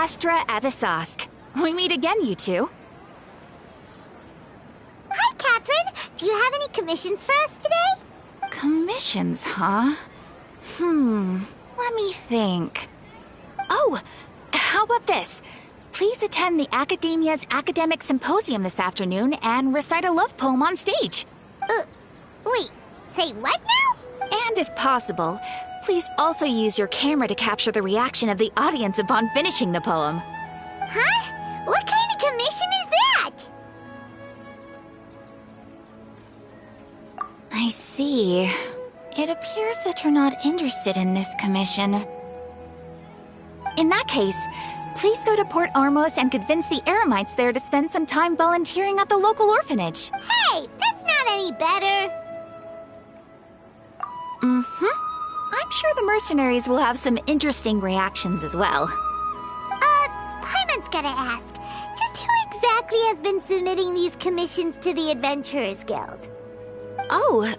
Astra Abyssosque. We meet again, you two. Hi, Catherine. Do you have any commissions for us today? Commissions, huh? Let me think. Oh, how about this? Please attend the Academia's Academic Symposium this afternoon and recite a love poem on stage. Wait, say what now? And if possible, please also use your camera to capture the reaction of the audience upon finishing the poem. Huh? What kind of commission is that? I see. It appears that you're not interested in this commission. In that case, please go to Port Ormos and convince the Eremites there to spend some time volunteering at the local orphanage. Hey, that's not any better. I'm sure the mercenaries will have some interesting reactions as well. Paimon's gotta ask, just who exactly has been submitting these commissions to the Adventurers Guild? Oh,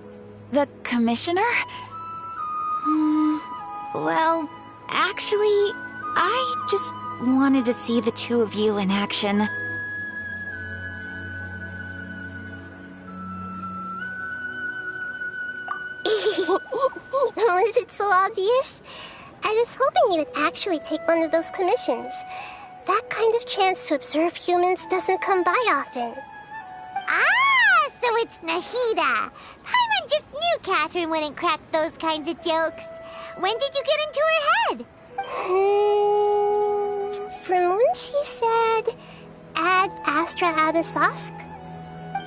the commissioner? Well, actually, I just wanted to see the two of you in action. Was it so obvious? I was hoping you would actually take one of those commissions. That kind of chance to observe humans doesn't come by often. Ah, so it's Nahida. Paimon just knew Catherine wouldn't crack those kinds of jokes. When did you get into her head? From when she said, "Ad Astra Abyssosque."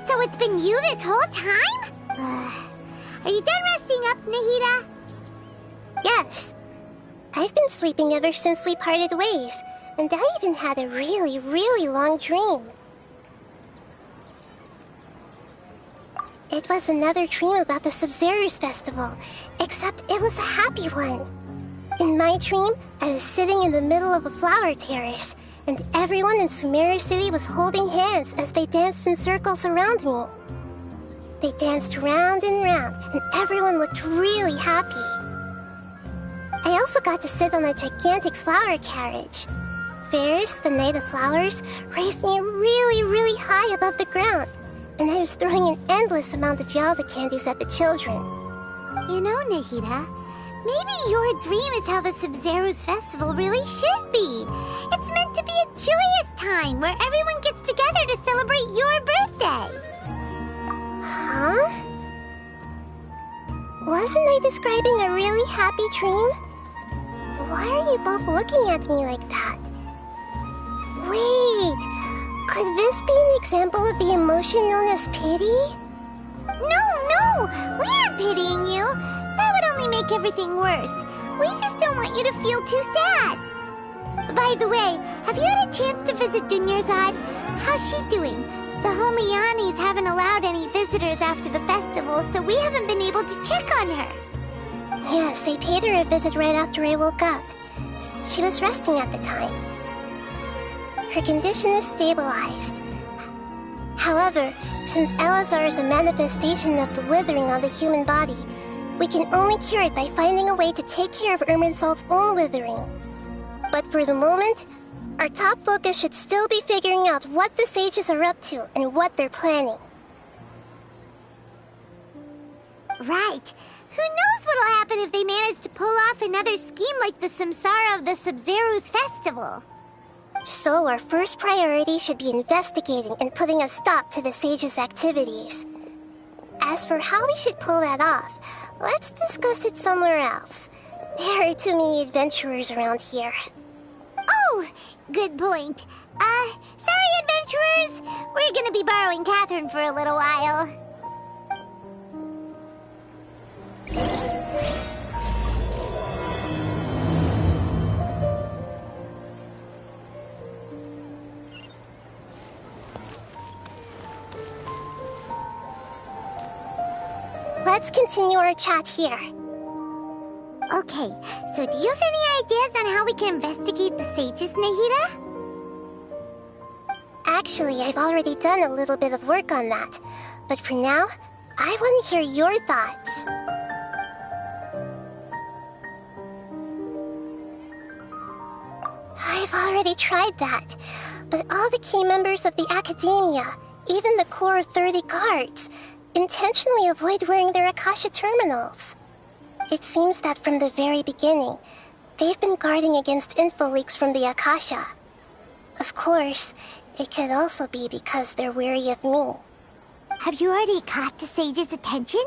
So it's been you this whole time? Are you done resting up, Nahida? Yes. I've been sleeping ever since we parted ways, and I even had a really, really long dream. It was another dream about the Sub-Zero's festival, except it was a happy one. In my dream, I was sitting in the middle of a flower terrace, and everyone in Sumeru City was holding hands as they danced in circles around me. They danced round and round, and everyone looked really happy. I also got to sit on a gigantic flower carriage. Ferris, the Knight of Flowers, raised me really, really high above the ground, and I was throwing an endless amount of Yalda candies at the children. You know, Nahida, maybe your dream is how the Sub-Zero's festival really should be. It's meant to be a joyous time where everyone gets together to celebrate your birthday. Huh? Wasn't I describing a really happy dream? Why are you both looking at me like that? Wait, could this be an example of the emotion known as pity? No, we aren't pitying you. That would only make everything worse. We just don't want you to feel too sad. By the way, have you had a chance to visit Dunyarzad? How's she doing? The Homianis haven't allowed any visitors after the festival, so we haven't been able to check on her. Yes, I paid her a visit right after I woke up. She was resting at the time. Her condition is stabilized. However, since Elazar is a manifestation of the withering on the human body, we can only cure it by finding a way to take care of Irminsul's own withering. But for the moment, our top focus should still be figuring out what the sages are up to and what they're planning. Right. Who knows what'll happen if they manage to pull off another scheme like the Samsara of the Sub-Zero's festival? So our first priority should be investigating and putting a stop to the sages' activities. As for how we should pull that off, let's discuss it somewhere else. There are too many adventurers around here. Oh, good point. Sorry, adventurers. We're gonna be borrowing Catherine for a little while. Let's continue our chat here. Okay, so do you have any ideas on how we can investigate the sages, Nahida? Actually, I've already done a little bit of work on that. But for now, I want to hear your thoughts. I've already already tried that, but all the key members of the Academia, even the core 30 guards, intentionally avoid wearing their Akasha terminals. It seems that from the very beginning, they've been guarding against info leaks from the Akasha. Of course, it could also be because they're wary of me. Have you already caught the sage's attention?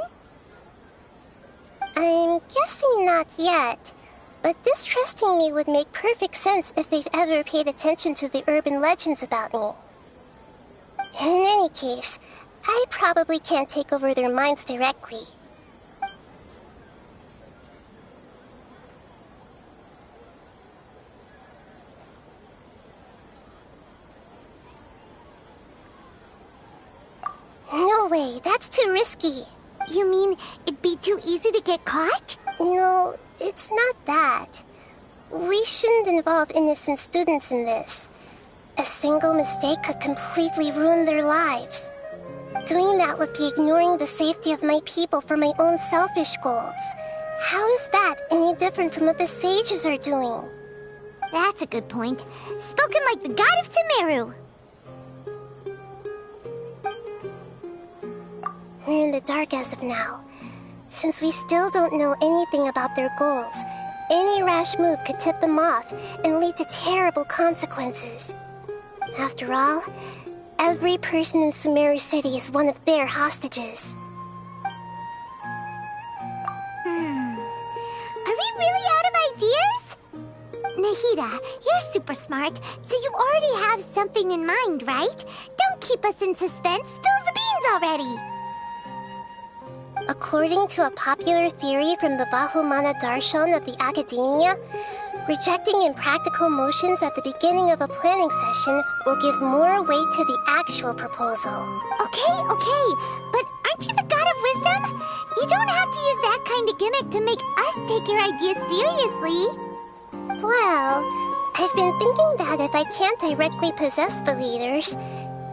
I'm guessing not yet, but distrusting me would make perfect sense if they've ever paid attention to the urban legends about me. In any case, I probably can't take over their minds directly. No way, that's too risky. You mean it'd be too easy to get caught? No, it's not that. We shouldn't involve innocent students in this. A single mistake could completely ruin their lives. Doing that would be ignoring the safety of my people for my own selfish goals. How is that any different from what the sages are doing? That's a good point. Spoken like the god of Sumeru. We're in the dark as of now. Since we still don't know anything about their goals, any rash move could tip them off and lead to terrible consequences. After all, every person in Sumeru City is one of their hostages. Are we really out of ideas? Nahida, you're super smart, so you already have something in mind, right? Don't keep us in suspense. Spill the beans already. According to a popular theory from the Vahumana Darshan of the Academia, rejecting impractical motions at the beginning of a planning session will give more weight to the actual proposal. Okay, but aren't you the god of wisdom? You don't have to use that kind of gimmick to make us take your ideas seriously. Well, I've been thinking that if I can't directly possess the leaders,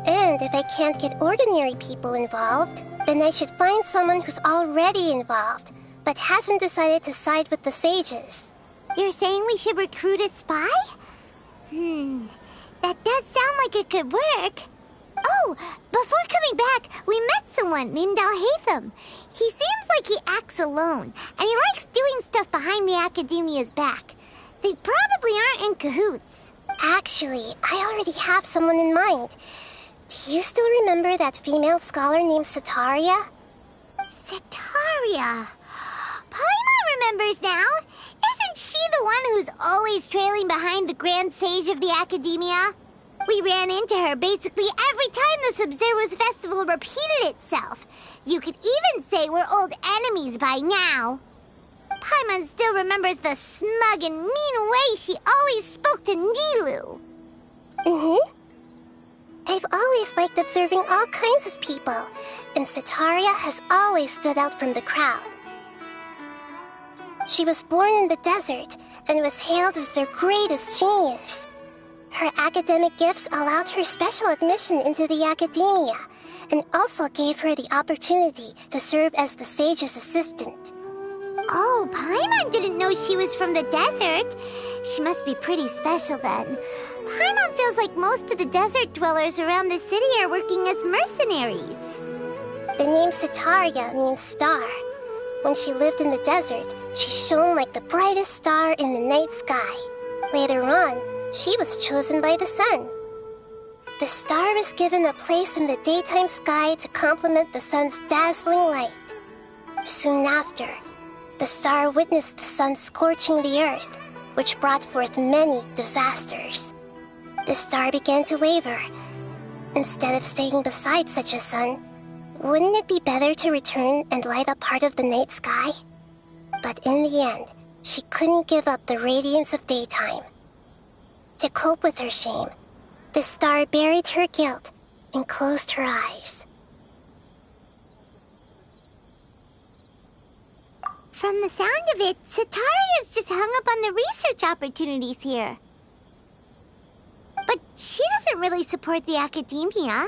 and if I can't get ordinary people involved, then I should find someone who's already involved, but hasn't decided to side with the sages. You're saying we should recruit a spy? That does sound like it could work. Oh, before coming back, we met someone named Alhaitham. He seems like he acts alone, and he likes doing stuff behind the Academia's back. They probably aren't in cahoots. Actually, I already have someone in mind. Do you still remember that female scholar named Setaria? Setaria. Paimon remembers now. Isn't she the one who's always trailing behind the Grand Sage of the Academia? We ran into her basically every time the Sub-Zero's festival repeated itself. You could even say we're old enemies by now. Paimon still remembers the smug and mean way she always spoke to Nilu. I've always liked observing all kinds of people, and Setaria has always stood out from the crowd. She was born in the desert and was hailed as their greatest genius. Her academic gifts allowed her special admission into the Academia, and also gave her the opportunity to serve as the sage's assistant. Oh, Paimon didn't know she was from the desert. She must be pretty special then. Paimon feels like most of the desert dwellers around the city are working as mercenaries. The name Setaria means star. When she lived in the desert, she shone like the brightest star in the night sky. Later on, she was chosen by the sun. The star was given a place in the daytime sky to complement the sun's dazzling light. Soon after, the star witnessed the sun scorching the earth, which brought forth many disasters. The star began to waver. Instead of staying beside such a sun, wouldn't it be better to return and light up part of the night sky? But in the end, she couldn't give up the radiance of daytime. To cope with her shame, the star buried her guilt and closed her eyes. From the sound of it, Setaria's just hung up on the research opportunities here. But she doesn't really support the Academia.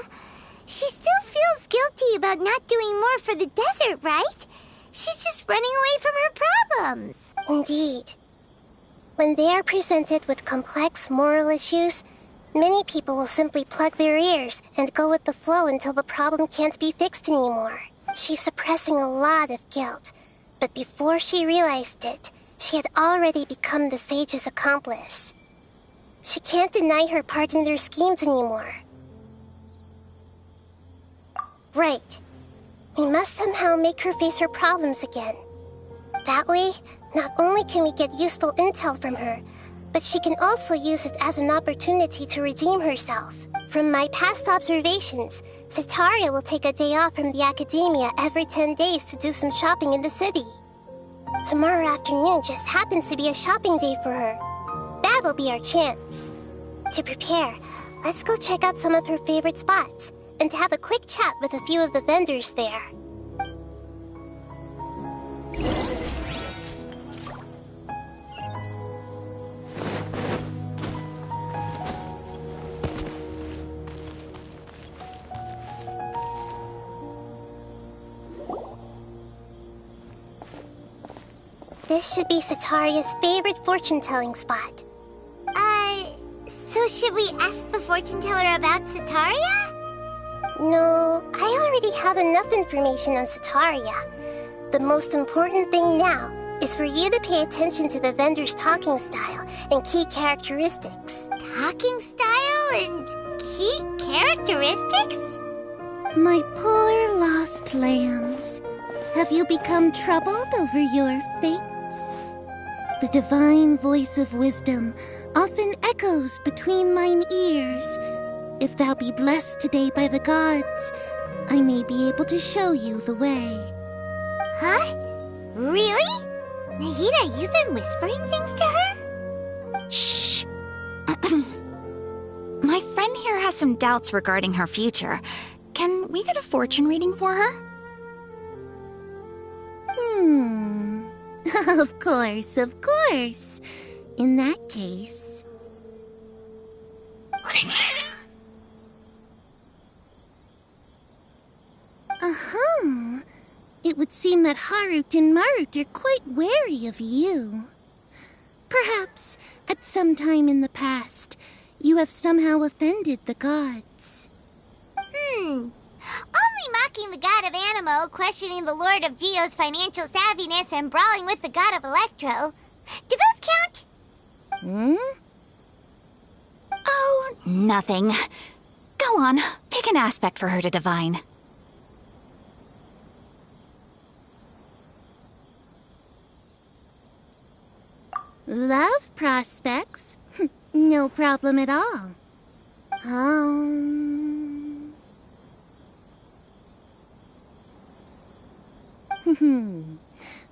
She still feels guilty about not doing more for the desert, right? She's just running away from her problems. Indeed. When they are presented with complex moral issues, many people will simply plug their ears and go with the flow until the problem can't be fixed anymore. She's suppressing a lot of guilt, but before she realized it, she had already become the sage's accomplice. She can't deny her part in their schemes anymore. Right. We must somehow make her face her problems again. That way, not only can we get useful intel from her, but she can also use it as an opportunity to redeem herself. From my past observations, Setaria will take a day off from the academia every 10 days to do some shopping in the city. Tomorrow afternoon just happens to be a shopping day for her. That'll be our chance. To prepare, let's go check out some of her favorite spots and have a quick chat with a few of the vendors there. This should be Setaria's favorite fortune-telling spot. So should we ask the fortune teller about Setaria? No, I already have enough information on Setaria. The most important thing now is for you to pay attention to the vendor's talking style and key characteristics. Talking style and key characteristics? My poor lost lambs, have you become troubled over your fates? The divine voice of wisdom often echoes between mine ears. If thou be blessed today by the gods, I may be able to show you the way. Huh? Really? Nahida, you've been whispering things to her? Shh! My friend here has some doubts regarding her future. Can we get a fortune reading for her? Of course, of course. In that case... Uh-huh. It would seem that Harut and Marut are quite wary of you. Perhaps, at some time in the past, you have somehow offended the gods. Only mocking the god of Animo, questioning the lord of Geo's financial savviness, and brawling with the god of Electro. Do those count? Oh, nothing. Go on, pick an aspect for her to divine. Love prospects? No problem at all.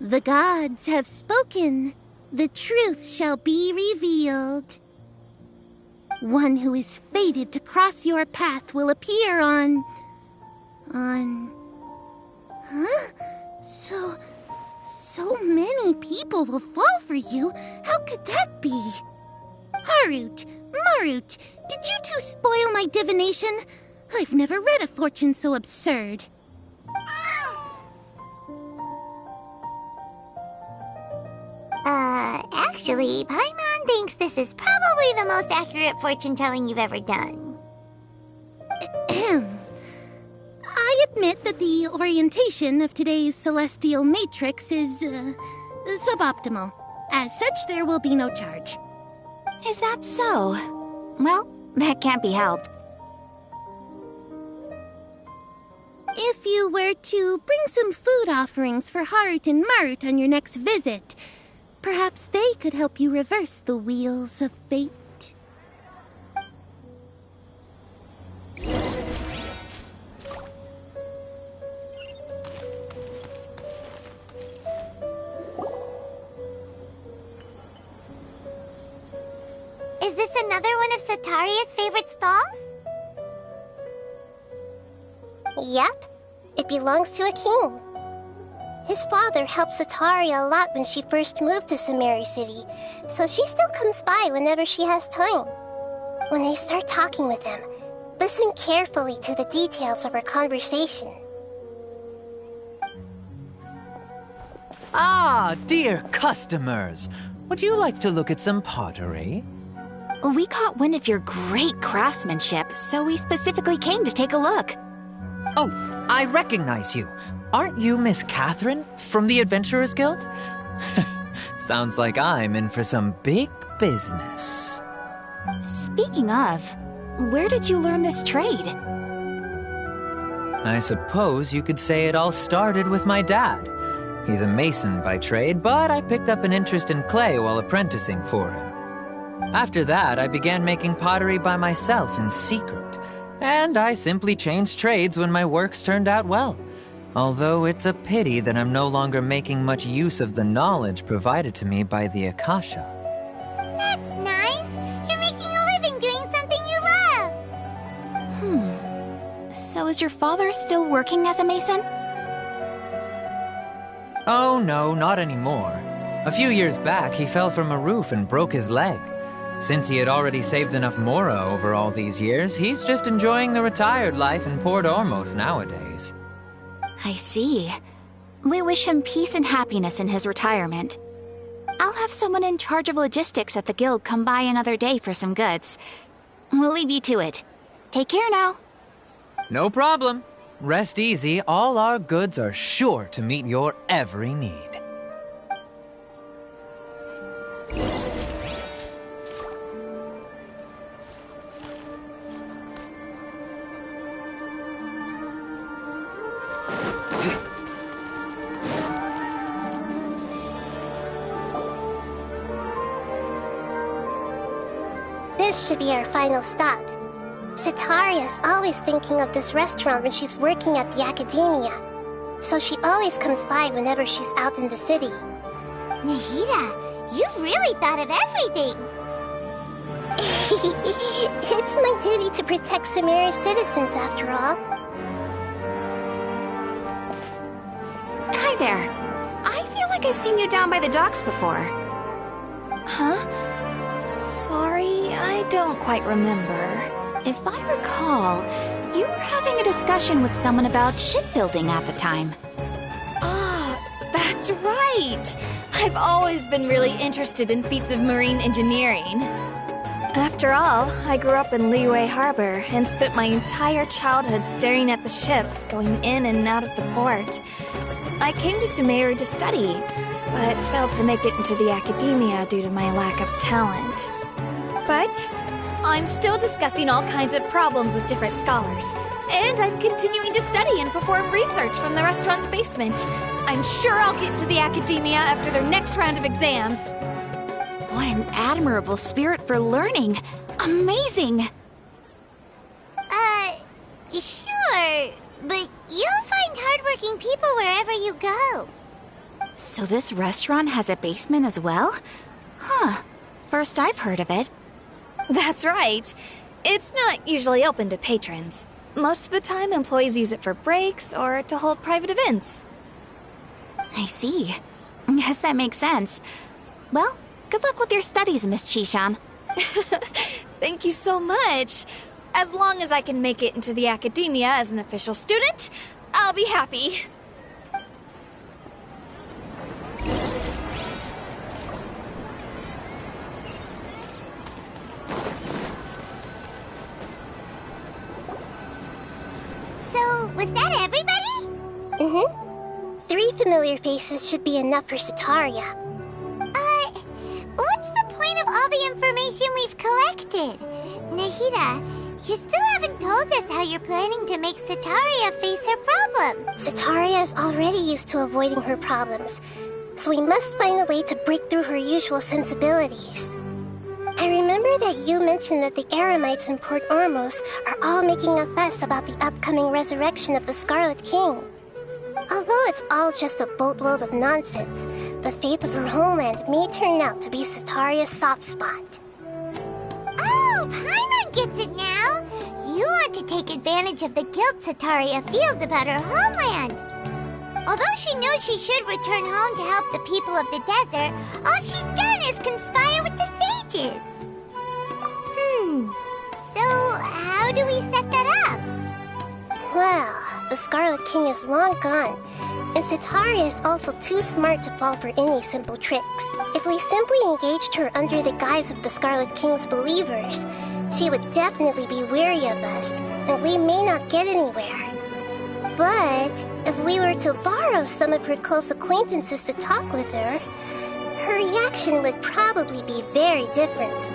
The gods have spoken. The truth shall be revealed. One who is fated to cross your path will appear on... Huh? So many people will fall for you. How could that be? Harut, Marut, did you two spoil my divination? I've never read a fortune so absurd. Actually, Paimon thinks this is probably the most accurate fortune-telling you've ever done. I admit that the orientation of today's celestial matrix is, suboptimal. As such, there will be no charge. Is that so? Well, that can't be helped. If you were to bring some food offerings for Harut and Marut on your next visit, perhaps they could help you reverse the wheels of fate. Is this another one of Setaria's favorite stalls? Yep, it belongs to a king. His father helped Setaria a lot when she first moved to Sumeri City, so she still comes by whenever she has time. When I start talking with him, listen carefully to the details of our conversation. Ah, dear customers! would you like to look at some pottery? We caught wind of your great craftsmanship, so we specifically came to take a look. Oh, I recognize you. Aren't you Miss Catherine from the Adventurers Guild? Sounds like I'm in for some big business. Speaking of, where did you learn this trade? I suppose you could say it all started with my dad. He's a mason by trade, but I picked up an interest in clay while apprenticing for him. After that, I began making pottery by myself in secret, and I simply changed trades when my works turned out well. Although it's a pity that I'm no longer making much use of the knowledge provided to me by the Akasha. That's nice. You're making a living doing something you love. So is your father still working as a mason? Oh no, not anymore. A few years back, he fell from a roof and broke his leg. Since he had already saved enough mora over all these years, he's just enjoying the retired life in Port Ormos nowadays. I see. We wish him peace and happiness in his retirement. I'll have someone in charge of logistics at the guild come by another day for some goods. We'll leave you to it. Take care now. No problem. Rest easy, all our goods are sure to meet your every need. This should be our final stop. Sitaria's always thinking of this restaurant when she's working at the academia, so she always comes by whenever she's out in the city. Nahida, you've really thought of everything. It's my duty to protect Sumeru's citizens, after all. Hi there. I feel like I've seen you down by the docks before. Huh? Sorry, I don't quite remember. If I recall, you were having a discussion with someone about shipbuilding at the time. Ah, that's right! I've always been really interested in feats of marine engineering. After all, I grew up in Liyue Harbor and spent my entire childhood staring at the ships going in and out of the port. I came to Sumeru to study, but failed to make it into the academia due to my lack of talent. But I'm still discussing all kinds of problems with different scholars, and I'm continuing to study and perform research from the restaurant's basement. I'm sure I'll get to the academia after their next round of exams. What an admirable spirit for learning. Amazing! Sure, but you'll find hardworking people wherever you go. So this restaurant has a basement as well? Huh. First I've heard of it. That's right. It's not usually open to patrons. Most of the time, employees use it for breaks or to hold private events. I see. Guess that makes sense. Well, good luck with your studies, Miss Chishan. Thank you so much. As long as I can make it into the academia as an official student, I'll be happy. So, was that everybody? Mm-hmm. 3 familiar faces should be enough for Sitaria. What's the point of all the information we've collected? Nahida, you still haven't told us how you're planning to make Sitaria face her problems. Sitaria is already used to avoiding her problems, so we must find a way to break through her usual sensibilities. I remember that you mentioned that the Eremites in Port Ormos are all making a fuss about the upcoming resurrection of the Scarlet King. Although it's all just a boatload of nonsense, the fate of her homeland may turn out to be Sitaria's soft spot. Oh, Paimon gets it now! You want to take advantage of the guilt Sitaria feels about her homeland. Although she knows she should return home to help the people of the desert, all she's done is conspire with the sages. So how do we set that up? Well, the Scarlet King is long gone, And Sitaria is also too smart to fall for any simple tricks. If we simply engaged her under the guise of the Scarlet King's believers, she would definitely be wary of us, and we may not get anywhere. But if we were to borrow some of her close acquaintances to talk with her, her reaction would probably be very different.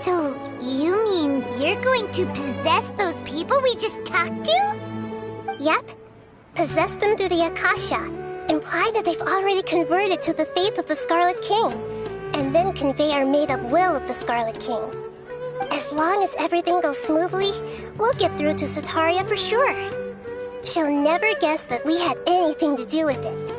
So, you mean you're going to possess those people we just talked to? Yep. Possess them through the Akasha, imply that they've already converted to the faith of the Scarlet King, and then convey our made-up will of the Scarlet King. As long as everything goes smoothly, we'll get through to Sitaria for sure. She'll never guess that we had anything to do with it.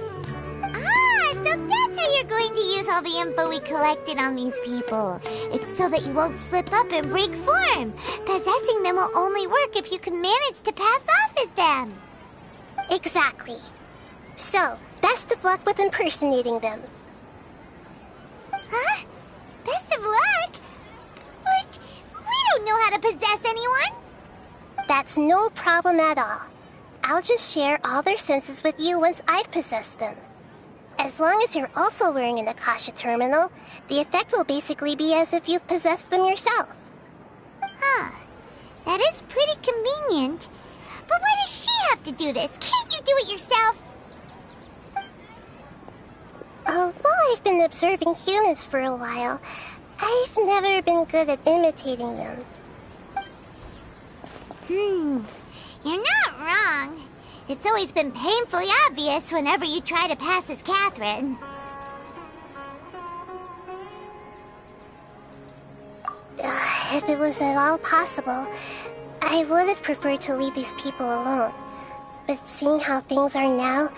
Ah, so that's how you're going to use all the info we collected on these people. It's so that you won't slip up and break form. Possessing them will only work if you can manage to pass off as them. Exactly. So, best of luck with impersonating them. Huh? Best of luck? But we don't know how to possess anyone. That's no problem at all. I'll just share all their senses with you once I've possessed them. As long as you're also wearing an Akasha terminal, the effect will basically be as if you've possessed them yourself. Huh. That is pretty convenient. But why does she have to do this? Can't you do it yourself? Although I've been observing humans for a while, I've never been good at imitating them. You're not wrong. It's always been painfully obvious whenever you try to pass as Catherine. If it was at all possible, I would have preferred to leave these people alone. But seeing how things are now,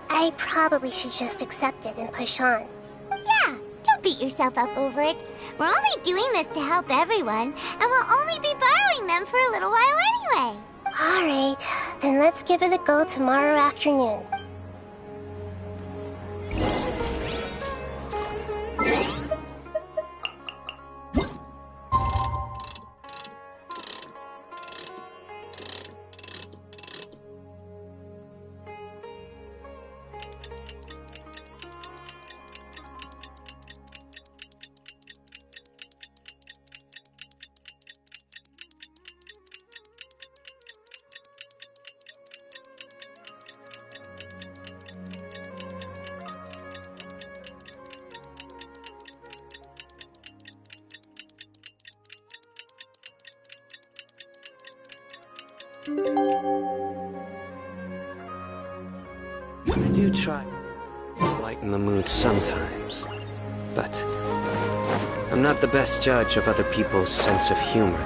I probably should just accept it and push on. Yeah, don't beat yourself up over it. We're only doing this to help everyone, and we'll only be borrowing them for a little while anyway. Alright, then let's give it a go tomorrow afternoon. I do try to lighten the mood sometimes, but I'm not the best judge of other people's sense of humor.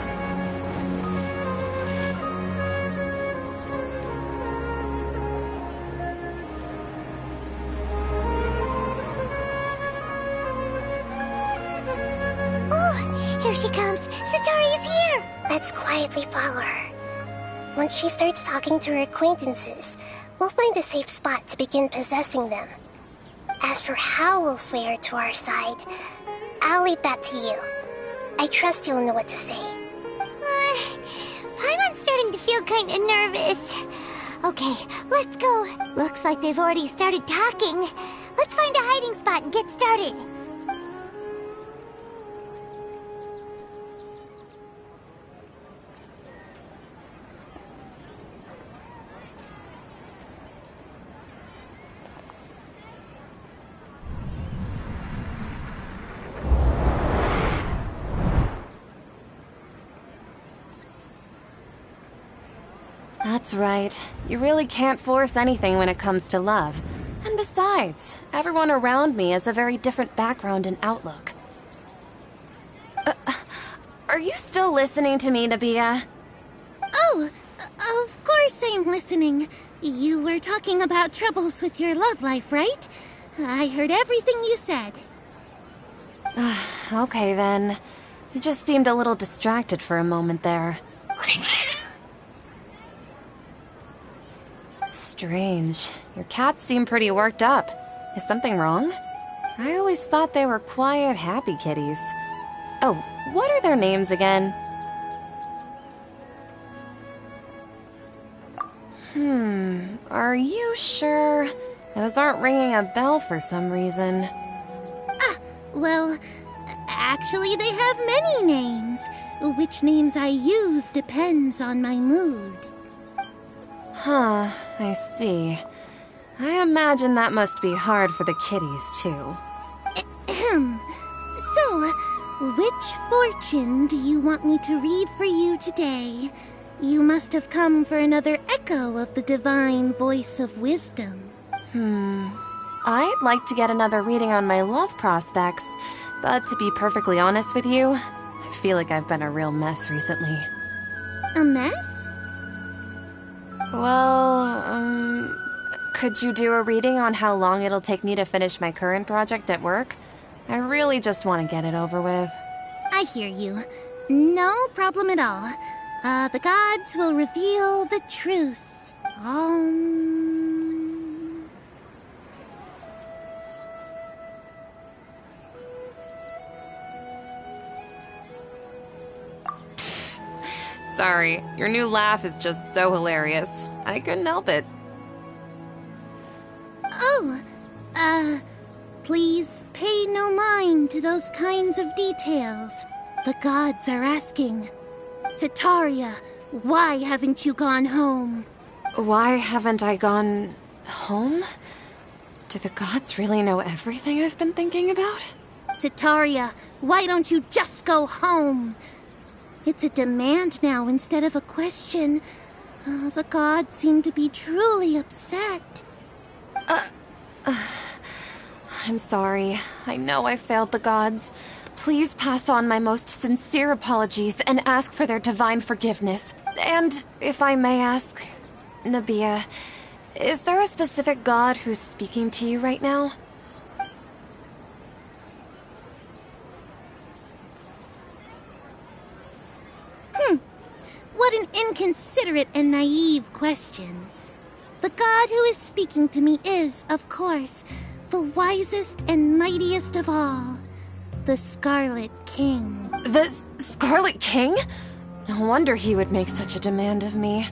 Oh, here she comes. Sataria's here. Let's quietly follow her. Once she starts talking to her acquaintances, we'll find a safe spot to begin possessing them. As for how we'll sway her to our side, I'll leave that to you. I trust you'll know what to say. Paimon's starting to feel kind of nervous. Okay, let's go. Looks like they've already started talking. Let's find a hiding spot and get started. That's right. You really can't force anything when it comes to love. And besides, everyone around me has a very different background and outlook. Are you still listening to me, Nabia? Oh, of course I'm listening. You were talking about troubles with your love life, right? I heard everything you said. Okay then. You just seemed a little distracted for a moment there. Strange. Your cats seem pretty worked up. Is something wrong? I always thought they were quiet, happy kitties. Oh, what are their names again? Are you sure? Those aren't ringing a bell for some reason. Well, actually, they have many names. Which names I use depends on my mood. Huh, I see. I imagine that must be hard for the kitties, too. So, which fortune do you want me to read for you today? You must have come for another echo of the divine voice of wisdom. I'd like to get another reading on my love prospects, but to be perfectly honest with you, I feel like I've been a real mess recently. A mess? Well, could you do a reading on how long it'll take me to finish my current project at work? I really just want to get it over with. I hear you. No problem at all. The gods will reveal the truth. Sorry, your new laugh is just so hilarious. I couldn't help it. Please pay no mind to those kinds of details. The gods are asking. Sitaria, why haven't you gone home? Why haven't I gone home? Do the gods really know everything I've been thinking about? Sitaria, why don't you just go home? It's a demand now instead of a question. The gods seem to be truly upset. I'm sorry. I know I failed the gods. Please pass on my most sincere apologies and ask for their divine forgiveness. And, if I may ask, Nabia, is there a specific god who's speaking to you right now? What an inconsiderate and naive question. The god who is speaking to me is, of course, the wisest and mightiest of all, the Scarlet King. The Scarlet King? No wonder he would make such a demand of me.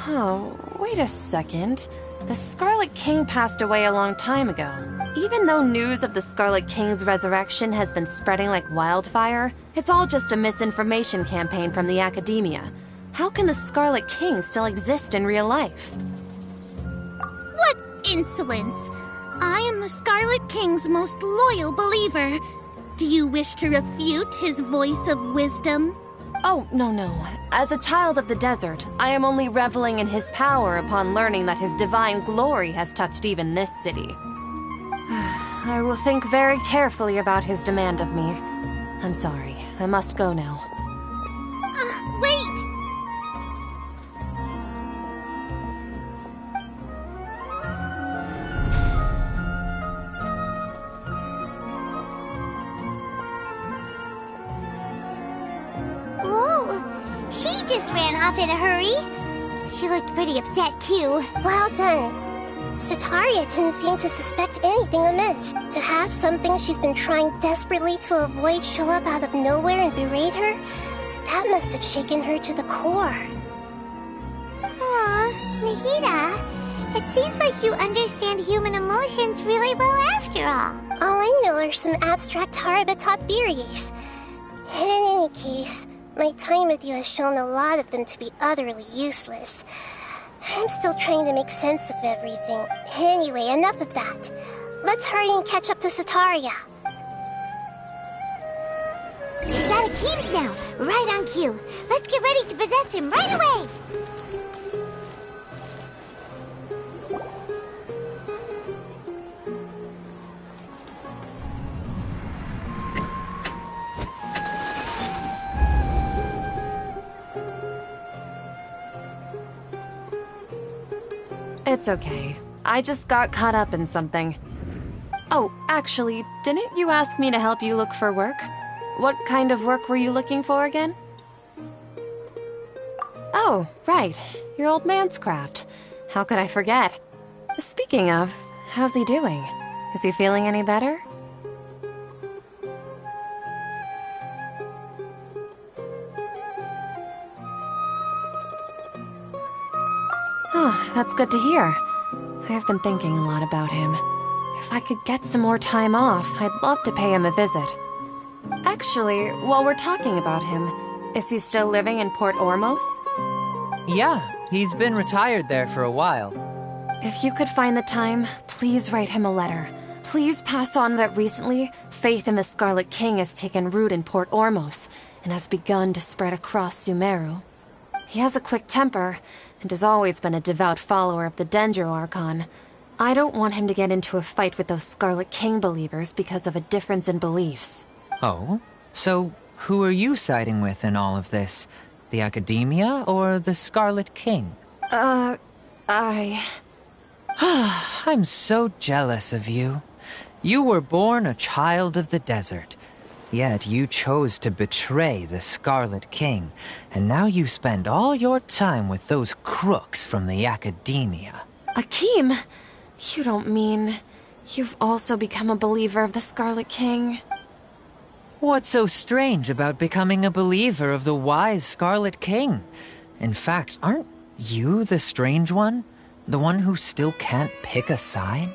Oh, wait a second. The Scarlet King passed away a long time ago. Even though news of the Scarlet King's resurrection has been spreading like wildfire, it's all just a misinformation campaign from the academia. How can the Scarlet King still exist in real life? What insolence! I am the Scarlet King's most loyal believer. Do you wish to refute his voice of wisdom? Oh, no. As a child of the desert, I am only reveling in his power upon learning that his divine glory has touched even this city. I will think very carefully about his demand of me. I'm sorry. I must go now. Wait! Whoa! She just ran off in a hurry. She looked pretty upset, too. Well done. Sitaria didn't seem to suspect anything amiss. To have something she's been trying desperately to avoid show up out of nowhere and berate her, that must have shaken her to the core. Aw, Nahida, it seems like you understand human emotions really well after all. All I know are some abstract Harabatot theories. And in any case, my time with you has shown a lot of them to be utterly useless. I'm still trying to make sense of everything. Anyway, enough of that. Let's hurry and catch up to Sitaria. He's out of Keem's now, right on cue. Let's get ready to possess him right away. It's okay. I just got caught up in something. Oh, actually, didn't you ask me to help you look for work? What kind of work were you looking for again? Oh, right. Your old man's craft. How could I forget? Speaking of, how's he doing? Is he feeling any better? Oh, that's good to hear. I have been thinking a lot about him. If I could get some more time off, I'd love to pay him a visit. Actually, while we're talking about him, is he still living in Port Ormos? Yeah, he's been retired there for a while. If you could find the time, please write him a letter. Please pass on that recently, faith in the Scarlet King has taken root in Port Ormos and has begun to spread across Sumeru. He has a quick temper and has always been a devout follower of the Dendro Archon. I don't want him to get into a fight with those Scarlet King believers because of a difference in beliefs. Oh? So who are you siding with in all of this? The Academia or the Scarlet King? I'm so jealous of you. You were born a child of the desert. Yet you chose to betray the Scarlet King, and now you spend all your time with those crooks from the Academia. Akeem, you don't mean you've also become a believer of the Scarlet King? What's so strange about becoming a believer of the wise Scarlet King? In fact, aren't you the strange one? The one who still can't pick a side?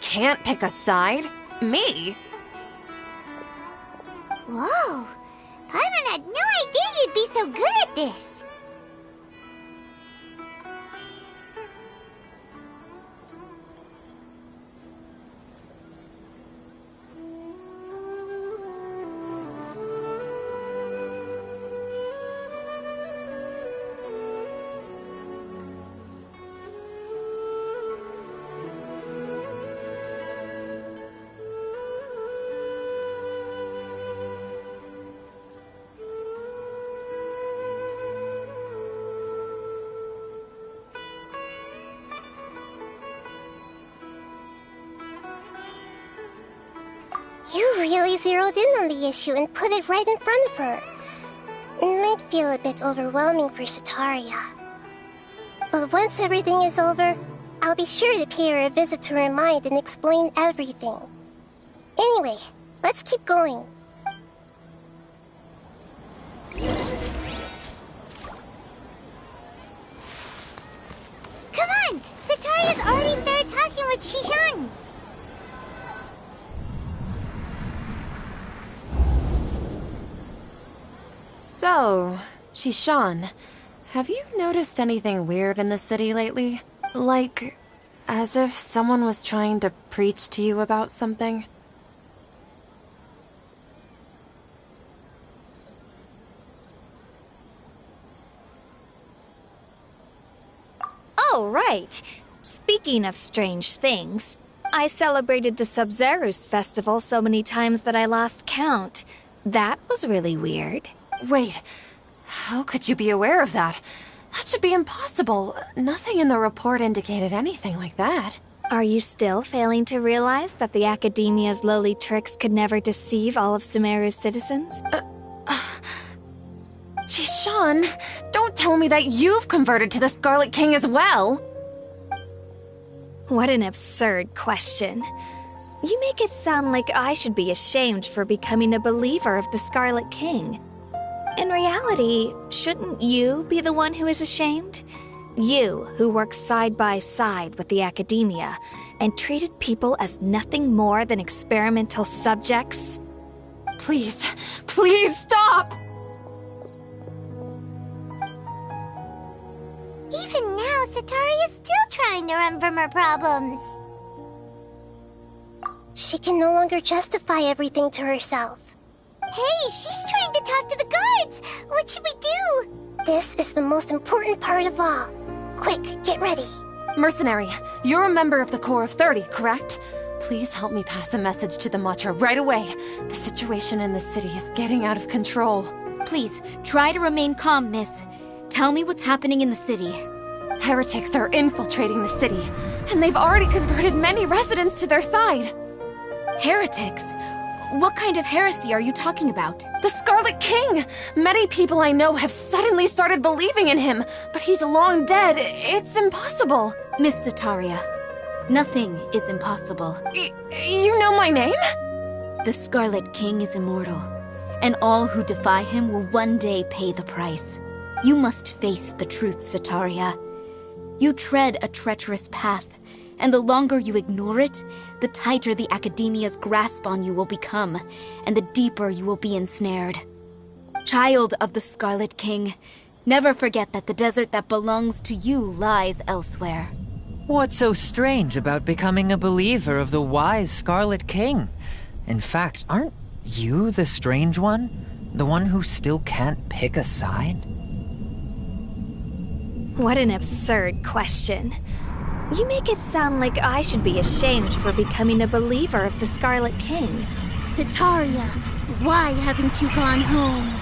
Can't pick a side? Me? Whoa! Paimon had no idea you'd be so good at this! You really zeroed in on the issue and put it right in front of her. It might feel a bit overwhelming for Sataria. But once everything is over, I'll be sure to pay her a visit to her mind and explain everything. Anyway, let's keep going. Come on! Sataria's already started talking with Shishan! So, Shishan, have you noticed anything weird in the city lately? Like, as if someone was trying to preach to you about something? Oh, right. Speaking of strange things, I celebrated the Sub-Zerus festival so many times that I lost count. That was really weird. Wait, how could you be aware of that? That should be impossible. Nothing in the report indicated anything like that. Are you still failing to realize that the Academia's lowly tricks could never deceive all of Sumeru's citizens? Shishan, don't tell me that you've converted to the Scarlet King as well! What an absurd question. You make it sound like I should be ashamed for becoming a believer of the Scarlet King. In reality, shouldn't you be the one who is ashamed? You, who worked side by side with the Academia and treated people as nothing more than experimental subjects? Please, please stop! Even now, Sataria's still trying to run from her problems. She can no longer justify everything to herself. Hey, she's trying to talk to the guards! What should we do? This is the most important part of all. Quick, get ready. Mercenary, you're a member of the Corps of 30, correct? Please help me pass a message to the Matcha right away. The situation in the city is getting out of control. Please, try to remain calm, miss. Tell me what's happening in the city. Heretics are infiltrating the city, and they've already converted many residents to their side. Heretics? What kind of heresy are you talking about? The Scarlet King! Many people I know have suddenly started believing in him, but he's long dead. It's impossible. Miss Sataria, nothing is impossible. You know my name? The Scarlet King is immortal, and all who defy him will one day pay the price. You must face the truth, Sataria. You tread a treacherous path, and the longer you ignore it, the tighter the Academia's grasp on you will become, and the deeper you will be ensnared. Child of the Scarlet King, never forget that the desert that belongs to you lies elsewhere. What's so strange about becoming a believer of the wise Scarlet King? In fact, aren't you the strange one? The one who still can't pick a side? What an absurd question. You make it sound like I should be ashamed for becoming a believer of the Scarlet King. Setaria, why haven't you gone home?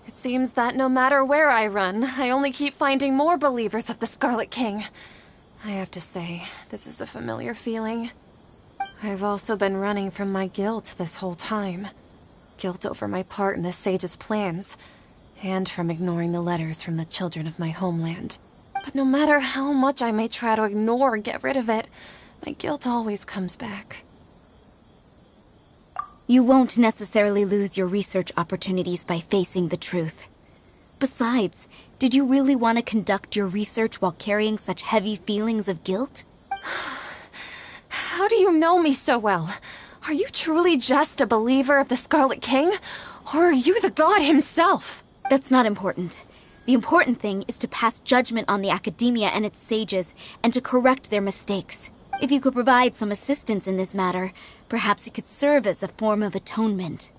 It seems that no matter where I run, I only keep finding more believers of the Scarlet King. I have to say, this is a familiar feeling. I've also been running from my guilt this whole time. Guilt over my part in the Sage's plans, and from ignoring the letters from the children of my homeland. But no matter how much I may try to ignore or get rid of it, my guilt always comes back. You won't necessarily lose your research opportunities by facing the truth. Besides, did you really want to conduct your research while carrying such heavy feelings of guilt? How do you know me so well? Are you truly just a believer of the Scarlet King? Or are you the god himself? That's not important. The important thing is to pass judgment on the Academia and its sages, and to correct their mistakes. If you could provide some assistance in this matter, perhaps it could serve as a form of atonement.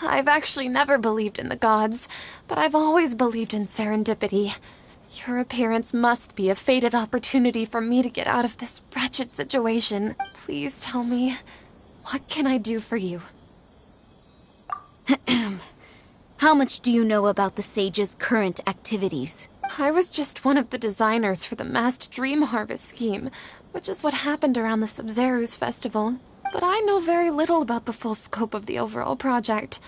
I've actually never believed in the gods, but I've always believed in serendipity. Your appearance must be a fated opportunity for me to get out of this wretched situation. Please tell me, what can I do for you? How much do you know about the sage's current activities? I was just one of the designers for the masked dream harvest scheme, which is what happened around the Sabzeruz festival. But I know very little about the full scope of the overall project.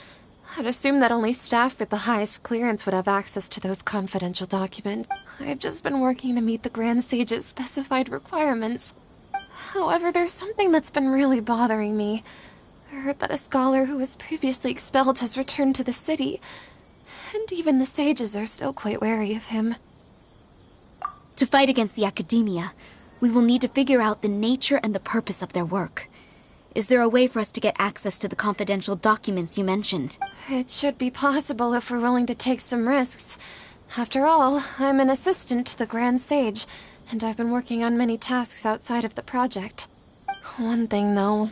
I'd assume that only staff with the highest clearance would have access to those confidential documents. I've just been working to meet the Grand Sage's specified requirements. However, there's something that's been really bothering me. I heard that a scholar who was previously expelled has returned to the city, and even the sages are still quite wary of him. To fight against the Academia, we will need to figure out the nature and the purpose of their work. Is there a way for us to get access to the confidential documents you mentioned? It should be possible if we're willing to take some risks. After all, I'm an assistant to the Grand Sage, and I've been working on many tasks outside of the project. One thing, though,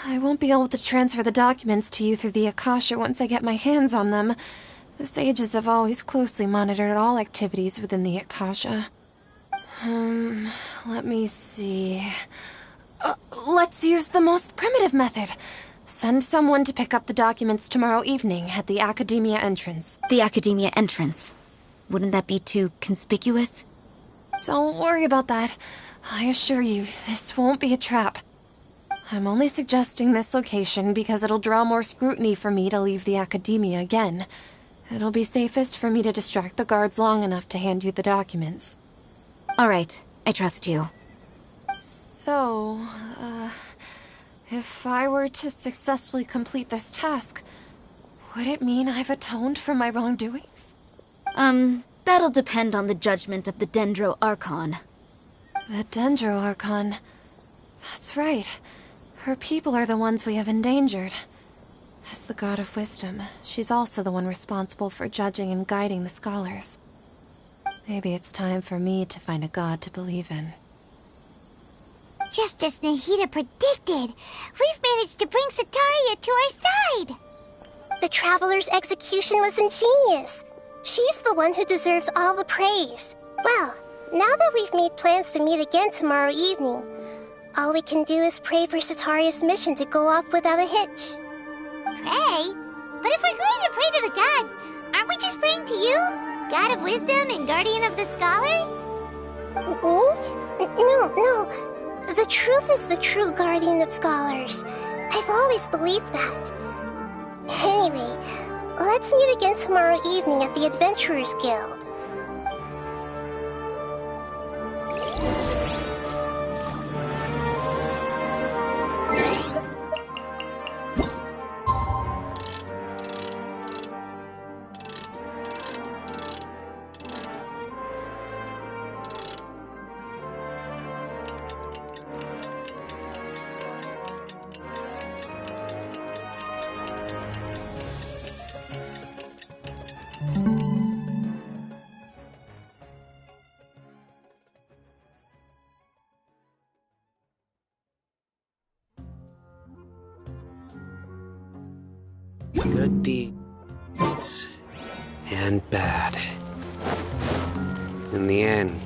I won't be able to transfer the documents to you through the Akasha once I get my hands on them. The sages have always closely monitored all activities within the Akasha. Let me see... let's use the most primitive method. Send someone to pick up the documents tomorrow evening at the Academia entrance. The Academia entrance? Wouldn't that be too conspicuous? Don't worry about that. I assure you, this won't be a trap. I'm only suggesting this location because it'll draw more scrutiny for me to leave the Academia again. It'll be safest for me to distract the guards long enough to hand you the documents. All right, I trust you. So, if I were to successfully complete this task, would it mean I've atoned for my wrongdoings? That'll depend on the judgment of the Dendro Archon. The Dendro Archon. That's right. Her people are the ones we have endangered. As the God of Wisdom, she's also the one responsible for judging and guiding the scholars. Maybe it's time for me to find a god to believe in. Just as Nahida predicted, we've managed to bring Setaria to our side! The Traveler's execution was ingenious. She's the one who deserves all the praise. Well, now that we've made plans to meet again tomorrow evening, all we can do is pray for Setaria's mission to go off without a hitch. Pray? But if we're going to pray to the gods, aren't we just praying to you? God of Wisdom and Guardian of the Scholars? No. The truth is the true Guardian of Scholars. I've always believed that. Anyway, let's meet again tomorrow evening at the Adventurers Guild. Good deeds and bad. In the end.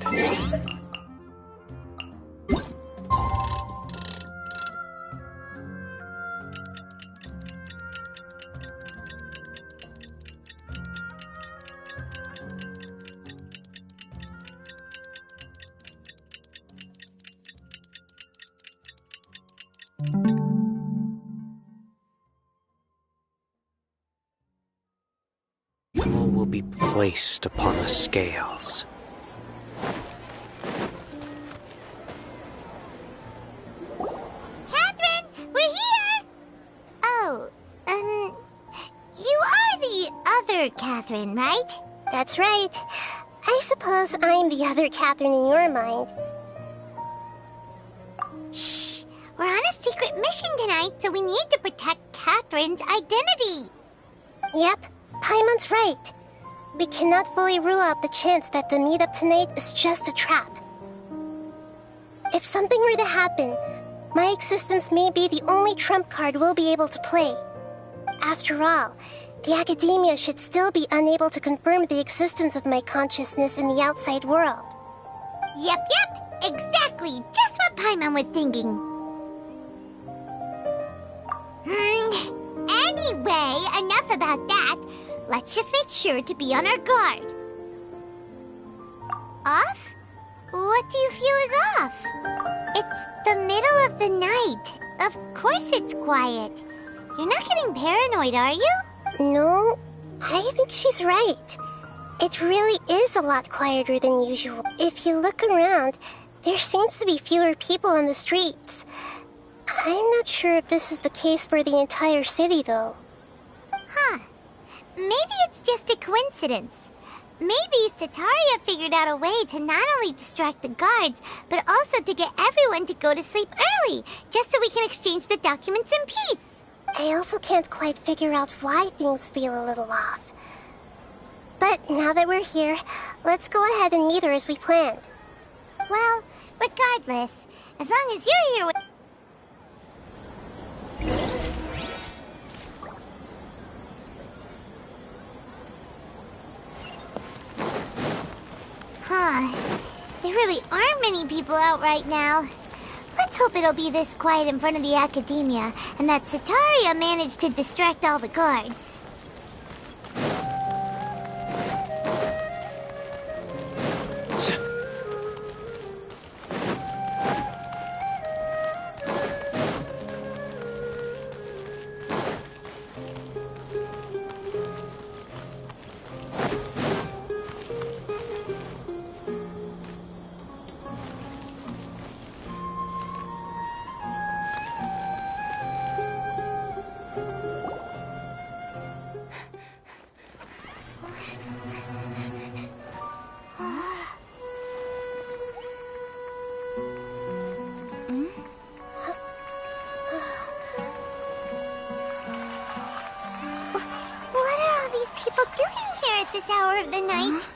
All will be placed upon the scales. Catherine, we're here! Oh, you are the other Catherine, right? That's right. I suppose I'm the other Catherine in your mind. Shh! We're on a secret mission tonight, so we need to protect Catherine's identity. Yep, Paimon's right. We cannot fully rule out the chance that the meetup tonight is just a trap. If something were to happen, my existence may be the only trump card we'll be able to play. After all, the Academia should still be unable to confirm the existence of my consciousness in the outside world. Yep, exactly. Just what Paimon was thinking. Anyway, enough about that. Let's just make sure to be on our guard. Off? What do you feel is off? It's the middle of the night. Of course it's quiet. You're not getting paranoid, are you? No, I think she's right. It really is a lot quieter than usual. If you look around, there seems to be fewer people on the streets. I'm not sure if this is the case for the entire city, though. Huh. Maybe it's just a coincidence. Maybe Setaria figured out a way to not only distract the guards, but also to get everyone to go to sleep early, just so we can exchange the documents in peace. I also can't quite figure out why things feel a little off. But now that we're here, let's go ahead and meet her as we planned. Well, regardless, as long as you're here with... There really aren't many people out right now. Let's hope it'll be this quiet in front of the Academia, and that Setaria managed to distract all the guards. This hour of the night.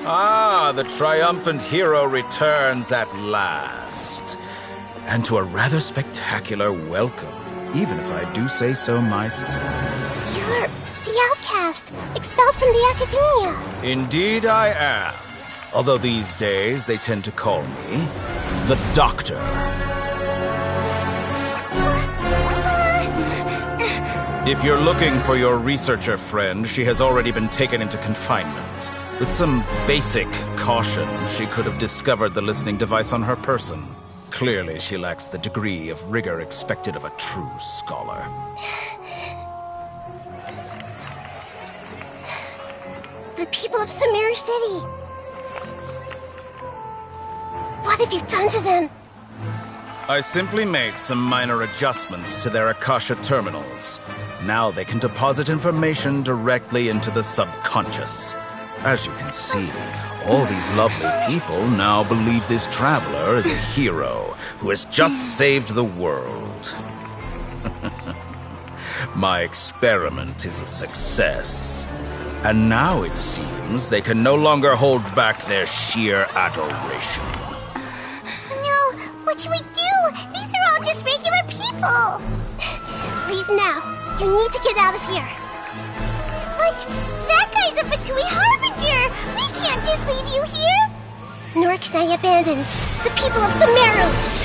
Ah, the triumphant hero returns at last. And to a rather spectacular welcome, even if I do say so myself. You're the outcast, expelled from the Academia. Indeed I am. Although these days they tend to call me the Doctor. If you're looking for your researcher friend, she has already been taken into confinement. With some basic caution, she could have discovered the listening device on her person. Clearly, she lacks the degree of rigor expected of a true scholar. The people of Sumeru City! What have you done to them? I simply made some minor adjustments to their Akasha terminals. Now they can deposit information directly into the subconscious. As you can see, all these lovely people now believe this traveler is a hero who has just saved the world. My experiment is a success. And now it seems they can no longer hold back their sheer adoration. No, what should we do? These are all just regular people. Leave now. You need to get out of here. But that guy's a Fatui Harbinger. We can't just leave you here. Nor can I abandon the people of Sumeru.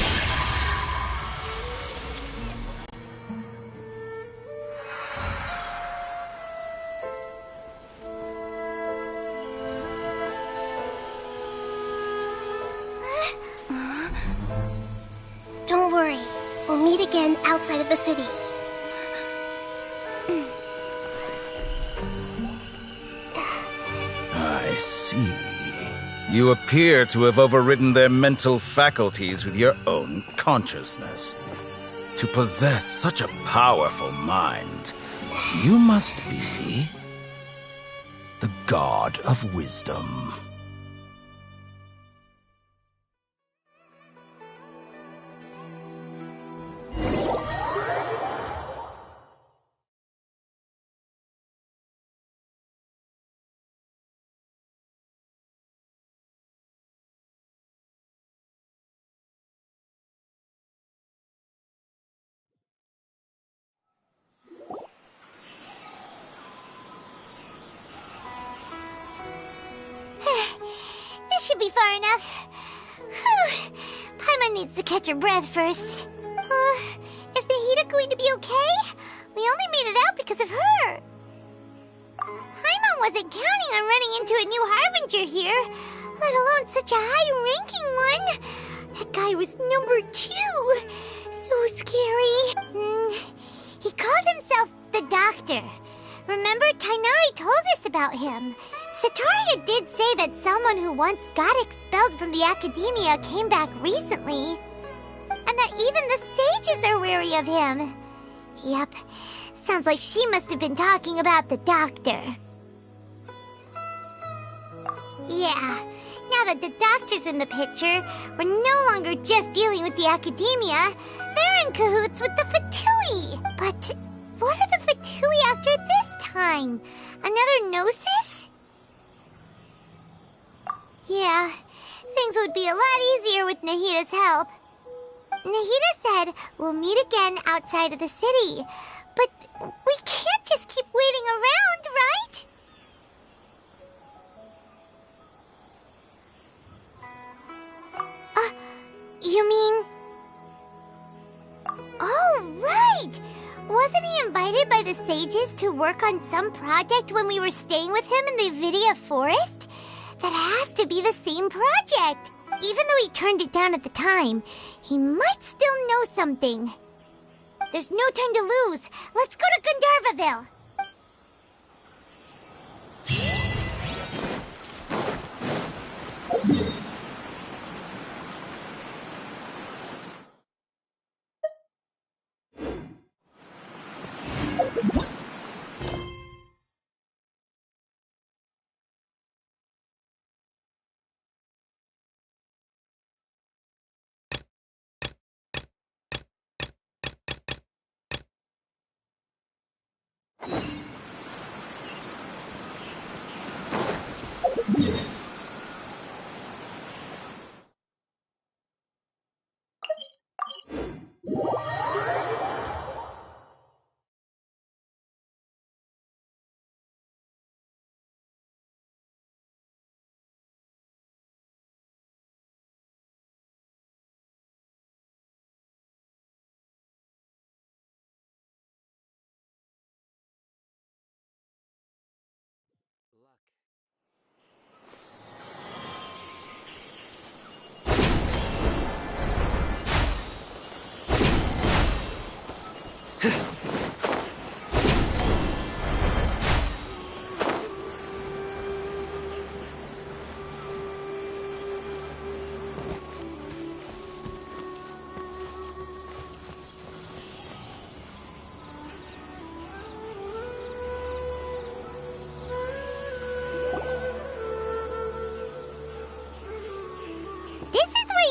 Don't worry. We'll meet again outside of the city. I see. You appear to have overridden their mental faculties with your own consciousness. To possess such a powerful mind, you must be the God of Wisdom. This should be far enough. Whew. Paimon needs to catch her breath first. Is Nahida going to be okay? We only made it out because of her. Paimon wasn't counting on running into a new Harbinger here, let alone such a high-ranking one. That guy was number 2. So scary. He called himself the Doctor. Remember, Tainari told us about him. Sataria did say that someone who once got expelled from the academia came back recently. And that even the sages are wary of him. Yep, sounds like she must have been talking about the Doctor. Yeah, now that the Doctor's in the picture, we're no longer just dealing with the academia. They're in cahoots with the Fatui. But what are the Fatui after this time? Another Gnosis? Yeah, things would be a lot easier with Nahida's help. Nahida said we'll meet again outside of the city. But we can't just keep waiting around, right? You mean... Oh, right! Wasn't he invited by the sages to work on some project when we were staying with him in the Avidia Forest? That has to be the same project! Even though he turned it down at the time, he might still know something. There's no time to lose. Let's go to Gandharvaville.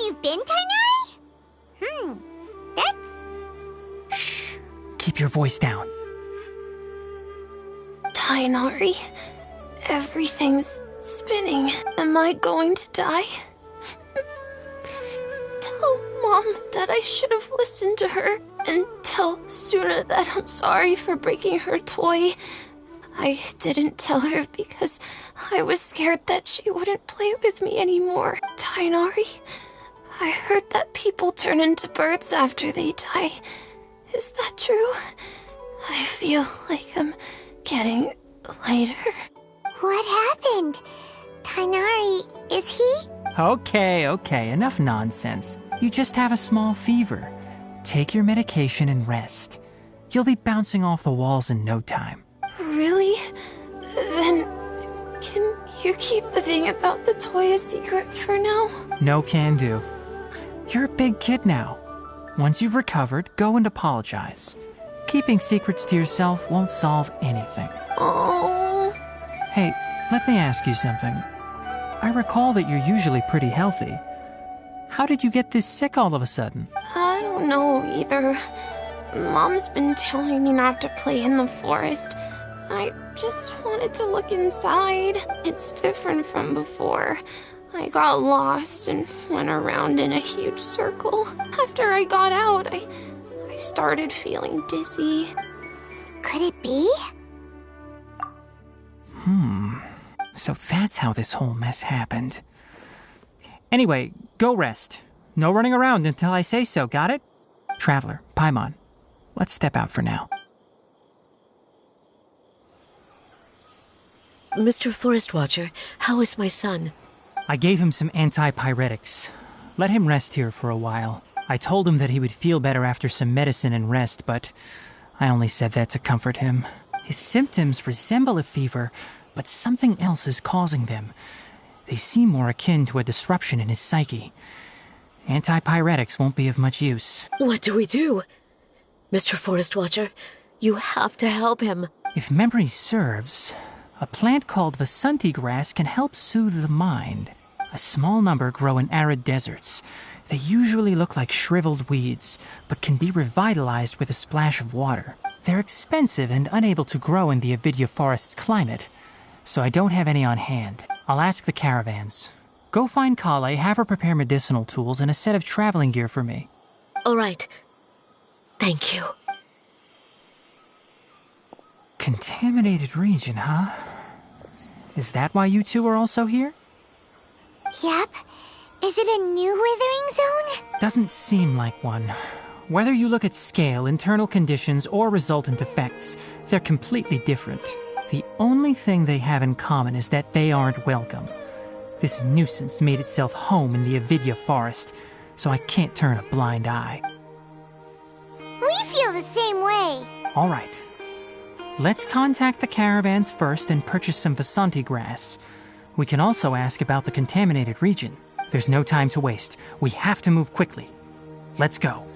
You've been, Tainari? That's... Shh! Keep your voice down. Tainari, everything's spinning. Am I going to die? Tell Mom that I should have listened to her, and tell Suna that I'm sorry for breaking her toy. I didn't tell her because I was scared that she wouldn't play with me anymore. Tainari, I heard that people turn into birds after they die. Is that true? I feel like I'm getting lighter. What happened? Tainari, is he? Okay, enough nonsense. You just have a small fever. Take your medication and rest. You'll be bouncing off the walls in no time. Really? Then, can you keep the thing about the toy a secret for now? No can do. You're a big kid now. Once you've recovered, go and apologize. Keeping secrets to yourself won't solve anything. Oh. Hey, let me ask you something. I recall that you're usually pretty healthy. How did you get this sick all of a sudden? I don't know either. Mom's been telling me not to play in the forest. I just wanted to look inside. It's different from before. I got lost and went around in a huge circle. After I got out, I started feeling dizzy. Could it be? So that's how this whole mess happened. Anyway, go rest. No running around until I say so, got it? Traveler, Paimon, let's step out for now. Mr. Forest Watcher, how is my son? I gave him some antipyretics. Let him rest here for a while. I told him that he would feel better after some medicine and rest, but I only said that to comfort him. His symptoms resemble a fever, but something else is causing them. They seem more akin to a disruption in his psyche. Antipyretics won't be of much use. What do we do? Mr. Forest Watcher, you have to help him. If memory serves, a plant called Vasanti grass can help soothe the mind. A small number grow in arid deserts. They usually look like shriveled weeds, but can be revitalized with a splash of water. They're expensive and unable to grow in the Avidya forest's climate, so I don't have any on hand. I'll ask the caravans. Go find Kale, have her prepare medicinal tools and a set of traveling gear for me. All right. Thank you. Contaminated region, huh? Is that why you two are also here? Yep. Is it a new withering zone? Doesn't seem like one. Whether you look at scale, internal conditions, or resultant effects, they're completely different. The only thing they have in common is that they aren't welcome. This nuisance made itself home in the Avidya forest, so I can't turn a blind eye. We feel the same way. All right. Let's contact the caravans first and purchase some Vasanti grass. We can also ask about the contaminated region. There's no time to waste. We have to move quickly. Let's go.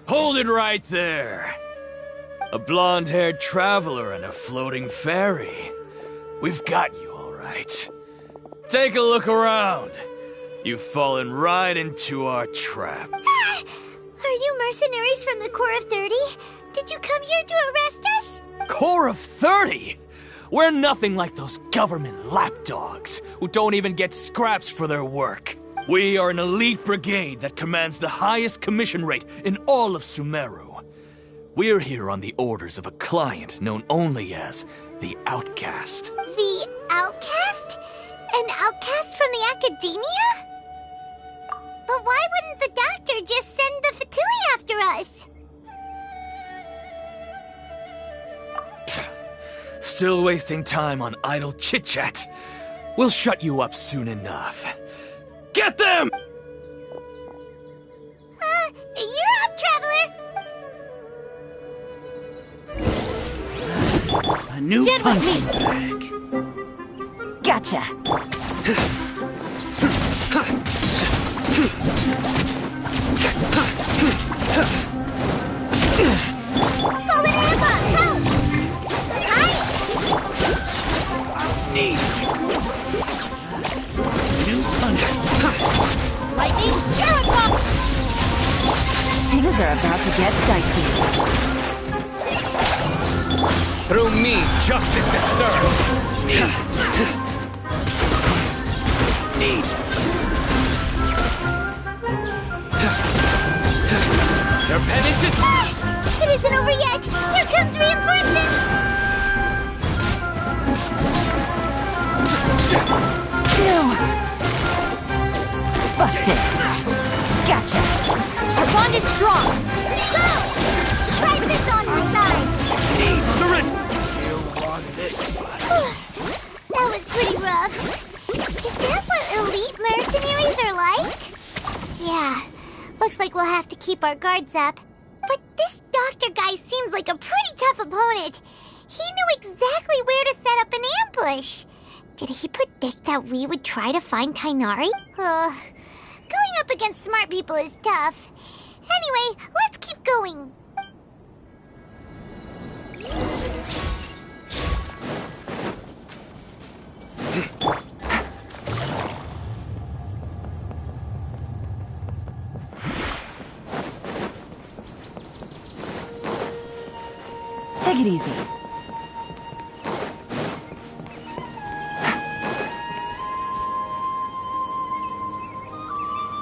Hold it right there. A blonde-haired traveler and a floating fairy. We've got you, all right. Take a look around. You've fallen right into our trap. Are you mercenaries from the Corps of 30? Did you come here to arrest us? Corps of 30? We're nothing like those government lapdogs who don't even get scraps for their work. We are an elite brigade that commands the highest commission rate in all of Sumeru. We're here on the orders of a client known only as the Outcast. The Outcast? An outcast from the academia? But why wouldn't the doctor just send the Fatui after us? still wasting time on idle chit-chat. We'll shut you up soon enough. Get them! You're up, Traveler! A new Get with me! punching bag. Gotcha! Hold it, Amber! Help! Hi! Need new punching. Lightning, Miracle! Things are about to get dicey. Through me, justice is served. Need. Your penance is... It isn't over yet! Here comes reinforcements! No! Busted! Gotcha! Our bond is strong! Go! Try this on my side! Need. Surrender! You won this one. That was pretty rough. Is that what elite mercenaries are like? Yeah. Looks like we'll have to keep our guards up. But this doctor guy seems like a pretty tough opponent. He knew exactly where to set up an ambush. Did he predict that we would try to find Tainari? Going up against smart people is tough. Anyway, let's keep going. Take it easy.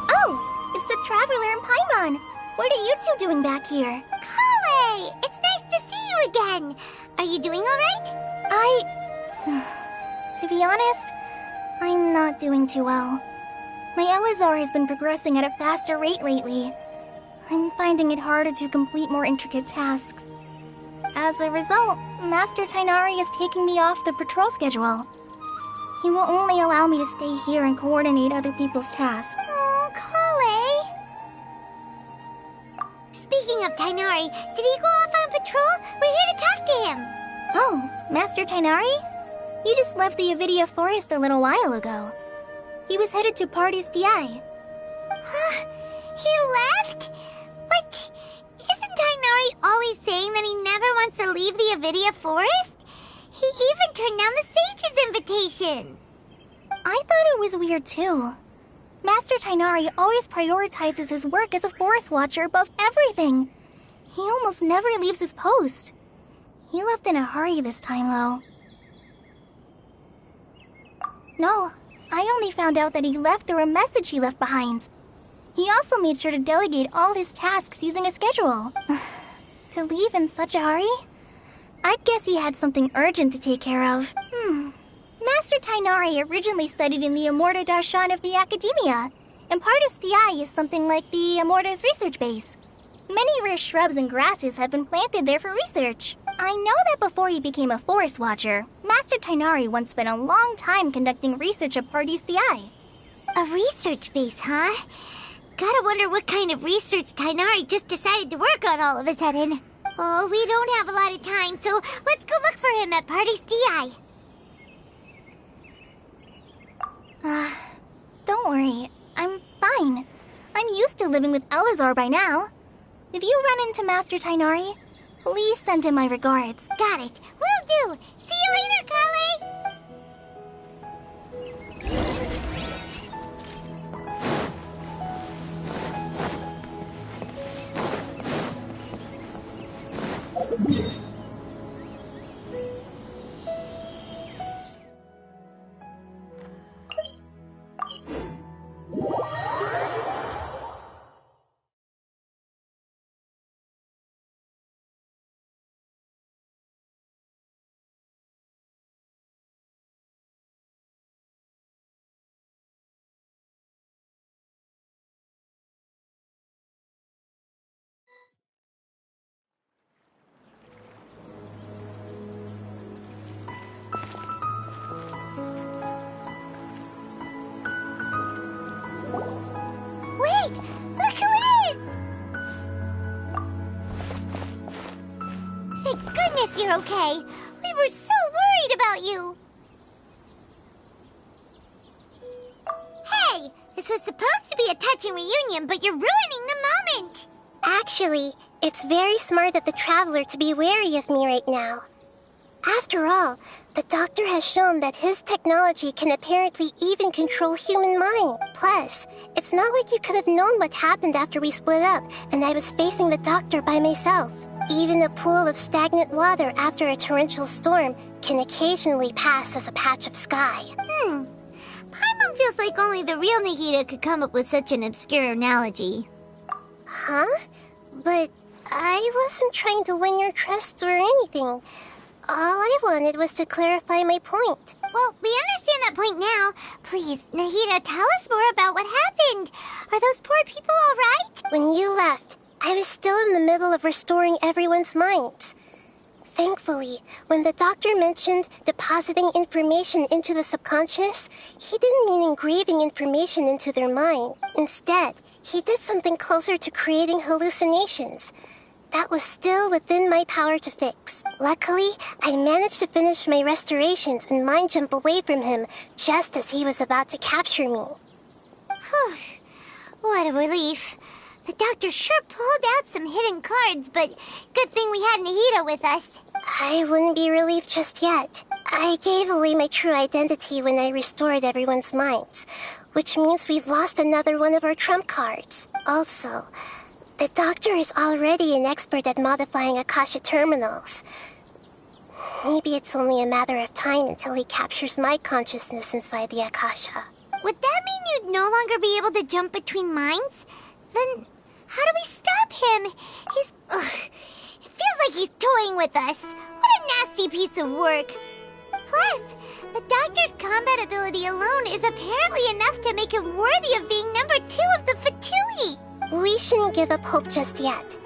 Oh, it's the Traveler and Paimon. What are you two doing back here? Kale! It's nice to see you again. Are you doing all right? To be honest, I'm not doing too well. My Elazar has been progressing at a faster rate lately. I'm finding it harder to complete more intricate tasks. As a result, Master Tainari is taking me off the patrol schedule. He will only allow me to stay here and coordinate other people's tasks. Oh, Kale. Speaking of Tainari, did he go off on patrol? We're here to talk to him. Oh, Master Tainari? You just left the Avidia Forest a little while ago. He was headed to Party's DI. He left? But isn't Tainari always saying that he never wants to leave the Avidia Forest? He even turned down the Sage's invitation. I thought it was weird too. Master Tainari always prioritizes his work as a forest watcher above everything. He almost never leaves his post. He left in a hurry this time, though. No, I only found out that he left through a message he left behind. He also made sure to delegate all his tasks using a schedule. To leave in such a hurry? I'd guess he had something urgent to take care of. Master Tainari originally studied in the Immorta Darshan of the Academia, and Partis DI is something like the Immorta's research base. Many rare shrubs and grasses have been planted there for research. I know that before he became a forest watcher, Master Tainari once spent a long time conducting research at Partis DI. A research base, huh? Gotta wonder what kind of research Tainari just decided to work on all of a sudden. Oh, we don't have a lot of time, so let's go look for him at Party's DI. Don't worry. I'm fine. I'm used to living with Elazar by now. If you run into Master Tainari, please send him my regards. Got it. Will do. See you later, Kale. goodness you're okay. We were so worried about you. Hey, this was supposed to be a touching reunion, but you're ruining the moment. Actually, it's very smart of the traveler to be wary of me right now. After all, the doctor has shown that his technology can apparently even control human mind. Plus, it's not like you could have known what happened after we split up and I was facing the doctor by myself. Even a pool of stagnant water after a torrential storm can occasionally pass as a patch of sky. Paimon feels like only the real Nahida could come up with such an obscure analogy. Huh? But I wasn't trying to win your trust or anything. All I wanted was to clarify my point. Well, we understand that point now. Please, Nahida, tell us more about what happened. Are those poor people all right? When you left, I was still in the middle of restoring everyone's minds. Thankfully, when the doctor mentioned depositing information into the subconscious, he didn't mean engraving information into their mind. Instead, he did something closer to creating hallucinations. That was still within my power to fix. Luckily, I managed to finish my restorations and mind jump away from him just as he was about to capture me. Whew. What a relief. The doctor sure pulled out some hidden cards, but good thing we had Nahida with us. I wouldn't be relieved just yet. I gave away my true identity when I restored everyone's minds, which means we've lost another one of our trump cards. Also, the doctor is already an expert at modifying Akasha terminals. Maybe it's only a matter of time until he captures my consciousness inside the Akasha. Would that mean you'd no longer be able to jump between minds? Then, how do we stop him? It feels like he's toying with us. What a nasty piece of work. Plus, the doctor's combat ability alone is apparently enough to make him worthy of being number 2 of the Fatui. We shouldn't give up hope just yet.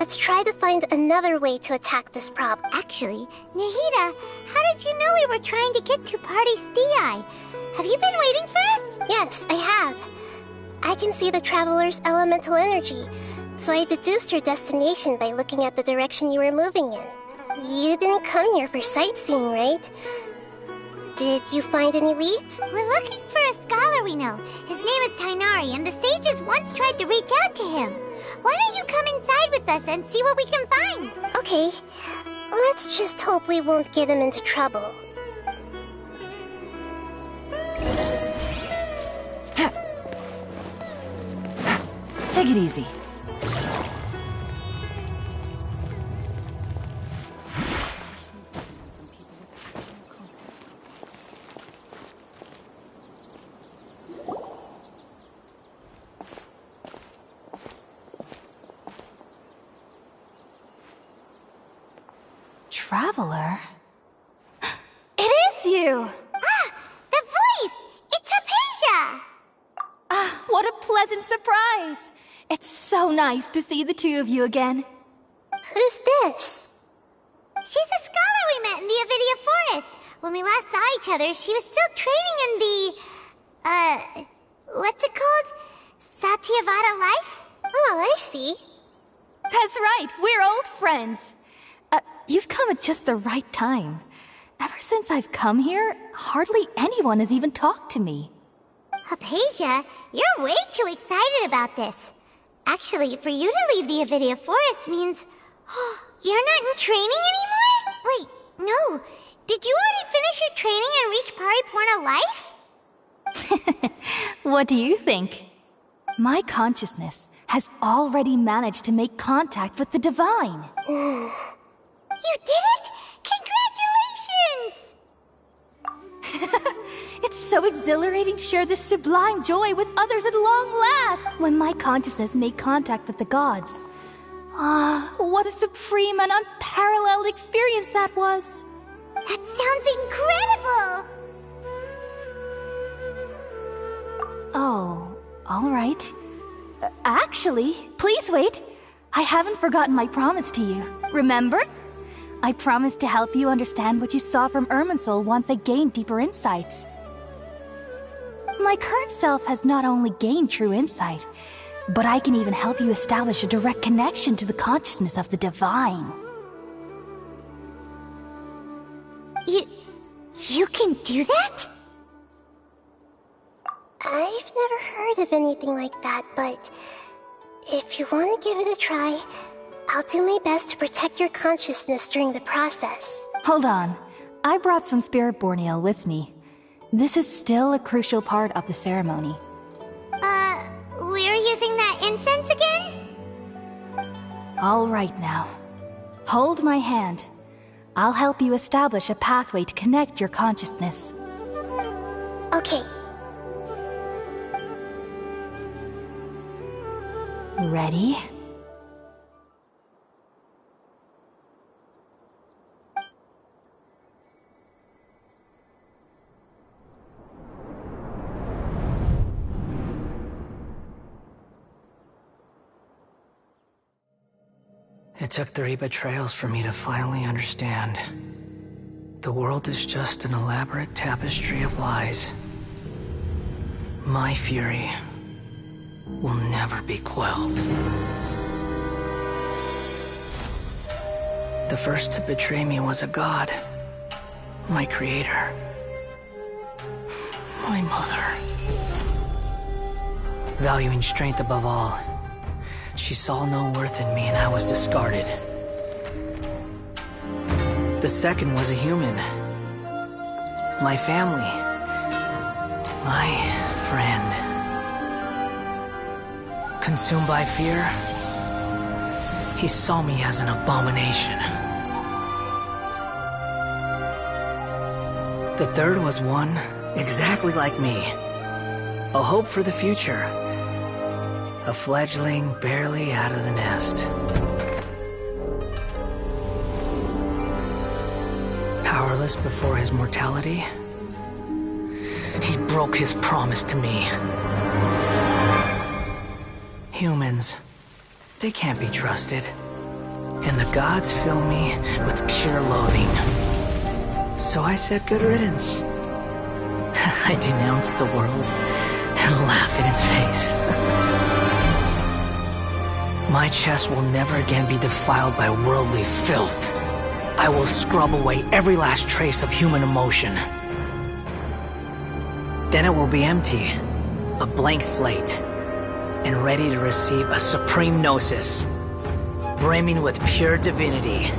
Let's try to find another way to attack this problem. Actually, Nahida, how did you know we were trying to get to Party's Di? Have you been waiting for us? Yes, I have. I can see the traveler's elemental energy, so I deduced your destination by looking at the direction you were moving in. You didn't come here for sightseeing, right? Did you find any leads? We're looking for a scholar we know. His name is Tainari, and the sages once tried to reach out to him. Why don't you come inside with us and see what we can find? Okay, let's just hope we won't get him into trouble. Take it easy. Traveler? It is you! Ah! The voice! It's Hypatia! Ah, what a pleasant surprise! It's so nice to see the two of you again. Who's this? She's a scholar we met in the Avidia Forest. When we last saw each other, she was still training in the... what's it called? Satyavada life? Oh, I see. That's right, we're old friends. You've come at just the right time. Ever since I've come here, hardly anyone has even talked to me. Hypatia, you're way too excited about this. Actually, for you to leave the Avidia Forest means... you're not in training anymore? Wait, no. Did you already finish your training and reach Pariporna life? What do you think? My consciousness has already managed to make contact with the divine. You did it? Congratulations! It's so exhilarating to share this sublime joy with others at long last! When my consciousness made contact with the gods. Ah, what a supreme and unparalleled experience that was! That sounds incredible! Oh, all right. Actually, please wait. I haven't forgotten my promise to you. Remember? I promised to help you understand what you saw from Irminsul once I gained deeper insights. My current self has not only gained true insight, but I can even help you establish a direct connection to the consciousness of the divine. do that? I've never heard of anything like that, but if you want to give it a try, I'll do my best to protect your consciousness during the process. Hold on. I brought some spirit borneo with me. This is still a crucial part of the ceremony. We're using that incense again? All right now. Hold my hand. I'll help you establish a pathway to connect your consciousness. Okay. Ready? It took 3 betrayals for me to finally understand. The world is just an elaborate tapestry of lies. My fury will never be quelled. The first to betray me was a god. My creator. My mother. Valuing strength above all, she saw no worth in me and I was discarded. The second was a human. My family. My friend. Consumed by fear, he saw me as an abomination. The third was one exactly like me. A hope for the future. A fledgling barely out of the nest. Powerless before his mortality, he broke his promise to me. Humans, they can't be trusted. And the gods fill me with pure loathing. So I said good riddance. I denounce the world and laugh in its face. My chest will never again be defiled by worldly filth. I will scrub away every last trace of human emotion. Then it will be empty, a blank slate, and ready to receive a supreme gnosis, brimming with pure divinity.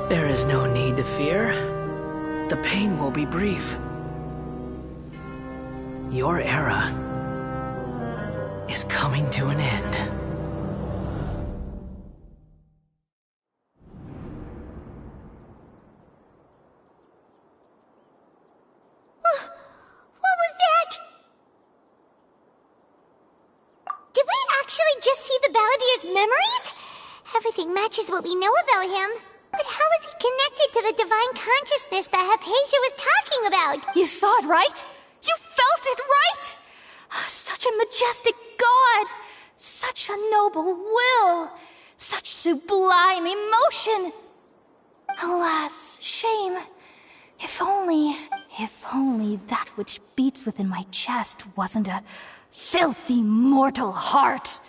There is no need to fear. The pain will be brief. Your era is coming to an end. What was that? Did we actually just see the Balladier's memories? Everything matches what we know about him. But how is he connected to the divine consciousness that Hypatia was talking about? You saw it, right? You felt it, right? Such a majestic god! Such a noble will! Such sublime emotion! Alas, shame. If only that which beats within my chest wasn't a filthy mortal heart.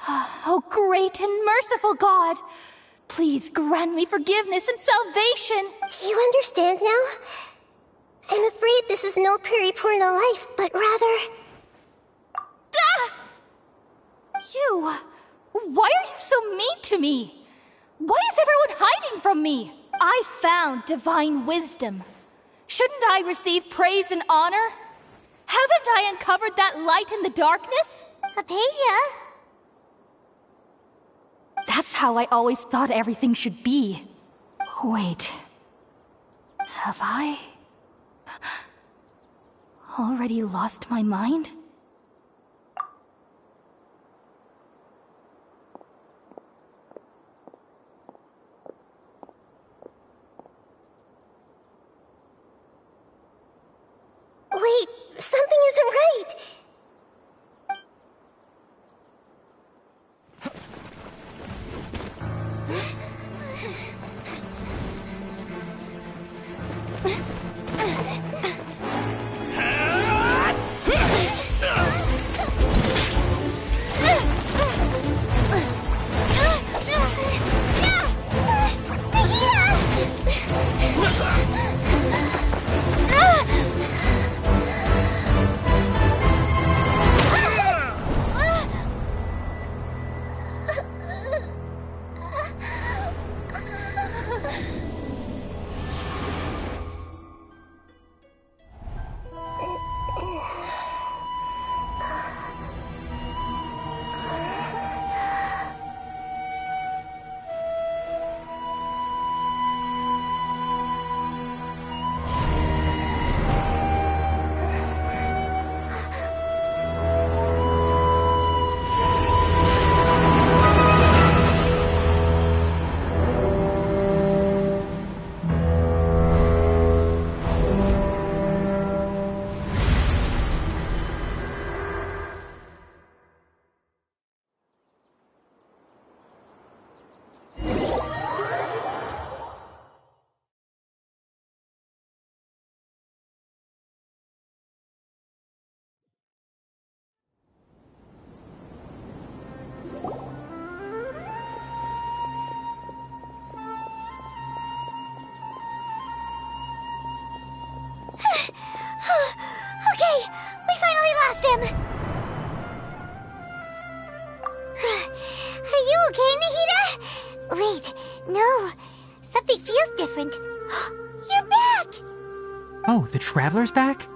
Oh, great and merciful God! Please grant me forgiveness and salvation! Do you understand now? I'm afraid this is no periporno life, but rather... Ah! You! Why are you so mean to me? Why is everyone hiding from me? I found divine wisdom. Shouldn't I receive praise and honor? Haven't I uncovered that light in the darkness? Hypatia? That's how I always thought everything should be. Wait. Have I already lost my mind? Wait, something isn't right! Oh, the Traveler's back?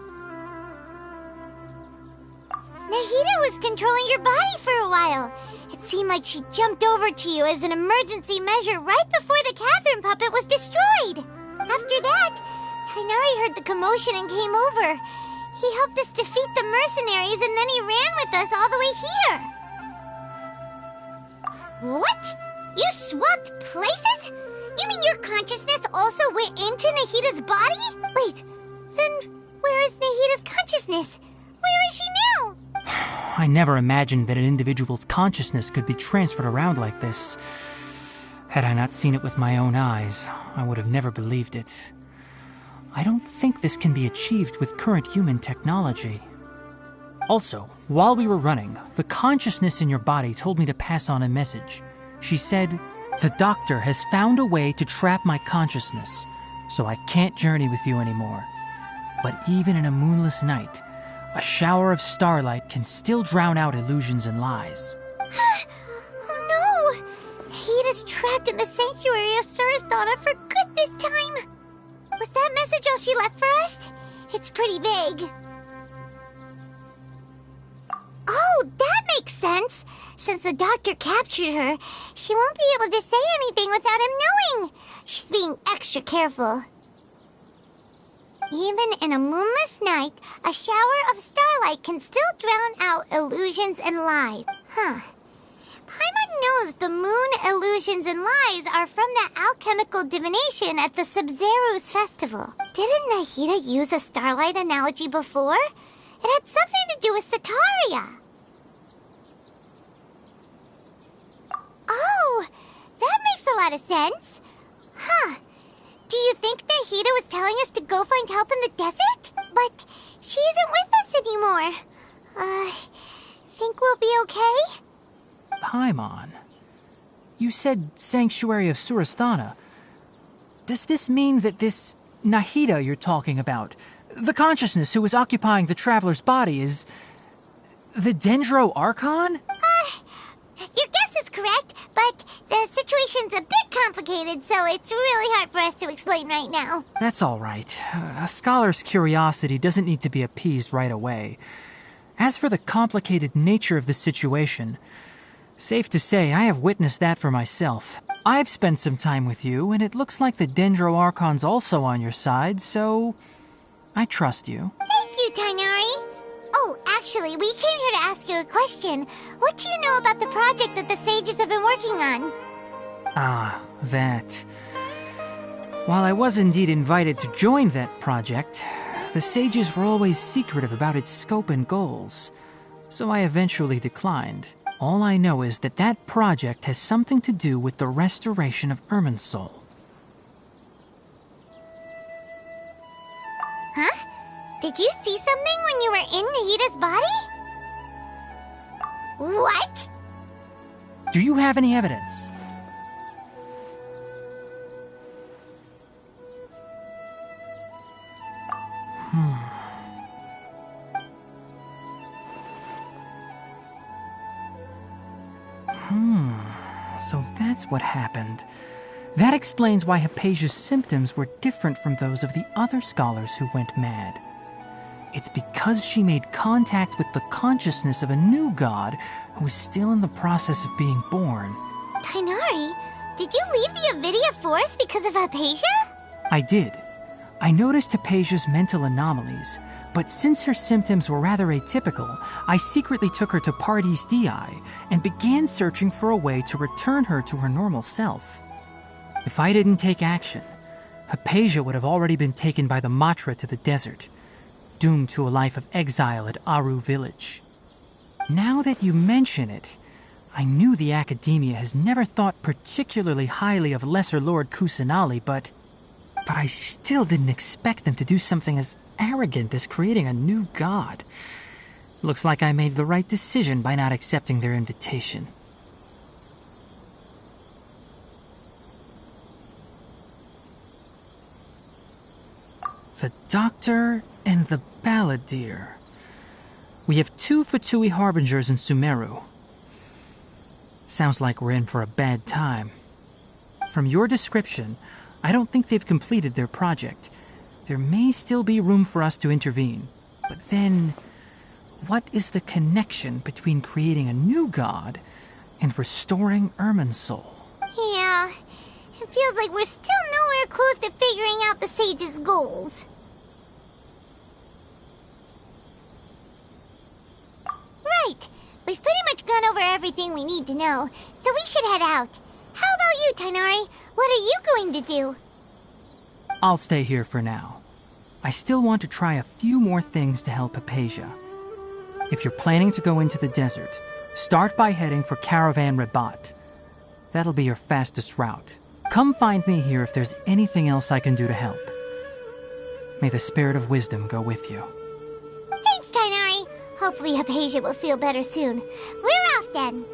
Nahida was controlling your body for a while. It seemed like she jumped over to you as an emergency measure right before the Catherine puppet was destroyed. After that, Tainari heard the commotion and came over. He helped us defeat the mercenaries and then he ran with us all the way here. What? You swapped places? You mean your consciousness also went into Nahida's body? Wait, then where is Nahida's consciousness? Where is she now? I never imagined that an individual's consciousness could be transferred around like this. Had I not seen it with my own eyes, I would have never believed it. I don't think this can be achieved with current human technology. Also, while we were running, the consciousness in your body told me to pass on a message. She said, "The doctor has found a way to trap my consciousness, so I can't journey with you anymore. But even in a moonless night, a shower of starlight can still drown out illusions and lies." Oh no! Nahida's trapped in the sanctuary of Surasthana for good this time. Was that message all she left for us? It's pretty vague. Oh, that makes sense. Since the doctor captured her, she won't be able to say anything without him knowing. She's being extra careful. Even in a moonless night, a shower of starlight can still drown out illusions and lies. Huh. Paimon knows the moon illusions and lies are from the alchemical divination at the Sub-Zeru's festival. Didn't Nahida use a starlight analogy before? It had something to do with Sataria. Oh, that makes a lot of sense. Huh. Do you think Nahida was telling us to go find help in the desert? But she isn't with us anymore. Think we'll be okay? Paimon, you said Sanctuary of Surasthana. Does this mean that this Nahida you're talking about, the consciousness who is occupying the Traveler's body, is the Dendro Archon? Your guess is correct, but the situation's a bit complicated, so it's really hard for us to explain right now. That's all right. A scholar's curiosity doesn't need to be appeased right away. As for the complicated nature of the situation, safe to say I have witnessed that for myself. I've spent some time with you, and it looks like the Dendro Archon's also on your side, so I trust you. Thank you, Tainari. Oh, actually, we came here to ask you a question. What do you know about the project that the sages have been working on? Ah, that. While I was indeed invited to join that project, the sages were always secretive about its scope and goals, so I eventually declined. All I know is that that project has something to do with the restoration of Irminsul. Huh? Did you see something when you were in Nahida's body? What? Do you have any evidence? So that's what happened. That explains why Hypatia's symptoms were different from those of the other scholars who went mad. It's because she made contact with the consciousness of a new god who is still in the process of being born. Tainari, did you leave the Avidia Forest because of Hypatia? I did. I noticed Hypatia's mental anomalies, but since her symptoms were rather atypical, I secretly took her to Pardis Dii and began searching for a way to return her to her normal self. If I didn't take action, Hypatia would have already been taken by the Matra to the desert, doomed to a life of exile at Aru village. Now that you mention it, I knew the Academia has never thought particularly highly of Lesser Lord Kusanali, but I still didn't expect them to do something as arrogant as creating a new god. Looks like I made the right decision by not accepting their invitation. The Doctor and the Balladeer. We have 2 Fatui Harbingers in Sumeru. Sounds like we're in for a bad time. From your description, I don't think they've completed their project. there may still be room for us to intervene. But then, what is the connection between creating a new god and restoring Irminsul? Yeah, it feels like we're still nowhere close to figuring out the sage's goals. Right, we've pretty much gone over everything we need to know, so we should head out. How about you, Tighnari? What are you going to do? I'll stay here for now. I still want to try a few more things to help Hypatia. If you're planning to go into the desert, start by heading for Caravan Rabat. That'll be your fastest route. Come find me here if there's anything else I can do to help. May the spirit of wisdom go with you. Thanks, Tighnari. Hopefully Hypatia will feel better soon. We're off then.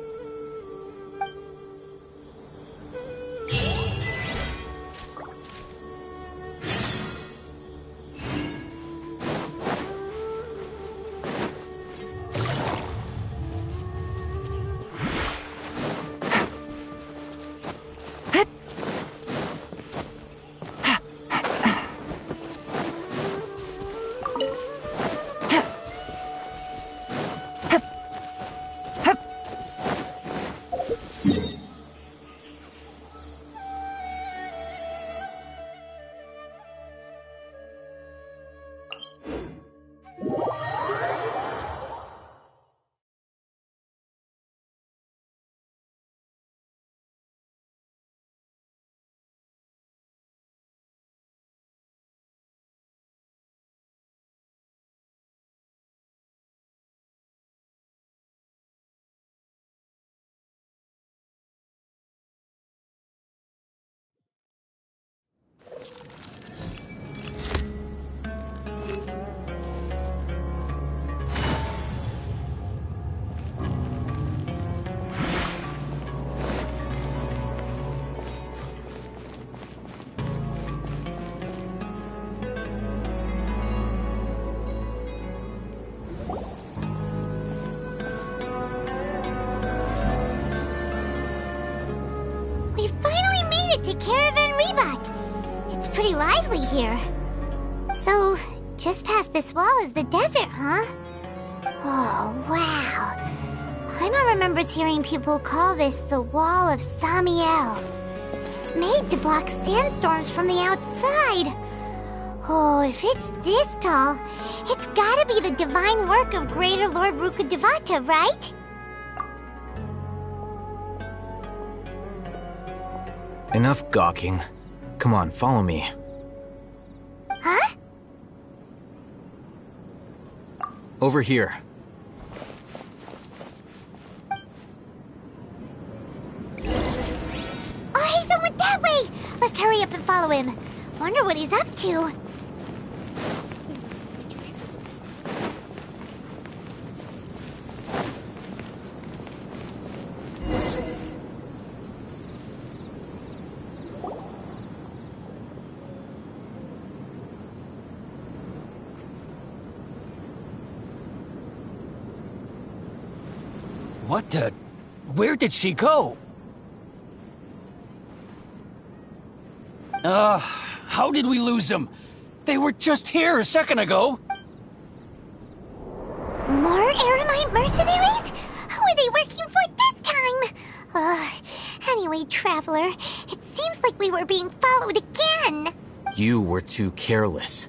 To Caravan Rabat. It's pretty lively here. So, just past this wall is the desert, huh? Oh, wow. Paimon remembers hearing people call this the Wall of Samiel. It's made to block sandstorms from the outside. Oh, if it's this tall, it's gotta be the divine work of Greater Lord Rukkhadevata, right? Enough gawking. Come on, follow me. Huh? Over here. Oh, Haytham went that way! Let's hurry up and follow him. Wonder what he's up to. What the... Where did she go? How did we lose them? They were just here a second ago. More Eremite mercenaries? Who are they working for this time? Anyway, Traveler, it seems like we were being followed again. You were too careless.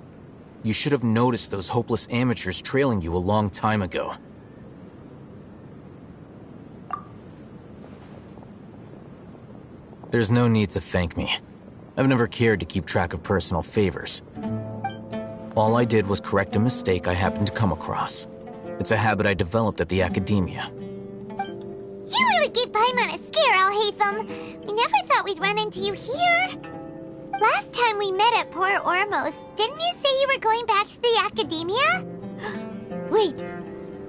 You should have noticed those hopeless amateurs trailing you a long time ago. There's no need to thank me. I've never cared to keep track of personal favors. All I did was correct a mistake I happened to come across. It's a habit I developed at the Academia. You really gave Paimon a scare, Alhaitham. We never thought we'd run into you here. Last time we met at Port Ormos, didn't you say you were going back to the Academia? Wait,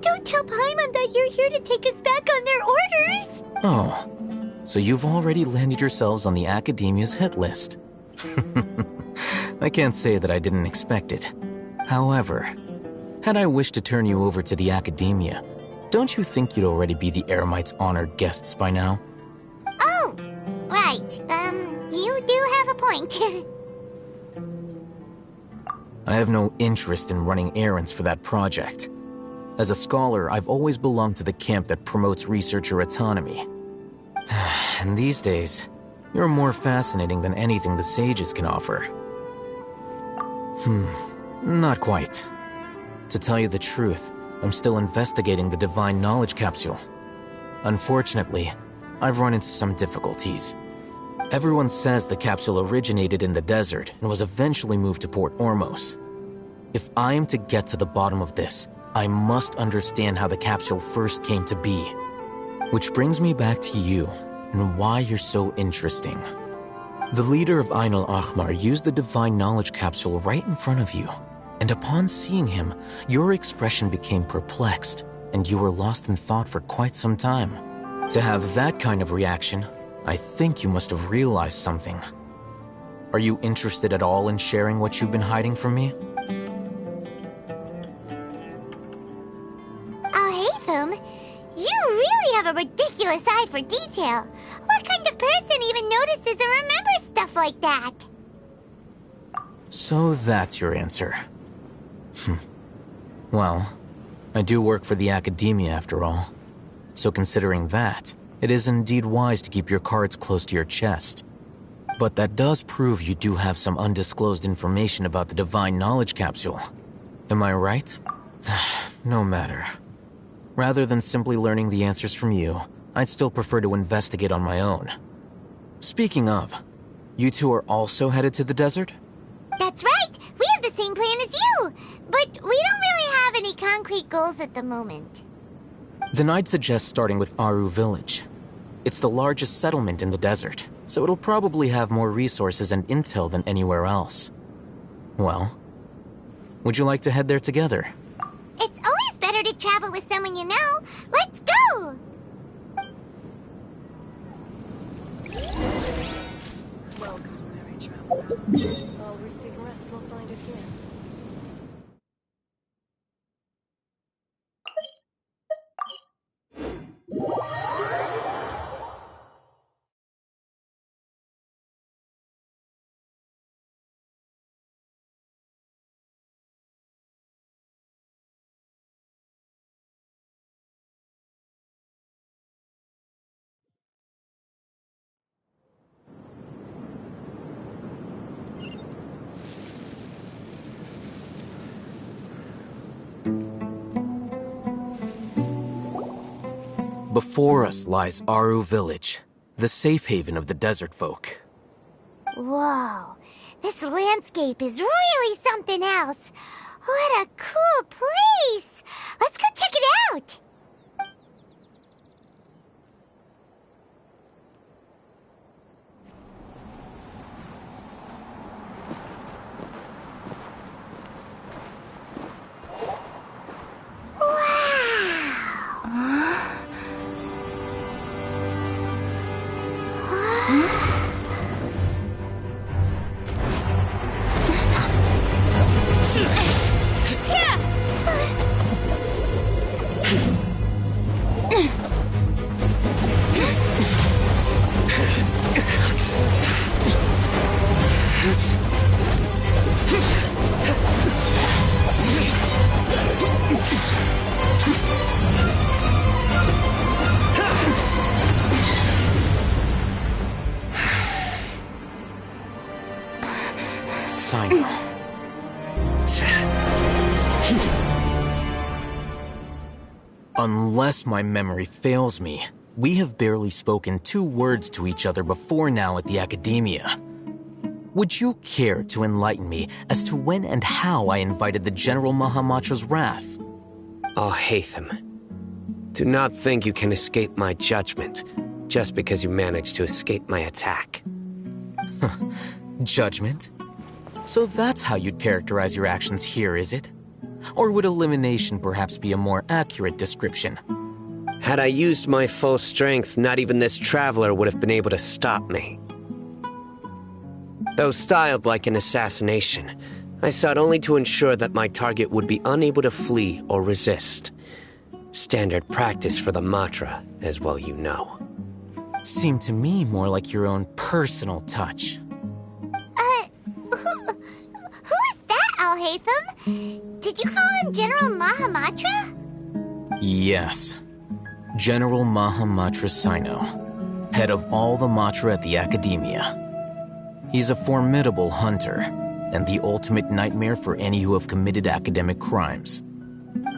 don't tell Paimon that you're here to take us back on their orders. Oh. So you've already landed yourselves on the Academia's hit list. I can't say that I didn't expect it. However, had I wished to turn you over to the Academia, don't you think you'd already be the Eremites' honored guests by now? Oh, right. You do have a point. I have no interest in running errands for that project. As a scholar, I've always belonged to the camp that promotes researcher autonomy. And these days, you're more fascinating than anything the sages can offer. Not quite. To tell you the truth, I'm still investigating the Divine Knowledge Capsule. Unfortunately, I've run into some difficulties. Everyone says the capsule originated in the desert and was eventually moved to Port Ormos. If I am to get to the bottom of this, I must understand how the capsule first came to be. Which brings me back to you, and why you're so interesting. The leader of Ain al-Ahmar used the Divine Knowledge Capsule right in front of you, and upon seeing him, your expression became perplexed, and you were lost in thought for quite some time. To have that kind of reaction, I think you must have realized something. Are you interested at all in sharing what you've been hiding from me? Alhaitham, you really have a ridiculous eye for detail. What kind of person even notices or remembers stuff like that? So that's your answer. Well, I do work for the academia after all. So considering that, it is indeed wise to keep your cards close to your chest. But that does prove you do have some undisclosed information about the Divine Knowledge Capsule. Am I right? No matter. Rather than simply learning the answers from you, I'd still prefer to investigate on my own. Speaking of, you two are also headed to the desert? That's right! We have the same plan as you! But we don't really have any concrete goals at the moment. Then I'd suggest starting with Aru Village. It's the largest settlement in the desert, so it'll probably have more resources and intel than anywhere else. Well, would you like to head there together? It's always better to travel with someone you know. Let's go! Welcome, merry travelers. All who seek rest will find it here. Before us lies Aru Village, the safe haven of the desert folk. Whoa, this landscape is really something else. What a cool place! Let's go check it out! Unless my memory fails me, we have barely spoken 2 words to each other before now at the academia. Would you care to enlighten me as to when and how I invited the General Mahamatra's wrath? Alhaitham, do not think you can escape my judgment just because you managed to escape my attack. Judgment? So that's how you'd characterize your actions here, is it? Or would elimination perhaps be a more accurate description? Had I used my full strength, not even this traveler would have been able to stop me. Though styled like an assassination, I sought only to ensure that my target would be unable to flee or resist. Standard practice for the Matra, as well you know. Seemed to me more like your own personal touch. Who is that, Hatham? Did you call him General Mahamatra? Yes. General Mahamatra Sino, head of all the Matra at the Academia. He's a formidable hunter, and the ultimate nightmare for any who have committed academic crimes.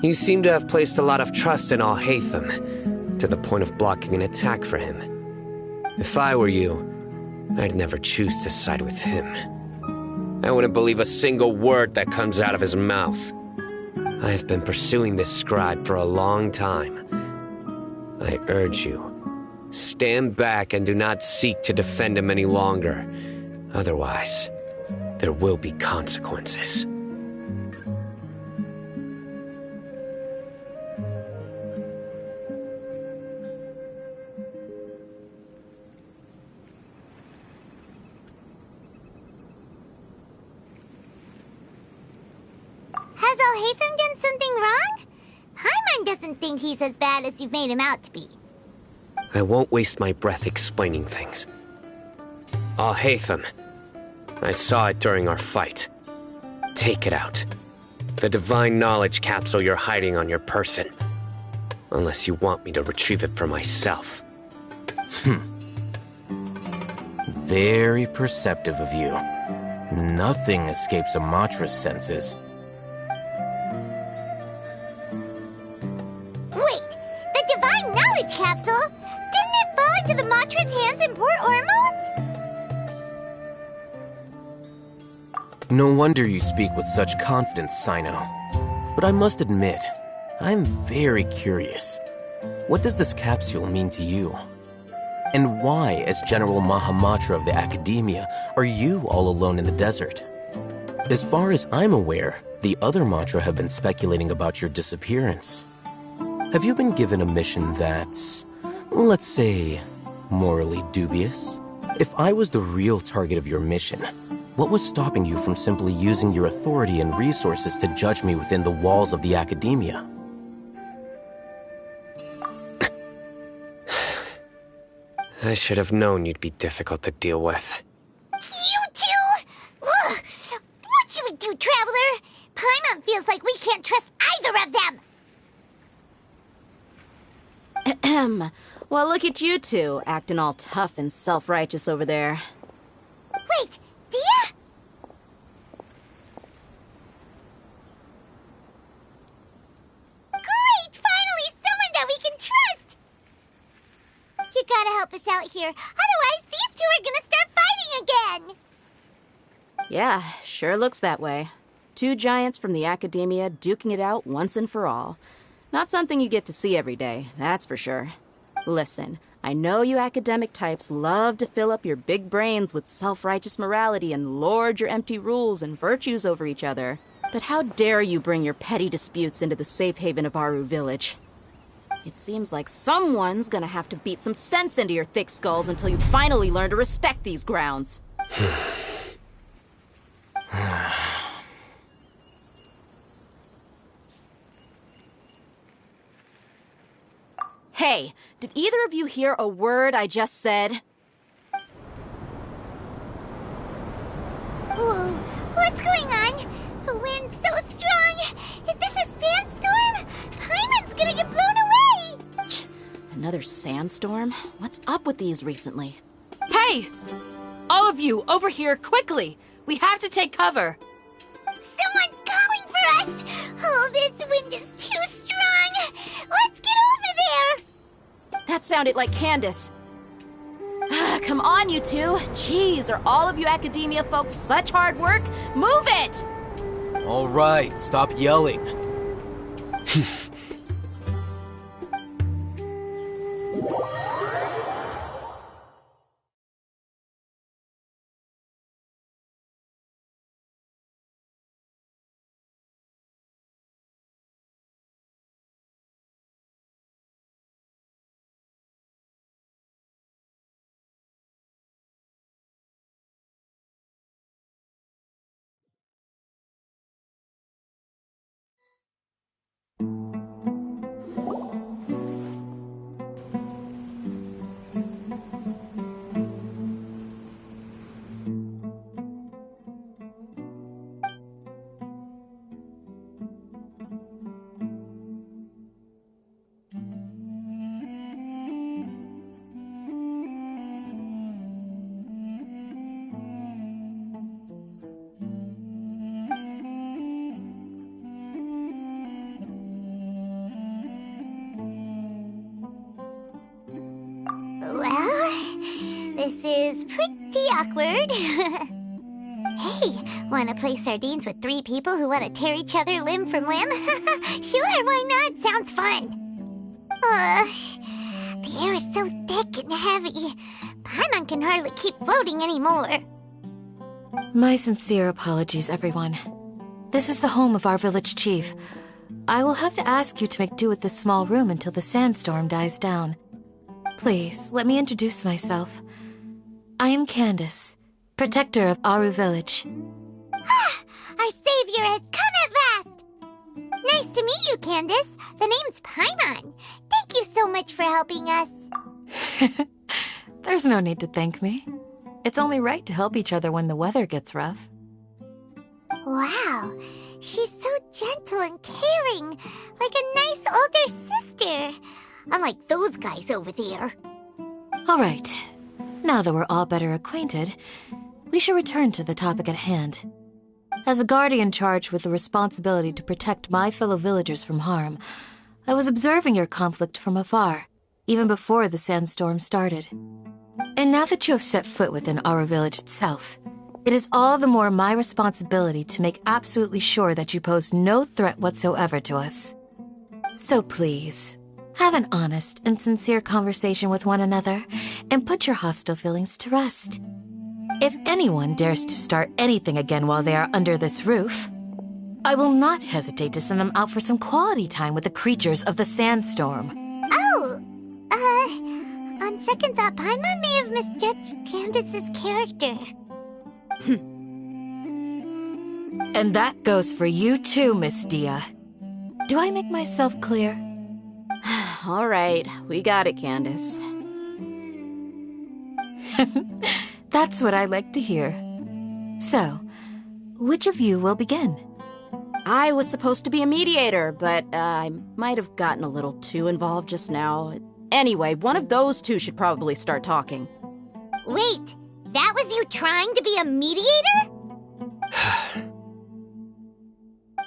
You seem to have placed a lot of trust in Hatham, to the point of blocking an attack for him. If I were you, I'd never choose to side with him. I wouldn't believe a single word that comes out of his mouth. I have been pursuing this scribe for a long time. I urge you, stand back and do not seek to defend him any longer. Otherwise, there will be consequences. Has Hatham done something wrong? Paimon doesn't think he's as bad as you've made him out to be. I won't waste my breath explaining things. Hatham, I saw it during our fight. Take it out. The divine knowledge capsule you're hiding on your person. Unless you want me to retrieve it for myself. Very perceptive of you. Nothing escapes a Matra's senses. Wait, the divine knowledge capsule? Didn't it fall into the Matra's hands in Port Ormos? No wonder you speak with such confidence, Sino. But I must admit, I'm very curious. What does this capsule mean to you? And why, as General Mahamatra of the Academia, are you all alone in the desert? As far as I'm aware, the other Matra have been speculating about your disappearance. Have you been given a mission that's, let's say, morally dubious? If I was the real target of your mission, what was stopping you from simply using your authority and resources to judge me within the walls of the Academia? I should have known you'd be difficult to deal with. You two? Ugh! What you would do, Traveler? Paimon feels like we can't trust either of them! Ahem. Well, look at you two, acting all tough and self-righteous over there. Wait, Dia? Great! Finally, someone that we can trust! You gotta help us out here, otherwise these two are gonna start fighting again! Yeah, sure looks that way. Two giants from the Academia duking it out once and for all. Not something you get to see every day, that's for sure. Listen, I know you academic types love to fill up your big brains with self-righteous morality and lord your empty rules and virtues over each other. But how dare you bring your petty disputes into the safe haven of Aru Village? It seems like someone's gonna have to beat some sense into your thick skulls until you finally learn to respect these grounds. Hey, did either of you hear a word I just said? Whoa, what's going on? The wind's so strong! Is this a sandstorm? Paimon's gonna get blown away! Another sandstorm? What's up with these recently? Hey! All of you, over here, quickly! We have to take cover! Someone's calling for us! Oh, this wind is too strong! Let's get over there! That sounded like Candace. Come on, you two. Jeez, are all of you Academia folks such hard work? Move it! All right, stop yelling. This is pretty awkward. Hey, wanna play sardines with 3 people who wanna tear each other limb from limb? Sure, why not? Sounds fun. The air is so thick and heavy. Paimon can hardly keep floating anymore. My sincere apologies, everyone. This is the home of our village chief. I will have to ask you to make do with this small room until the sandstorm dies down. Please, let me introduce myself. I am Candace, protector of Aru Village. Our savior has come at last! Nice to meet you, Candace. The name's Paimon. Thank you so much for helping us. There's no need to thank me. It's only right to help each other when the weather gets rough. Wow, she's so gentle and caring, like a nice older sister. Unlike those guys over there. All right. Now that we're all better acquainted, we should return to the topic at hand. As a guardian charged with the responsibility to protect my fellow villagers from harm, I was observing your conflict from afar, even before the sandstorm started. And now that you have set foot within our village itself, it is all the more my responsibility to make absolutely sure that you pose no threat whatsoever to us. So please, have an honest and sincere conversation with one another and put your hostile feelings to rest. If anyone dares to start anything again while they are under this roof, I will not hesitate to send them out for some quality time with the creatures of the sandstorm. Oh, on second thought, Paimon may have misjudged Candace's character. And that goes for you too, Miss Dia. Do I make myself clear? All right, we got it, Candace. That's what I like to hear. So, which of you will begin? I was supposed to be a mediator, but I might have gotten a little too involved just now. Anyway, one of those two should probably start talking. Wait, that was you trying to be a mediator?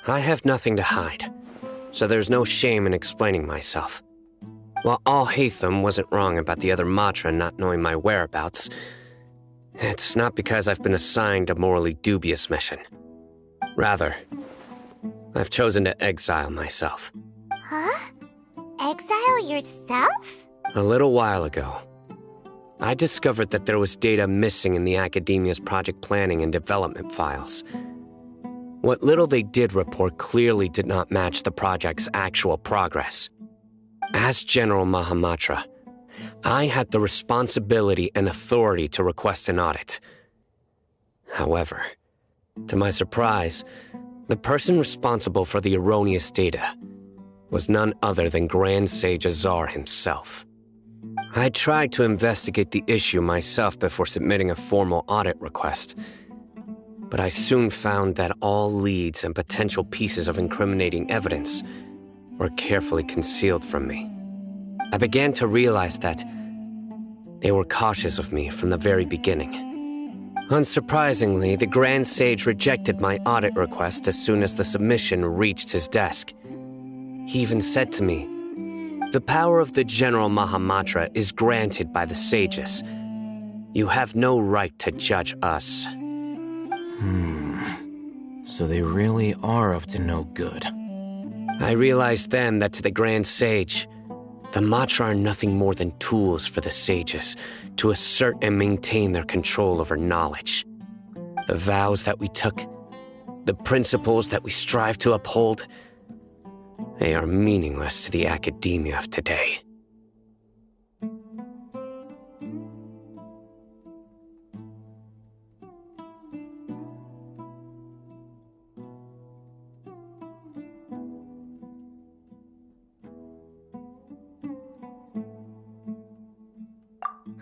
I have nothing to hide, so there's no shame in explaining myself. While Alhaitham wasn't wrong about the other Matra not knowing my whereabouts, it's not because I've been assigned a morally dubious mission. Rather, I've chosen to exile myself. Huh? Exile yourself? A little while ago, I discovered that there was data missing in the Academia's project planning and development files. What little they did report clearly did not match the project's actual progress. As General Mahamatra, I had the responsibility and authority to request an audit. However, to my surprise, the person responsible for the erroneous data was none other than Grand Sage Azar himself. I tried to investigate the issue myself before submitting a formal audit request, but I soon found that all leads and potential pieces of incriminating evidence were carefully concealed from me. I began to realize that they were cautious of me from the very beginning. Unsurprisingly, the Grand Sage rejected my audit request as soon as the submission reached his desk. He even said to me, "The power of the General Mahamatra is granted by the sages. You have no right to judge us." So they really are up to no good. I realized then that to the Grand Sage, the Matra are nothing more than tools for the sages to assert and maintain their control over knowledge. The vows that we took, the principles that we strive to uphold, they are meaningless to the academia of today.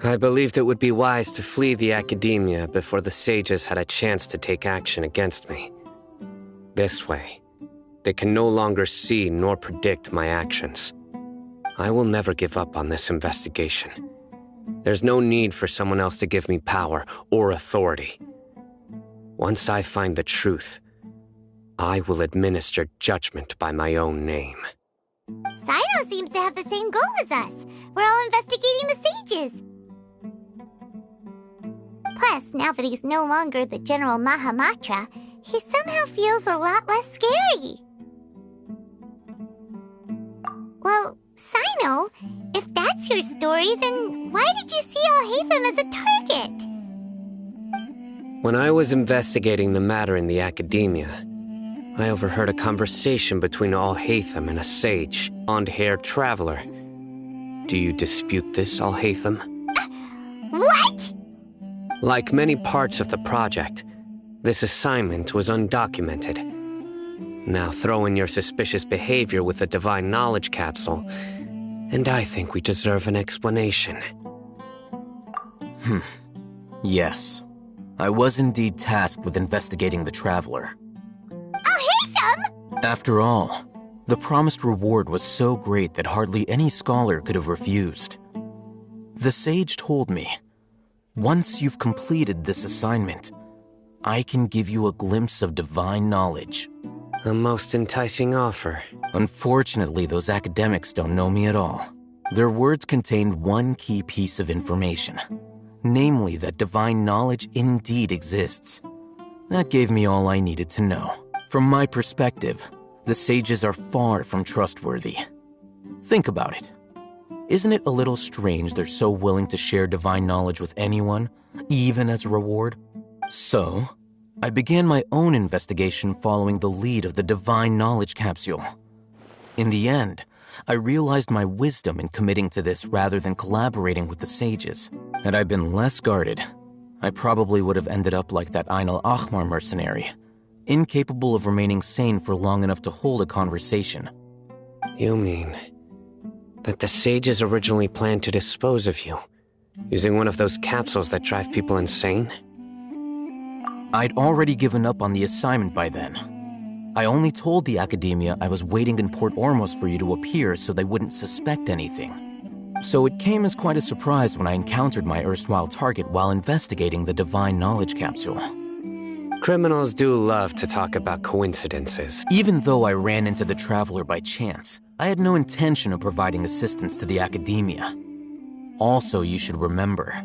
I believed it would be wise to flee the academia before the sages had a chance to take action against me. This way, they can no longer see nor predict my actions. I will never give up on this investigation. There's no need for someone else to give me power or authority. Once I find the truth, I will administer judgment by my own name. Saito seems to have the same goal as us. We're all investigating the sages. Plus, now that he's no longer the General Mahamatra, he somehow feels a lot less scary. Well, Sino, if that's your story, then why did you see Alhaitham as a target? When I was investigating the matter in the academia, I overheard a conversation between Alhaitham and a sage, blonde-haired traveler. Do you dispute this, Alhaitham? What? Like many parts of the project, this assignment was undocumented. Now throw in your suspicious behavior with a divine knowledge capsule, and I think we deserve an explanation. Yes. I was indeed tasked with investigating the Traveler. Alhaitham! After all, the promised reward was so great that hardly any scholar could have refused. The sage told me, once you've completed this assignment, I can give you a glimpse of divine knowledge. A most enticing offer. Unfortunately, those academics don't know me at all. Their words contained one key piece of information, namely that divine knowledge indeed exists. That gave me all I needed to know. From my perspective, the sages are far from trustworthy. Think about it. Isn't it a little strange they're so willing to share divine knowledge with anyone, even as a reward? So, I began my own investigation following the lead of the divine knowledge capsule. In the end, I realized my wisdom in committing to this rather than collaborating with the sages. Had I been less guarded, I probably would have ended up like that Ain al-Ahmar mercenary, incapable of remaining sane for long enough to hold a conversation. You mean that the sages originally planned to dispose of you, using one of those capsules that drive people insane? I'd already given up on the assignment by then. I only told the academia I was waiting in Port Ormos for you to appear so they wouldn't suspect anything. So it came as quite a surprise when I encountered my erstwhile target while investigating the divine knowledge capsule. Criminals do love to talk about coincidences. Even though I ran into the Traveler by chance, I had no intention of providing assistance to the academia. Also, you should remember,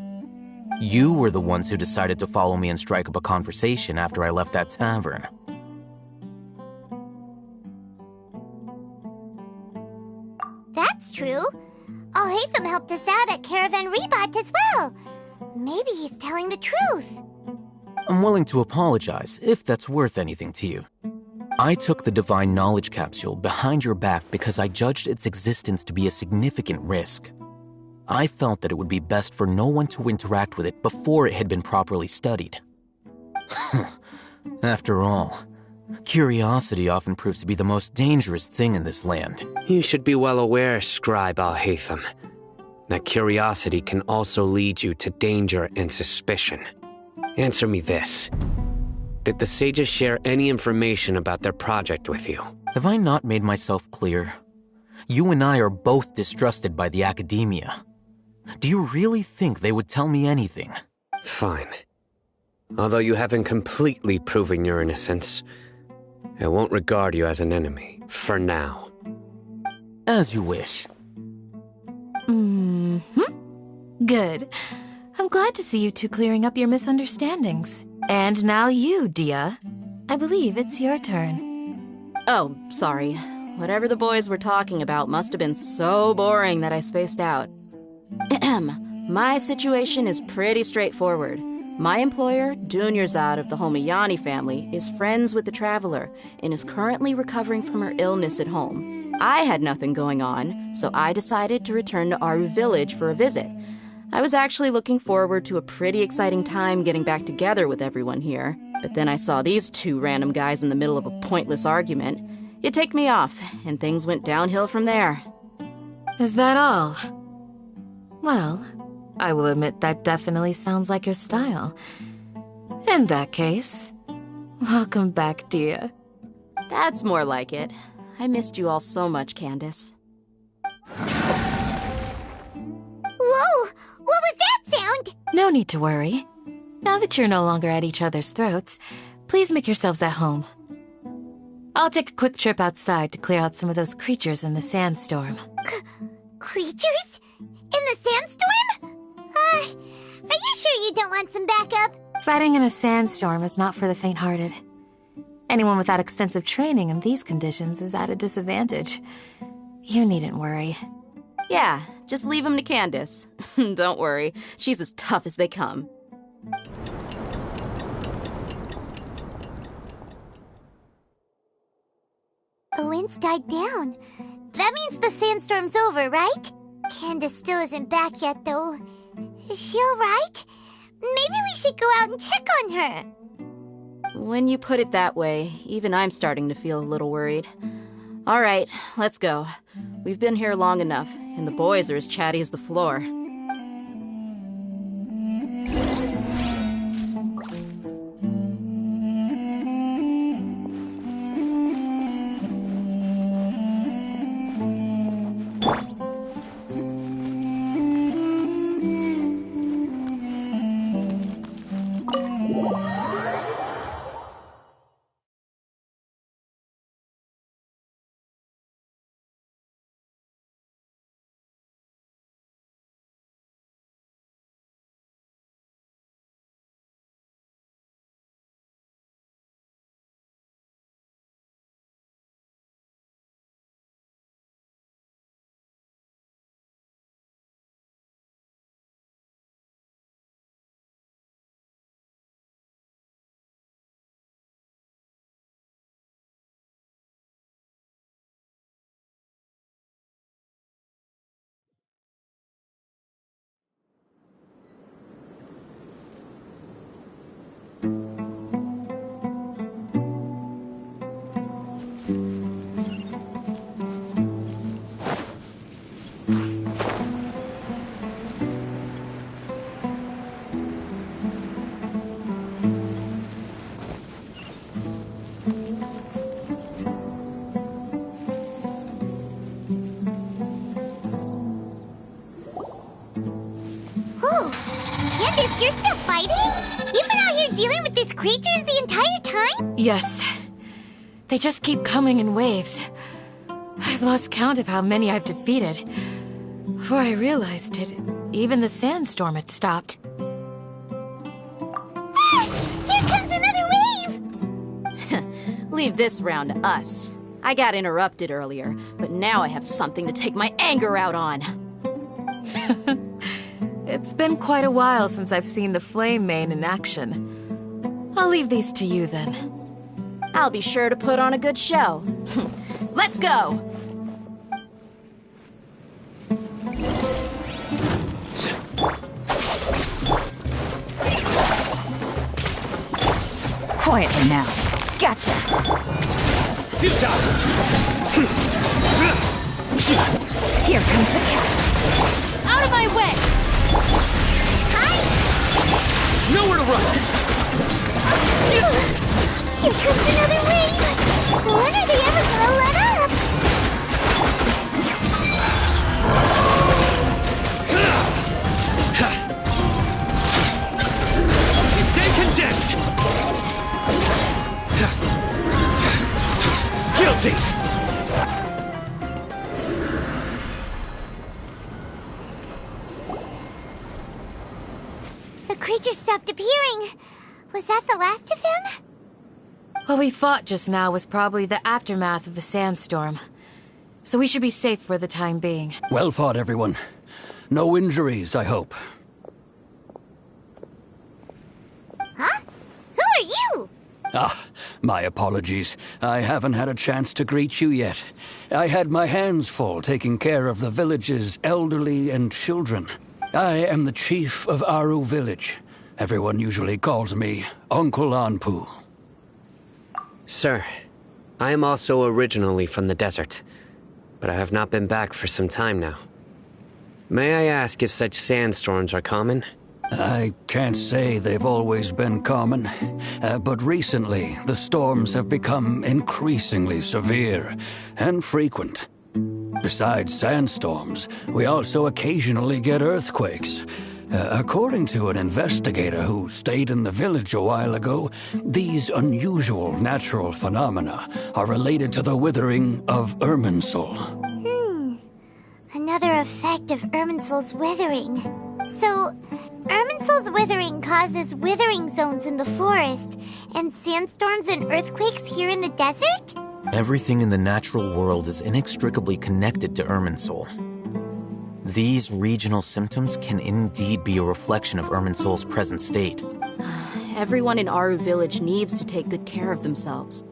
you were the ones who decided to follow me and strike up a conversation after I left that tavern. That's true. Alhaitham helped us out at Caravan Rebat as well. Maybe he's telling the truth. I'm willing to apologize, if that's worth anything to you. I took the divine knowledge capsule behind your back because I judged its existence to be a significant risk. I felt that it would be best for no one to interact with it before it had been properly studied. After all, curiosity often proves to be the most dangerous thing in this land. You should be well aware, Scribe Alhaitham, that curiosity can also lead you to danger and suspicion. Answer me this. Did the sages share any information about their project with you? Have I not made myself clear? You and I are both distrusted by the academia. Do you really think they would tell me anything? Fine. Although you haven't completely proven your innocence, I won't regard you as an enemy, for now. As you wish. Good. I'm glad to see you two clearing up your misunderstandings. And now you, Dia. I believe it's your turn. Oh, sorry. Whatever the boys were talking about must have been so boring that I spaced out. My situation is pretty straightforward. My employer, Dunyarzad of the Homayani family, is friends with the Traveler and is currently recovering from her illness at home. I had nothing going on, so I decided to return to Aru village for a visit. I was actually looking forward to a pretty exciting time getting back together with everyone here, but then I saw these two random guys in the middle of a pointless argument. It ticked me off, and things went downhill from there. Is that all? Well, I will admit that definitely sounds like your style. In that case, welcome back, Dia. That's more like it. I missed you all so much, Candace. Whoa! What was that sound? No need to worry. Now that you're no longer at each other's throats, please make yourselves at home. I'll take a quick trip outside to clear out some of those creatures in the sandstorm. Creatures? In the sandstorm? Are you sure you don't want some backup? Fighting in a sandstorm is not for the faint-hearted. Anyone without extensive training in these conditions is at a disadvantage. You needn't worry. Yeah, just leave him to Candace. Don't worry, she's as tough as they come. The wind's died down. That means the sandstorm's over, right? Candace still isn't back yet, though. Is she alright? Maybe we should go out and check on her. When you put it that way, even I'm starting to feel a little worried. All right, let's go. We've been here long enough, and the boys are as chatty as the floor. You're still fighting? You've been out here dealing with these creatures the entire time? Yes. They just keep coming in waves. I've lost count of how many I've defeated. Before I realized it, even the sandstorm had stopped. Ah! Here comes another wave! Leave this round to us. I got interrupted earlier, but now I have something to take my anger out on. It's been quite a while since I've seen the Flame Mane in action. I'll leave these to you then. I'll be sure to put on a good show. Let's go! Quietly now. Gotcha. Here comes the catch. Out of my way! Hi! Nowhere to run! Here comes another wave! When are they ever gonna let up? You stay condemned! Guilty! The creature stopped appearing. Was that the last of them? What we fought just now was probably the aftermath of the sandstorm. So we should be safe for the time being. Well fought, everyone. No injuries, I hope. Huh? Who are you? Ah, my apologies. I haven't had a chance to greet you yet. I had my hands full taking care of the village's elderly and children. I am the chief of Aru Village. Everyone usually calls me Uncle Anpu. Sir, I am also originally from the desert, but I have not been back for some time now. May I ask if such sandstorms are common? I can't say they've always been common, but recently the storms have become increasingly severe and frequent. Besides sandstorms, we also occasionally get earthquakes. According to an investigator who stayed in the village a while ago, these unusual natural phenomena are related to the withering of Irminsul. Another effect of Irminsul's withering. So, Irminsul's withering causes withering zones in the forest, and sandstorms and earthquakes here in the desert? Everything in the natural world is inextricably connected to Irminsul. These regional symptoms can indeed be a reflection of Irminsul's present state. Everyone in Aru Village needs to take good care of themselves.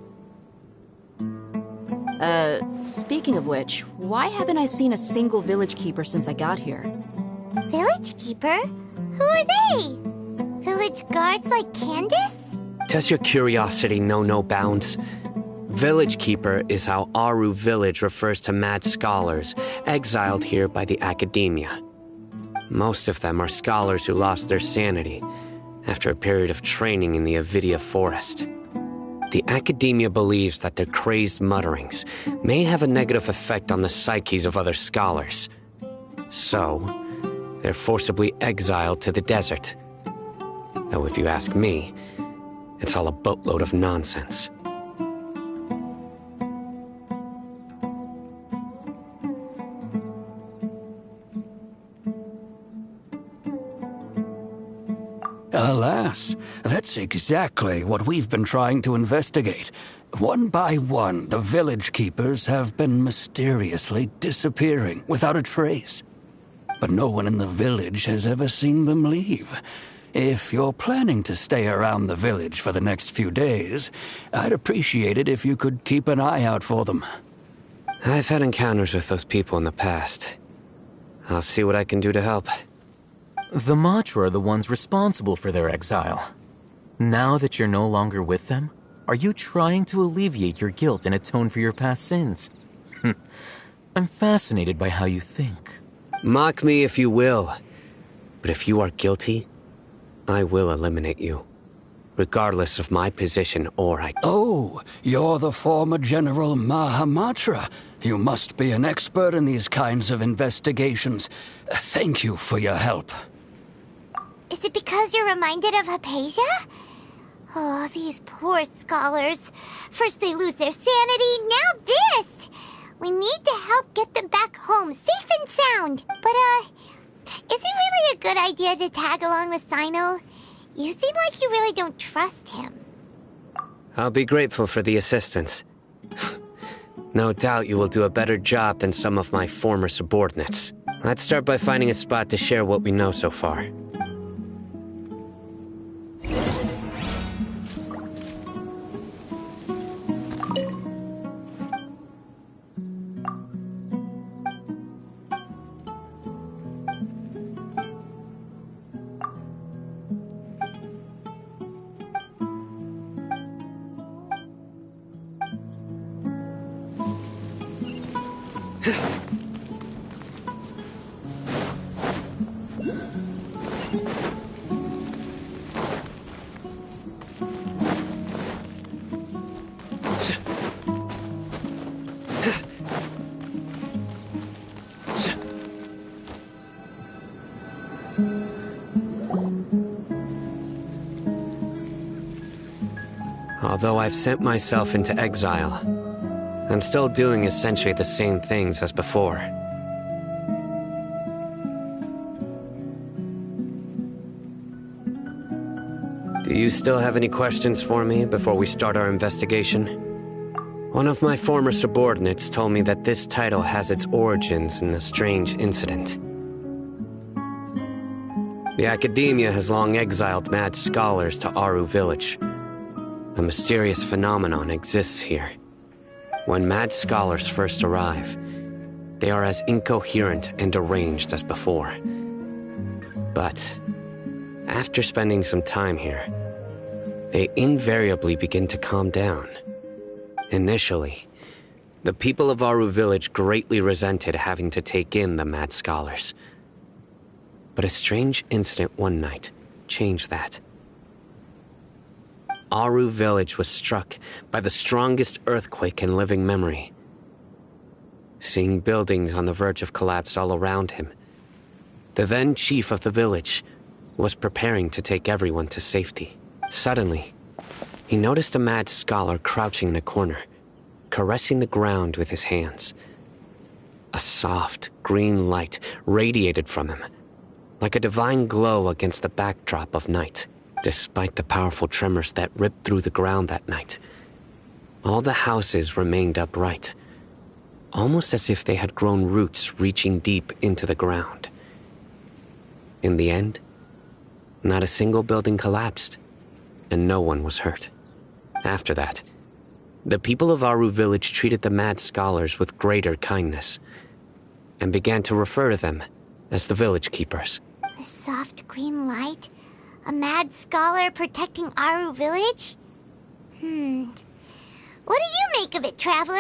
Speaking of which, why haven't I seen a single village keeper since I got here? Village keeper? Who are they? Village guards like Candace? Does your curiosity know no bounds? Village Keeper is how Aru Village refers to mad scholars exiled here by the Academia. Most of them are scholars who lost their sanity after a period of training in the Avidia Forest. The Academia believes that their crazed mutterings may have a negative effect on the psyches of other scholars. So, they're forcibly exiled to the desert. Though if you ask me, it's all a boatload of nonsense. Alas, that's exactly what we've been trying to investigate. One by one, the village keepers have been mysteriously disappearing without a trace. But no one in the village has ever seen them leave. If you're planning to stay around the village for the next few days, I'd appreciate it if you could keep an eye out for them. I've had encounters with those people in the past. I'll see what I can do to help. The Matra are the ones responsible for their exile. Now that you're no longer with them, are you trying to alleviate your guilt and atone for your past sins? I'm fascinated by how you think. Mock me if you will, but if you are guilty, I will eliminate you, regardless of my position or I... Oh, you're the former General Mahamatra. You must be an expert in these kinds of investigations. Thank you for your help. Is it because you're reminded of Hypatia? Oh, these poor scholars. First they lose their sanity, now this! We need to help get them back home, safe and sound. But, is it really a good idea to tag along with Sino? You seem like you really don't trust him. I'll be grateful for the assistance. No doubt you will do a better job than some of my former subordinates. Let's start by finding a spot to share what we know so far. Although I've sent myself into exile, I'm still doing essentially the same things as before. Do you still have any questions for me before we start our investigation? One of my former subordinates told me that this title has its origins in a strange incident. The Academia has long exiled mad scholars to Aru Village. A mysterious phenomenon exists here. When mad scholars first arrive, they are as incoherent and deranged as before. But after spending some time here, they invariably begin to calm down. Initially, the people of Aru Village greatly resented having to take in the mad scholars. But a strange incident one night changed that. Aru Village was struck by the strongest earthquake in living memory. Seeing buildings on the verge of collapse all around him, the then chief of the village was preparing to take everyone to safety. Suddenly, he noticed a mad scholar crouching in a corner, caressing the ground with his hands. A soft, green light radiated from him, like a divine glow against the backdrop of night. Despite the powerful tremors that ripped through the ground that night, all the houses remained upright, almost as if they had grown roots reaching deep into the ground. In the end, not a single building collapsed, and no one was hurt. After that, the people of Aru village treated the mad scholars with greater kindness, and began to refer to them as the village keepers. The soft green light? A mad scholar protecting Aru village? What do you make of it, Traveler?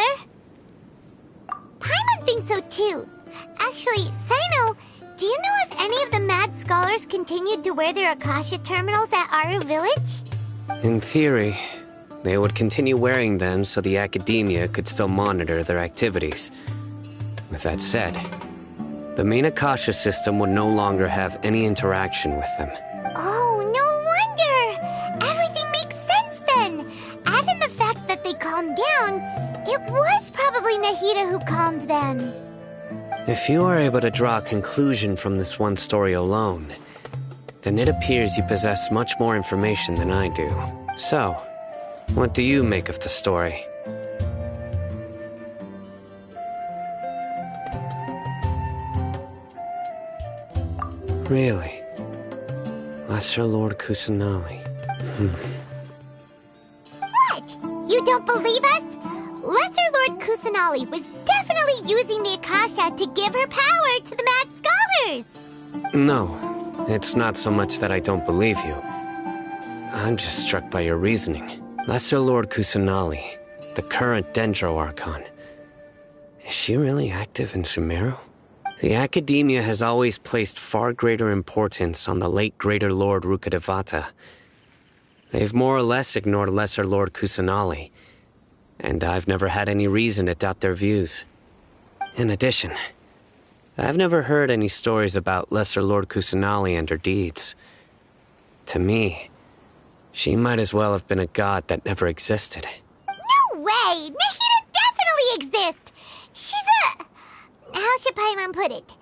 Paimon thinks so too. Actually, Sino, do you know if any of the mad scholars continued to wear their Akasha terminals at Aru village? In theory, they would continue wearing them so the academia could still monitor their activities. With that said, the main Akasha system would no longer have any interaction with them. Oh, no wonder! Everything makes sense then! Add in the fact that they calmed down, it was probably Nahida who calmed them. If you are able to draw a conclusion from this one story alone, then it appears you possess much more information than I do. So, what do you make of the story? Really? Lesser Lord Kusanali. What? You don't believe us? Lesser Lord Kusanali was definitely using the Akasha to give her power to the mad scholars! No, it's not so much that I don't believe you. I'm just struck by your reasoning. Lesser Lord Kusanali, the current Dendro Archon. Is she really active in Sumeru? The Academia has always placed far greater importance on the late Greater Lord Rukkhadevata. They've more or less ignored Lesser Lord Kusanali, and I've never had any reason to doubt their views. In addition, I've never heard any stories about Lesser Lord Kusanali and her deeds. To me, she might as well have been a god that never existed. No way! Nahida definitely exists! She's a... How should Paimon put it?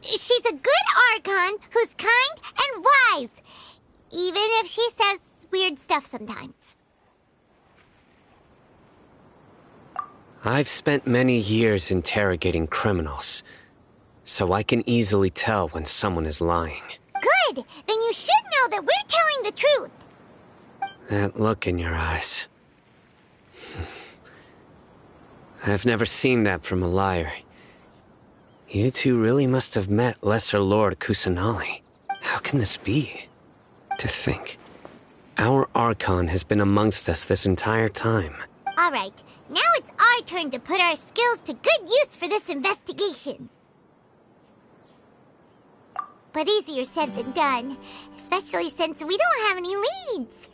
She's a good Archon who's kind and wise, even if she says weird stuff sometimes. I've spent many years interrogating criminals, so I can easily tell when someone is lying. Good! Then you should know that we're telling the truth. That look in your eyes. I've never seen that from a liar. You two really must have met Lesser Lord Kusanali. How can this be? To think, our Archon has been amongst us this entire time. Alright, now it's our turn to put our skills to good use for this investigation. But easier said than done, especially since we don't have any leads.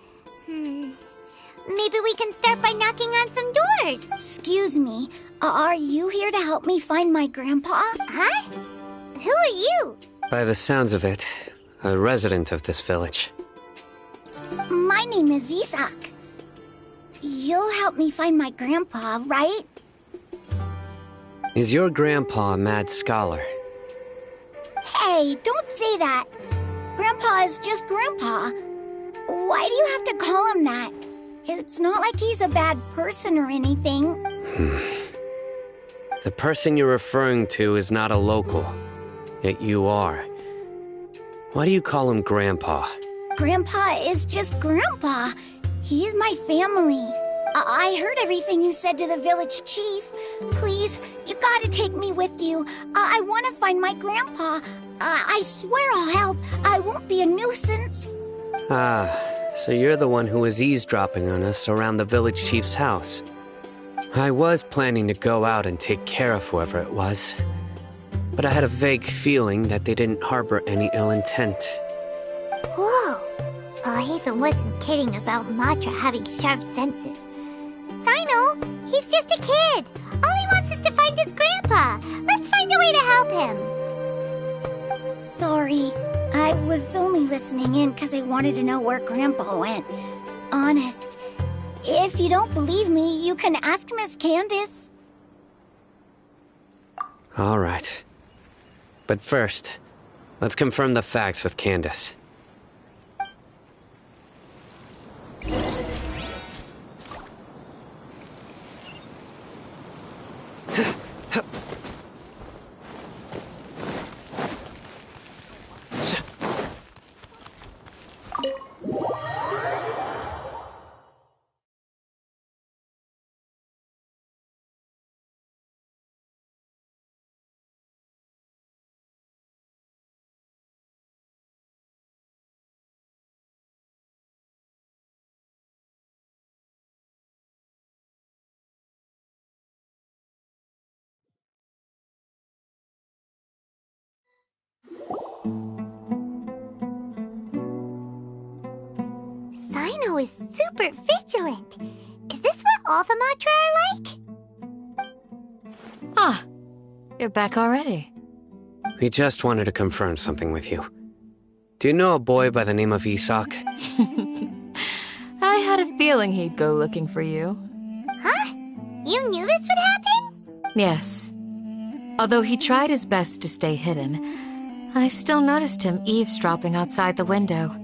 Maybe we can start by knocking on some doors. Excuse me, are you here to help me find my grandpa? Huh? Who are you? By the sounds of it, a resident of this village. My name is Isak. You'll help me find my grandpa, right? Is your grandpa a mad scholar? Hey, don't say that. Grandpa is just Grandpa. Why do you have to call him that? It's not like he's a bad person or anything. The person you're referring to is not a local, yet you are. Why do you call him Grandpa? Grandpa is just Grandpa. He's my family. I heard everything you said to the village chief. Please, you gotta take me with you. I want to find my grandpa. I swear I'll help. I won't be a nuisance. Ah, so you're the one who was eavesdropping on us around the village chief's house. I was planning to go out and take care of whoever it was, but I had a vague feeling that they didn't harbor any ill intent. Whoa. Well, Haven wasn't kidding about Matra having sharp senses. Sino, he's just a kid. All he wants is to find his grandpa. Let's find a way to help him. Sorry, I was only listening in because I wanted to know where Grandpa went. Honest. If you don't believe me, you can ask Miss Candace. All right. But first, Let's confirm the facts with Candace. Sino is super vigilant. Is this what all the Matra are like? Ah, you're back already. We just wanted to confirm something with you. Do you know a boy by the name of Isak? I had a feeling he'd go looking for you. Huh? You knew this would happen? Yes. Although he tried his best to stay hidden, I still noticed him eavesdropping outside the window.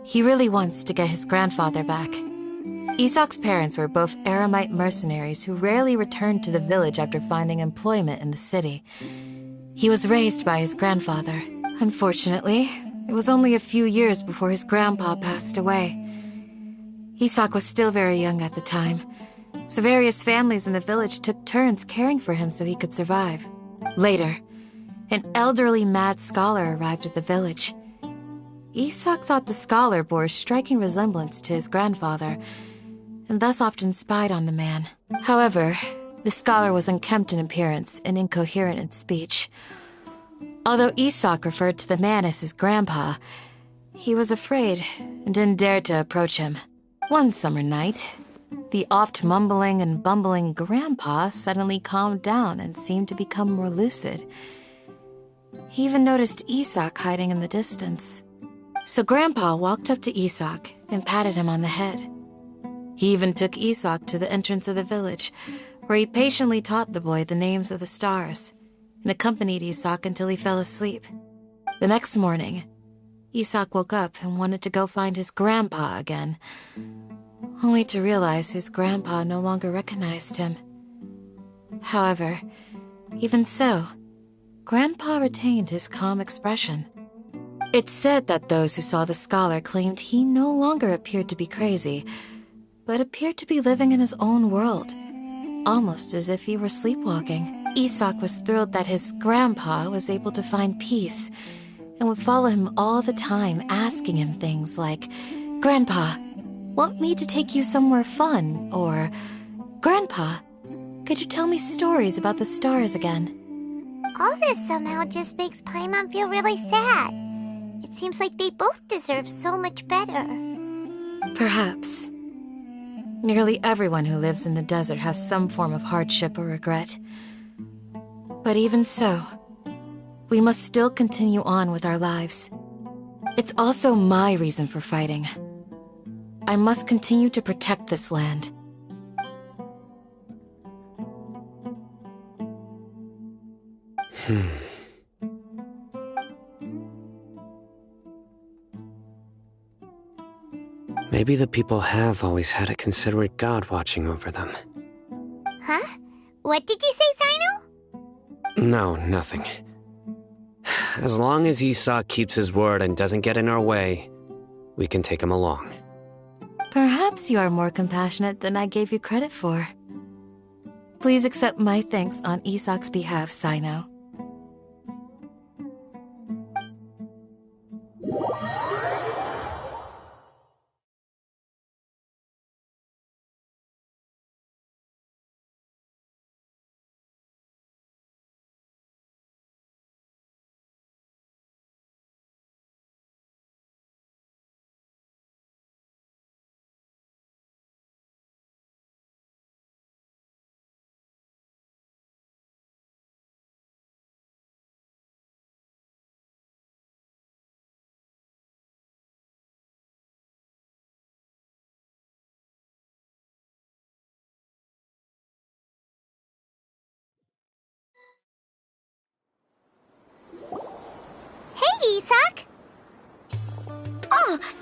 He really wants to get his grandfather back. Isak's parents were both Aramite mercenaries who rarely returned to the village after finding employment in the city. He was raised by his grandfather. Unfortunately, it was only a few years before his grandpa passed away. Isak was still very young at the time, so various families in the village took turns caring for him so he could survive. Later, an elderly mad scholar arrived at the village. Isak thought the scholar bore a striking resemblance to his grandfather, and thus often spied on the man. However, the scholar was unkempt in appearance and incoherent in speech. Although Isak referred to the man as his grandpa, he was afraid and didn't dare to approach him. One summer night, the oft mumbling and bumbling grandpa suddenly calmed down and seemed to become more lucid. He even noticed Isak hiding in the distance. So Grandpa walked up to Isak and patted him on the head. He even took Isak to the entrance of the village, where he patiently taught the boy the names of the stars, and accompanied Isak until he fell asleep. The next morning, Isak woke up and wanted to go find his grandpa again, only to realize his grandpa no longer recognized him. However, even so, Grandpa retained his calm expression. It's said that those who saw the scholar claimed he no longer appeared to be crazy, but appeared to be living in his own world, almost as if he were sleepwalking. Isak was thrilled that his grandpa was able to find peace, and would follow him all the time, asking him things like, "Grandpa, want me to take you somewhere fun?" Or, "Grandpa, could you tell me stories about the stars again?" All this somehow just makes Paimon feel really sad. It seems like they both deserve so much better. Perhaps. Nearly everyone who lives in the desert has some form of hardship or regret. But even so, we must still continue on with our lives. It's also my reason for fighting. I must continue to protect this land. Maybe the people have always had a considerate god watching over them. Huh? What did you say, Sino? No, nothing. As long as Isak keeps his word and doesn't get in our way, we can take him along. Perhaps you are more compassionate than I gave you credit for. Please accept my thanks on Isak's behalf, Sino.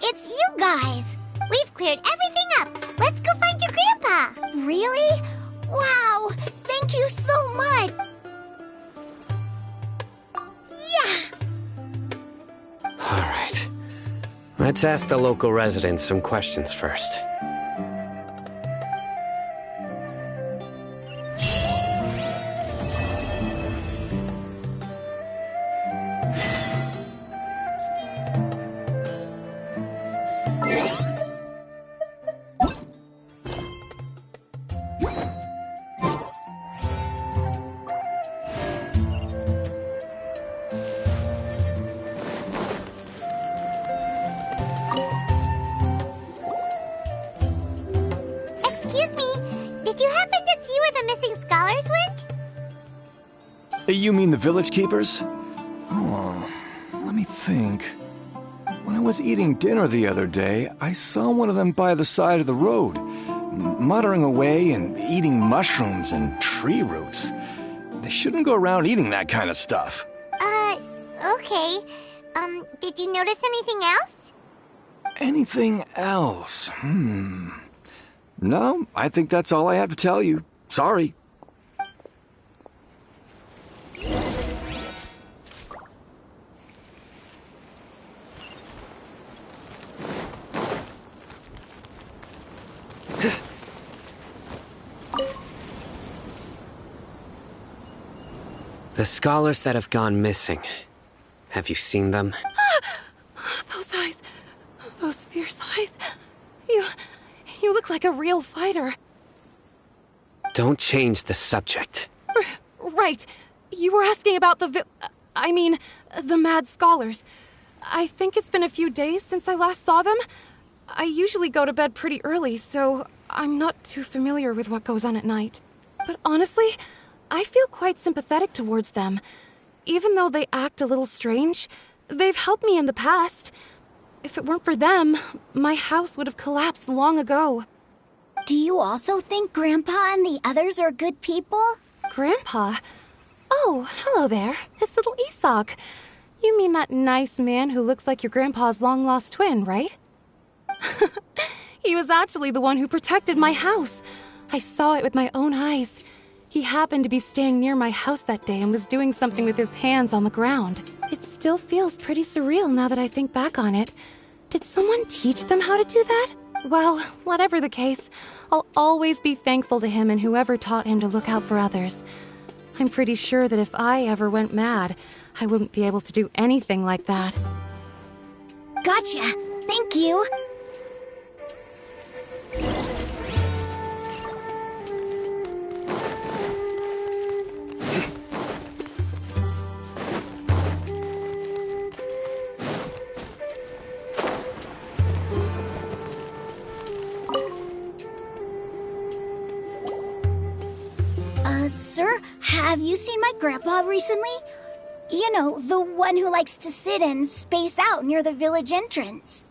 it's you guys. We've cleared everything up. Let's go find your grandpa. Really? Wow, thank you so much. Yeah. All right. Let's ask the local residents some questions first. Excuse me, did you happen to see where the missing scholars went? You mean the village keepers? Oh, let me think. When I was eating dinner the other day, I saw one of them by the side of the road, muttering away and eating mushrooms and tree roots. They shouldn't go around eating that kind of stuff. Okay. Did you notice anything else? Anything else? No, I think that's all I have to tell you. Sorry. The scholars that have gone missing. Have you seen them? Those eyes. Those fierce eyes. You look like a real fighter. Don't change the subject. Right. You were asking about the mad scholars. I think it's been a few days since I last saw them. I usually go to bed pretty early, so I'm not too familiar with what goes on at night. But honestly, I feel quite sympathetic towards them. Even though they act a little strange, they've helped me in the past. If it weren't for them, my house would have collapsed long ago. Do you also think Grandpa and the others are good people? Grandpa? Oh, hello there. It's little Isak. You mean that nice man who looks like your grandpa's long-lost twin, right? He was actually the one who protected my house. I saw it with my own eyes. He happened to be staying near my house that day and was doing something with his hands on the ground. It still feels pretty surreal now that I think back on it. Did someone teach them how to do that? Well, whatever the case, I'll always be thankful to him and whoever taught him to look out for others. I'm pretty sure that if I ever went mad, I wouldn't be able to do anything like that. Gotcha. Thank you. Sir, have you seen my grandpa recently? You know, the one who likes to sit and space out near the village entrance.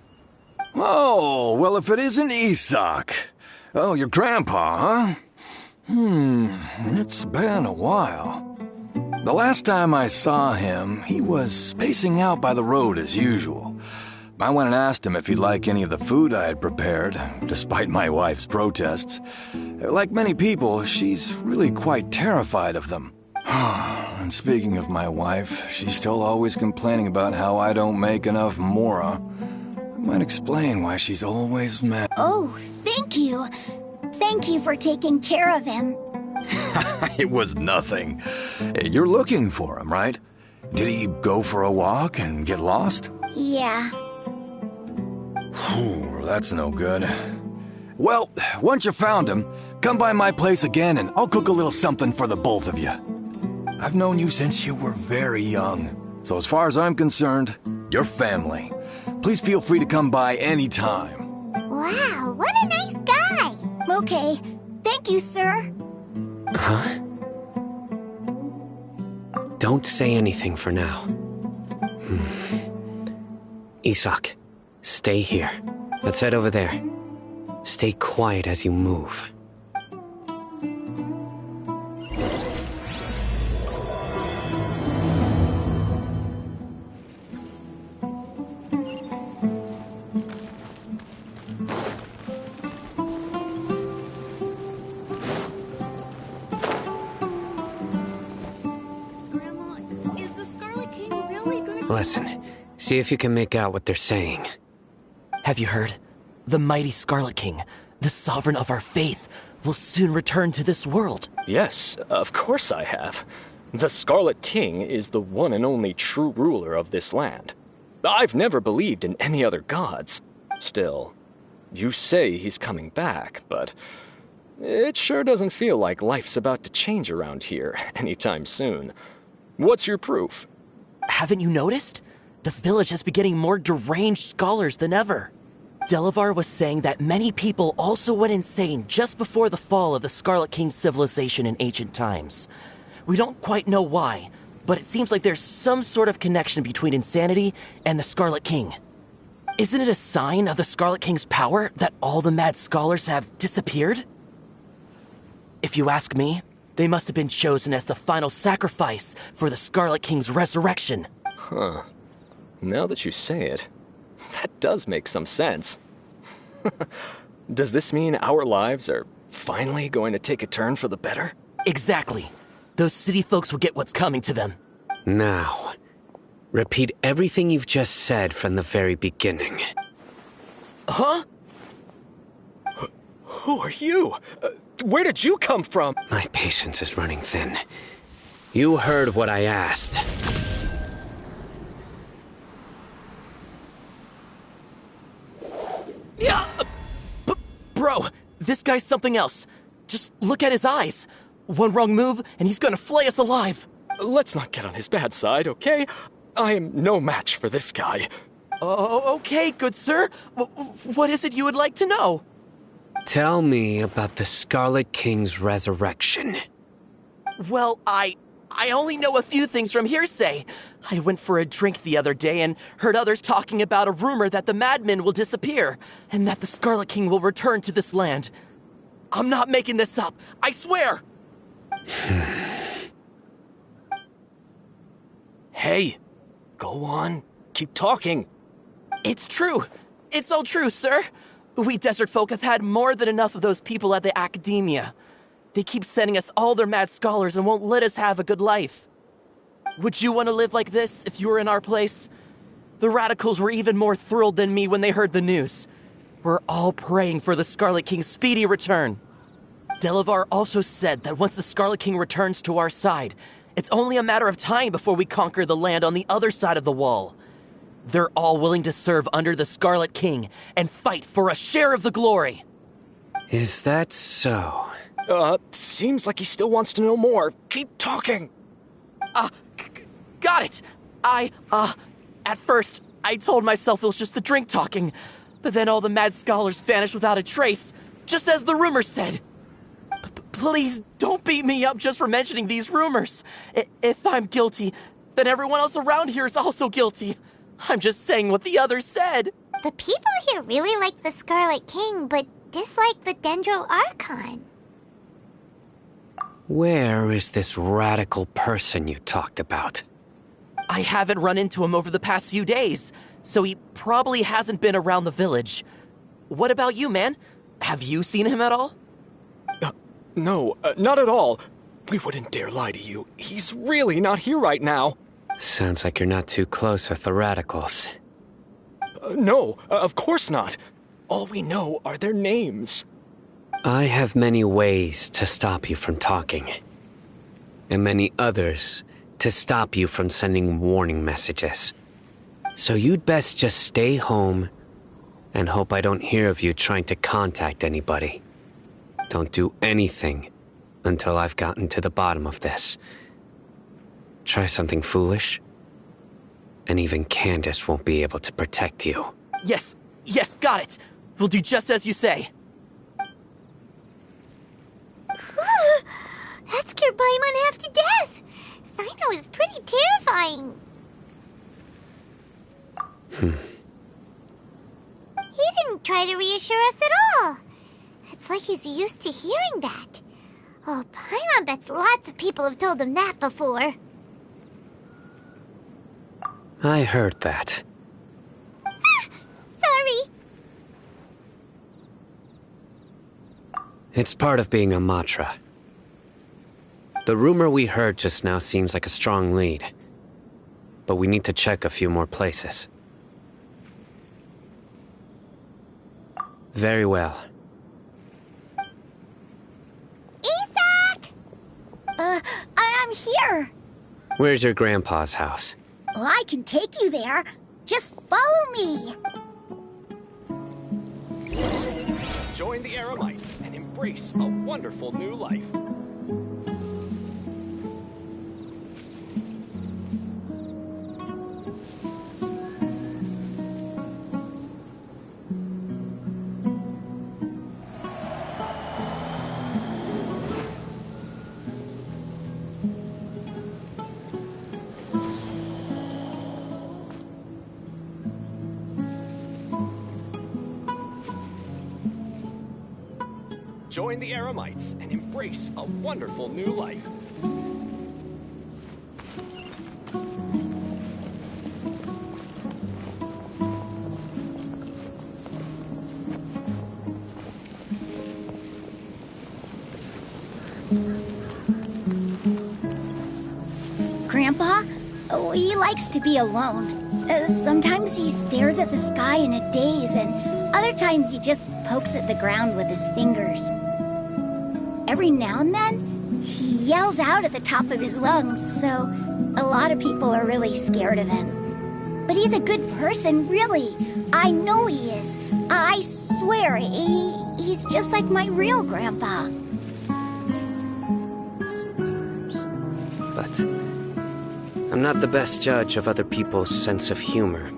Oh, well, if it isn't Isak. Oh, your grandpa, huh? It's been a while. The last time I saw him, he was spacing out by the road as usual. I went and asked him if he'd like any of the food I had prepared, despite my wife's protests. Like many people, she's really quite terrified of them. And speaking of my wife, she's still always complaining about how I don't make enough mora. That might explain why she's always mad. Oh, thank you. Thank you for taking care of him. It was nothing. You're looking for him, right? Did he go for a walk and get lost? Yeah. That's no good. Well, once you found him, come by my place again and I'll cook a little something for the both of you. I've known you since you were very young, so as far as I'm concerned, you're family. Please feel free to come by anytime. Wow, what a nice guy! Okay, thank you, sir. Huh? Don't say anything for now. Isak, stay here. Let's head over there. Stay quiet as you move. Listen, see if you can make out what they're saying. Have you heard? The mighty Scarlet King, the sovereign of our faith, will soon return to this world. Yes, of course I have. The Scarlet King is the one and only true ruler of this land. I've never believed in any other gods. Still, you say he's coming back, but it sure doesn't feel like life's about to change around here anytime soon. What's your proof? Haven't you noticed? The village has been getting more deranged scholars than ever. Delavar was saying that many people also went insane just before the fall of the Scarlet King's civilization in ancient times. We don't quite know why, but it seems like there's some sort of connection between insanity and the Scarlet King. Isn't it a sign of the Scarlet King's power that all the mad scholars have disappeared? If you ask me, they must have been chosen as the final sacrifice for the Scarlet King's resurrection. Huh. Now that you say it, that does make some sense. Does this mean our lives are finally going to take a turn for the better? Exactly. Those city folks will get what's coming to them. Now, repeat everything you've just said from the very beginning. Huh? Who are you? Where did you come from? My patience is running thin. You heard what I asked. Yeah, bro, this guy's something else. Just look at his eyes. One wrong move, and he's gonna flay us alive. Let's not get on his bad side, okay? I am no match for this guy. Oh, okay, good sir. What is it you would like to know? Tell me about the Scarlet King's resurrection. Well, I only know a few things from hearsay. I went for a drink the other day and heard others talking about a rumor that the madmen will disappear, and that the Scarlet King will return to this land. I'm not making this up, I swear! Hey, go on, keep talking. It's true. It's all true, sir. We desert folk have had more than enough of those people at the academia. They keep sending us all their mad scholars and won't let us have a good life. Would you want to live like this if you were in our place? The radicals were even more thrilled than me when they heard the news. We're all praying for the Scarlet King's speedy return. Delavar also said that once the Scarlet King returns to our side, it's only a matter of time before we conquer the land on the other side of the wall. They're all willing to serve under the Scarlet King and fight for a share of the glory. Is that so? Seems like he still wants to know more. Keep talking. Got it. At first, I told myself it was just the drink talking, but then all the mad scholars vanished without a trace, just as the rumors said. Please don't beat me up just for mentioning these rumors. If I'm guilty, then everyone else around here is also guilty. I'm just saying what the others said. The people here really like the Scarlet King, but dislike the Dendro Archon. Where is this radical person you talked about? I haven't run into him over the past few days, so he probably hasn't been around the village. What about you, man? Have you seen him at all? No, not at all. We wouldn't dare lie to you. He's really not here right now. Sounds like you're not too close with the radicals. No, of course not. All we know are their names. I have many ways to stop you from talking, and many others to stop you from sending warning messages. So you'd best just stay home and hope I don't hear of you trying to contact anybody. Don't do anything until I've gotten to the bottom of this. Try something foolish, and even Candace won't be able to protect you. Yes, got it. We'll do just as you say. That scared Paimon half to death. Sino is pretty terrifying. He didn't try to reassure us at all. It's like he's used to hearing that. Oh, Paimon bets lots of people have told him that before. I heard that. Sorry. It's part of being a Matra. The rumor we heard just now seems like a strong lead. but we need to check a few more places. Very well. Isak! I'm here. Where's your grandpa's house? Well, I can take you there. Just follow me. Join the Eremites and embrace a wonderful new life. Join the Eremites and embrace a wonderful new life. Grandpa? Oh, he likes to be alone. Sometimes he stares at the sky in a daze, and other times he just pokes at the ground with his fingers. Every now and then, he yells out at the top of his lungs, so a lot of people are really scared of him. But he's a good person, really. I know he is. I swear, he's just like my real grandpa. But I'm not the best judge of other people's sense of humor.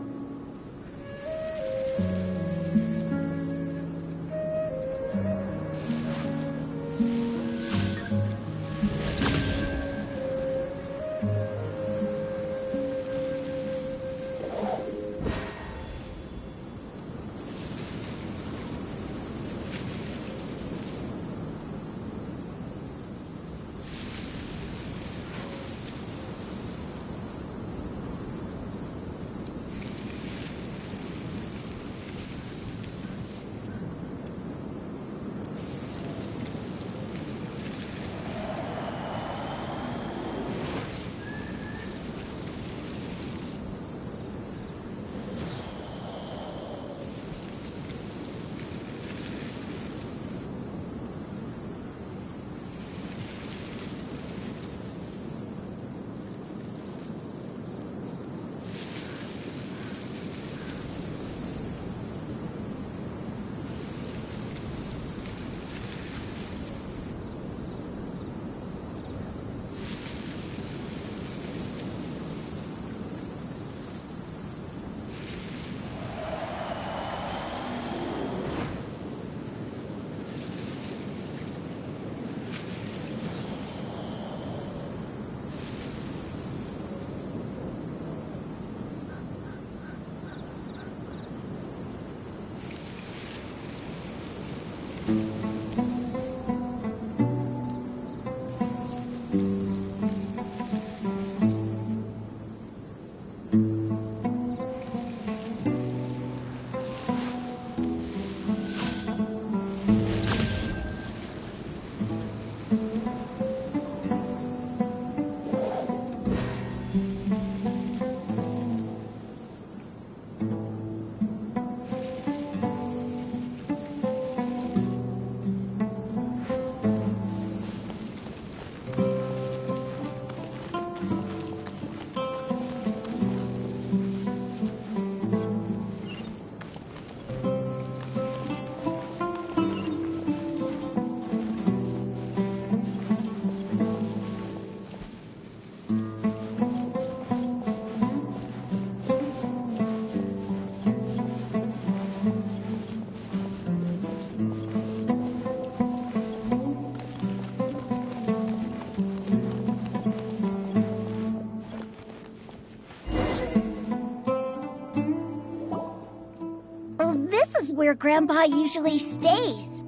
Where Grandpa usually stays.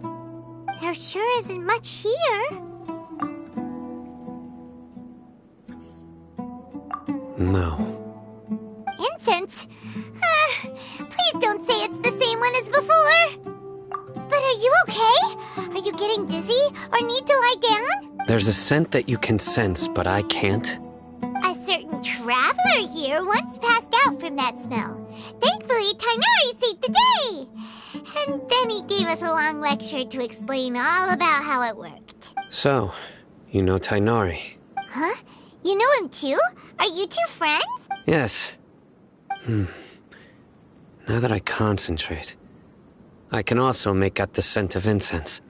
There sure isn't much here. No. Incense? Please don't say it's the same one as before. But are you okay? Are you getting dizzy or need to lie down? There's a scent that you can sense, but I can't. A certain traveler here Harbor once passed out from that smell. Thankfully, Tainari saved the day! And then he gave us a long lecture to explain all about how it worked. So, you know Tainari? Huh? You know him too? Are you two friends? Yes. Now that I concentrate, I can also make out the scent of incense.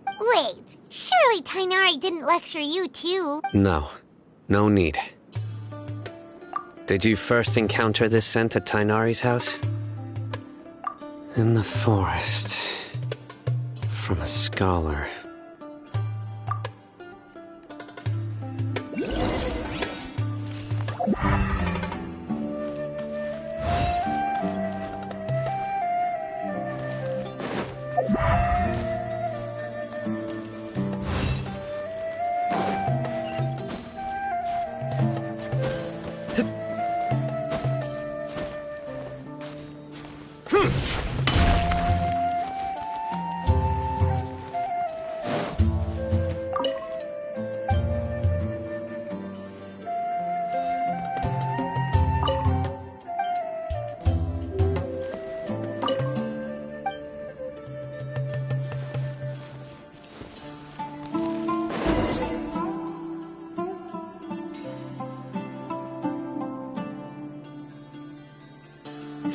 Wait, surely Tainari didn't lecture you too? No. No need. Did you first encounter this scent at Tainari's house? In the forest. From a scholar.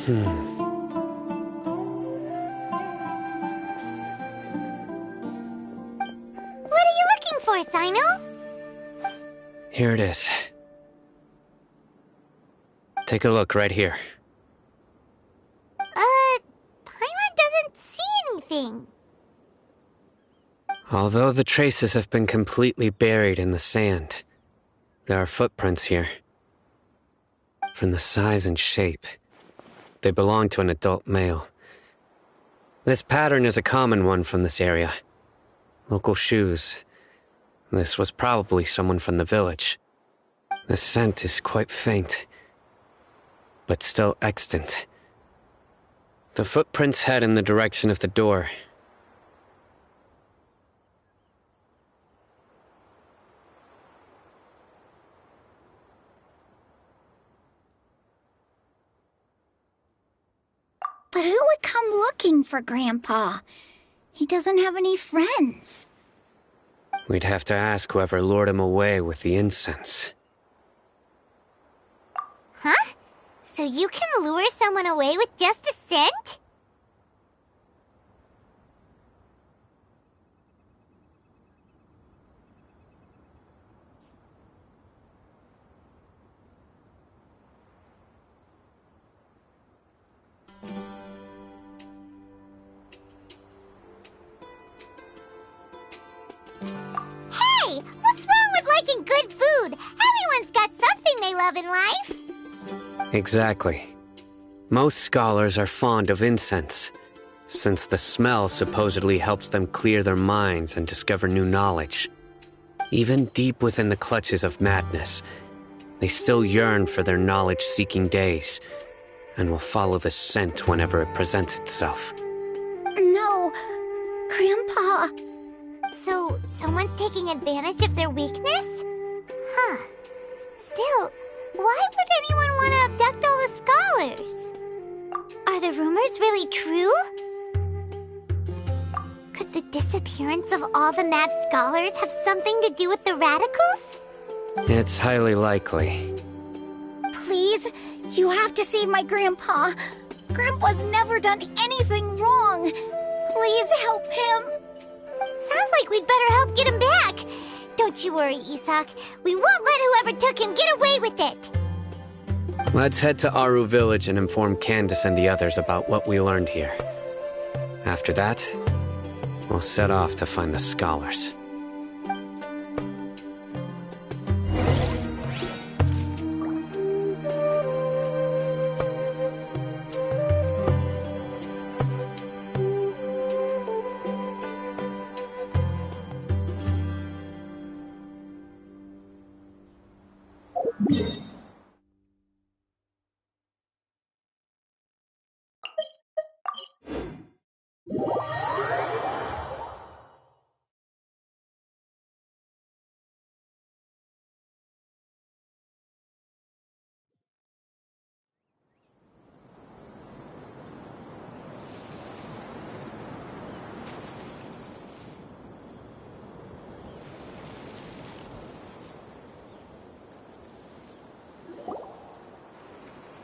What are you looking for, Sino? Here it is. Take a look right here. Paimon doesn't see anything. Although the traces have been completely buried in the sand, there are footprints here. From the size and shape, they belong to an adult male. This pattern is a common one from this area. Local shoes. This was probably someone from the village. The scent is quite faint, but still extant. The footprints head in the direction of the door. But who would come looking for Grandpa? He doesn't have any friends. We'd have to ask whoever lured him away with the incense. Huh? So you can lure someone away with just a scent? Hey! What's wrong with liking good food? Everyone's got something they love in life. Exactly. Most scholars are fond of incense, since the smell supposedly helps them clear their minds and discover new knowledge. Even deep within the clutches of madness, they still yearn for their knowledge-seeking days, and will follow the scent whenever it presents itself. No, Grandpa. So, someone's taking advantage of their weakness? Huh. Still, why would anyone want to abduct all the scholars? Are the rumors really true? Could the disappearance of all the mad scholars have something to do with the radicals? It's highly likely. Please, you have to save my Grandpa. Grandpa's never done anything wrong. Please help him. Sounds like we'd better help get him back. Don't you worry, Isak. We won't let whoever took him get away with it. Let's head to Aru Village and inform Candace and the others about what we learned here. After that, we'll set off to find the scholars.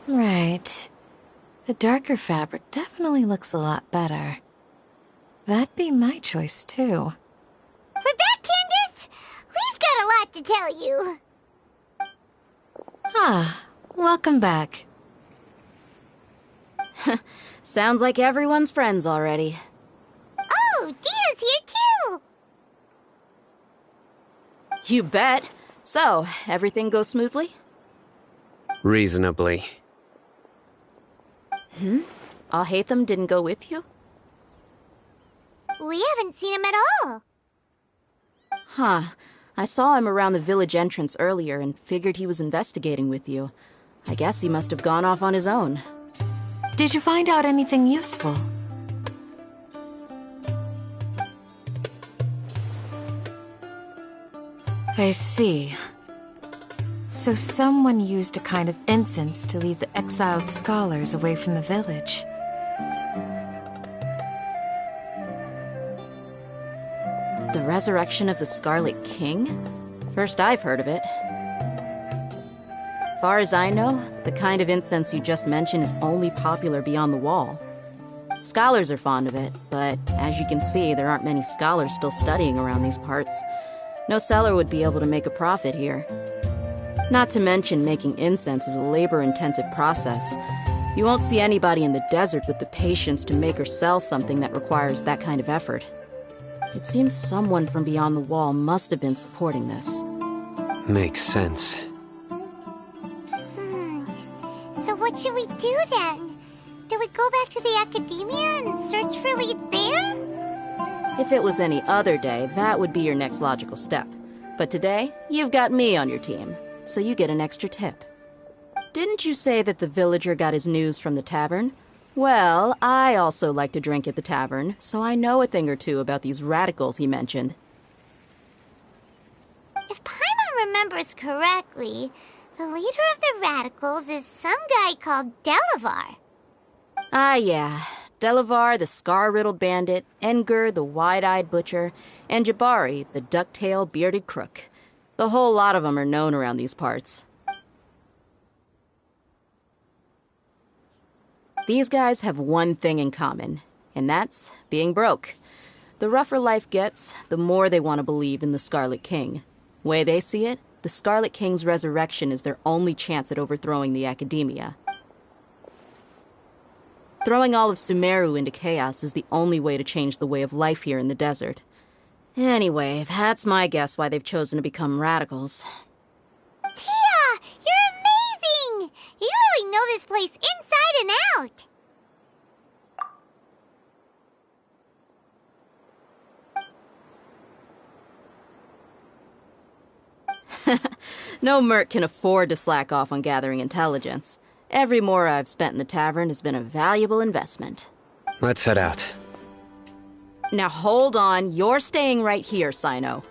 Right. The darker fabric definitely looks a lot better. That'd be my choice, too. We're back, Candace! We've got a lot to tell you. Ah, welcome back. Sounds like everyone's friends already. Oh, Dia's here too! You bet. So, everything goes smoothly? Reasonably. Alhaitham didn't go with you? We haven't seen him at all. Huh. I saw him around the village entrance earlier and figured he was investigating with you. I guess he must have gone off on his own. Did you find out anything useful? I see. So someone used a kind of incense to lead the exiled scholars away from the village. The resurrection of the Scarlet King? First I've heard of it. Far as I know, the kind of incense you just mentioned is only popular beyond the wall. Scholars are fond of it, but as you can see, there aren't many scholars still studying around these parts. No seller would be able to make a profit here. Not to mention, making incense is a labor-intensive process. You won't see anybody in the desert with the patience to make or sell something that requires that kind of effort. It seems someone from beyond the wall must have been supporting this. Makes sense. So what should we do then? Do we go back to the academia and search for leads there? If it was any other day, that would be your next logical step. But today, you've got me on your team, so you get an extra tip. Didn't you say that the villager got his news from the tavern? Well, I also like to drink at the tavern, so I know a thing or two about these radicals he mentioned. If Paimon remembers correctly, the leader of the radicals is some guy called Delavar. Ah, yeah. Delavar, the scar-riddled bandit, Engur, the wide-eyed butcher, and Jabari, the duck-tailed bearded crook. The whole lot of them are known around these parts. These guys have one thing in common, and that's being broke. The rougher life gets, the more they want to believe in the Scarlet King. Way they see it, the Scarlet King's resurrection is their only chance at overthrowing the academia. Throwing all of Sumeru into chaos is the only way to change the way of life here in the desert. Anyway, that's my guess why they've chosen to become radicals. Tia! You're amazing! You really know this place inside and out! No merc can afford to slack off on gathering intelligence. Every mora I've spent in the tavern has been a valuable investment. Let's head out. Now hold on, you're staying right here, Sino.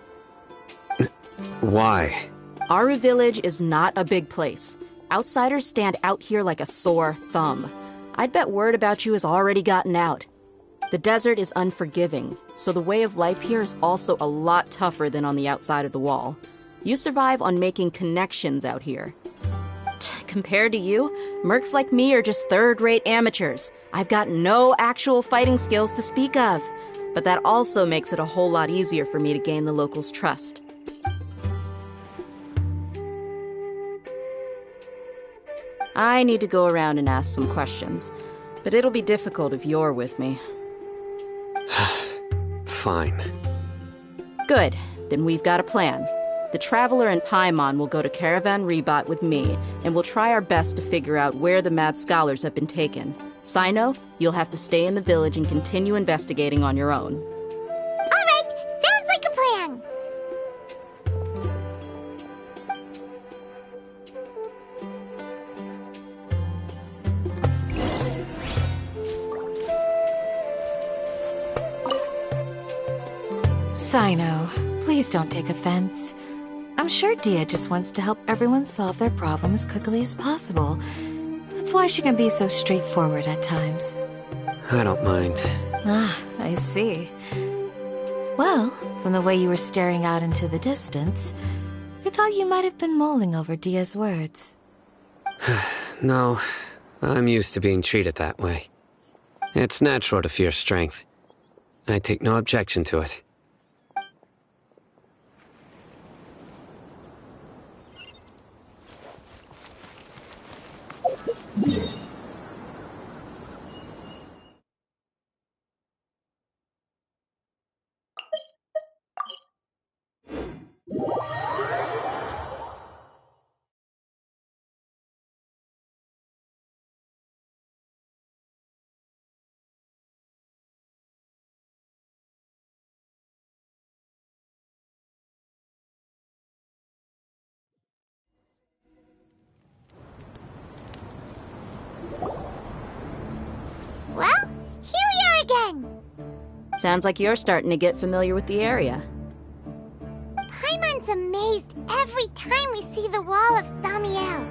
Why? Aru Village is not a big place. Outsiders stand out here like a sore thumb. I'd bet word about you has already gotten out. The desert is unforgiving, so the way of life here is also a lot tougher than on the outside of the wall. You survive on making connections out here. Compared to you, mercs like me are just third-rate amateurs. I've got no actual fighting skills to speak of. But that also makes it a whole lot easier for me to gain the locals' trust. I need to go around and ask some questions, but it'll be difficult if you're with me. Fine. Good, then we've got a plan. The Traveler and Paimon will go to Caravan Rebat with me, and we'll try our best to figure out where the mad scholars have been taken. Sino, you'll have to stay in the village and continue investigating on your own. All right, sounds like a plan. Sino, please don't take offense. I'm sure Dia just wants to help everyone solve their problem as quickly as possible. That's why she can be so straightforward at times. I don't mind. Ah, I see. Well, from the way you were staring out into the distance, I thought you might have been mulling over Dia's words. No, I'm used to being treated that way. It's natural to fear strength. I take no objection to it. Well, here we are again. Sounds like you're starting to get familiar with the area. Paimon's amazed every time we see the wall of Samiel.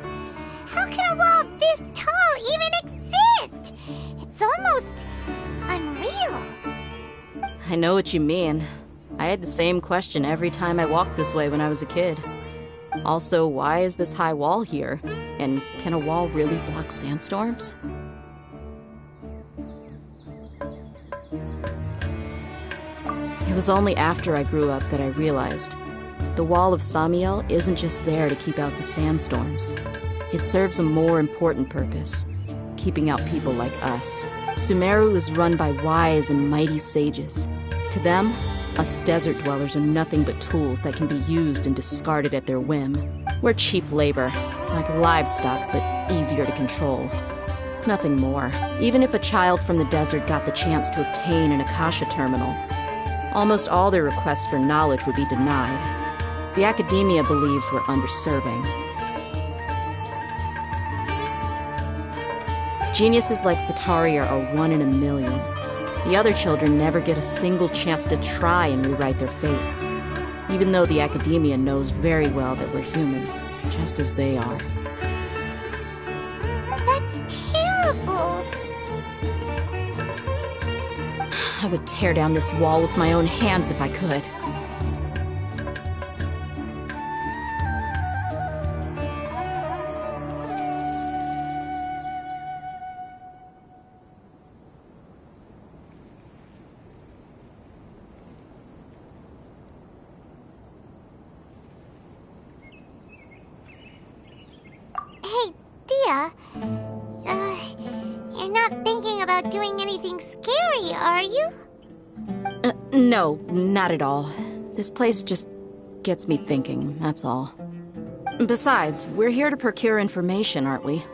How can a wall this tall even exist? It's almost unreal. I know what you mean. I had the same question every time I walked this way when I was a kid. Also, why is this high wall here? And can a wall really block sandstorms? It was only after I grew up that I realized the Wall of Samiel isn't just there to keep out the sandstorms. It serves a more important purpose, keeping out people like us. Sumeru is run by wise and mighty sages. To them, us desert dwellers are nothing but tools that can be used and discarded at their whim. We're cheap labor, like livestock, but easier to control. Nothing more. Even if a child from the desert got the chance to obtain an Akasha terminal, almost all their requests for knowledge would be denied. The academia believes we're underserving. Geniuses like Sataria are 1 in a million. The other children never get a single chance to try and rewrite their fate, even though the academia knows very well that we're humans, just as they are. That's terrible. I would tear down this wall with my own hands if I could. Hey, Dia. You're not thinking about doing anything scary, are you? No, not at all. This place just gets me thinking, that's all. Besides, we're here to procure information, aren't we?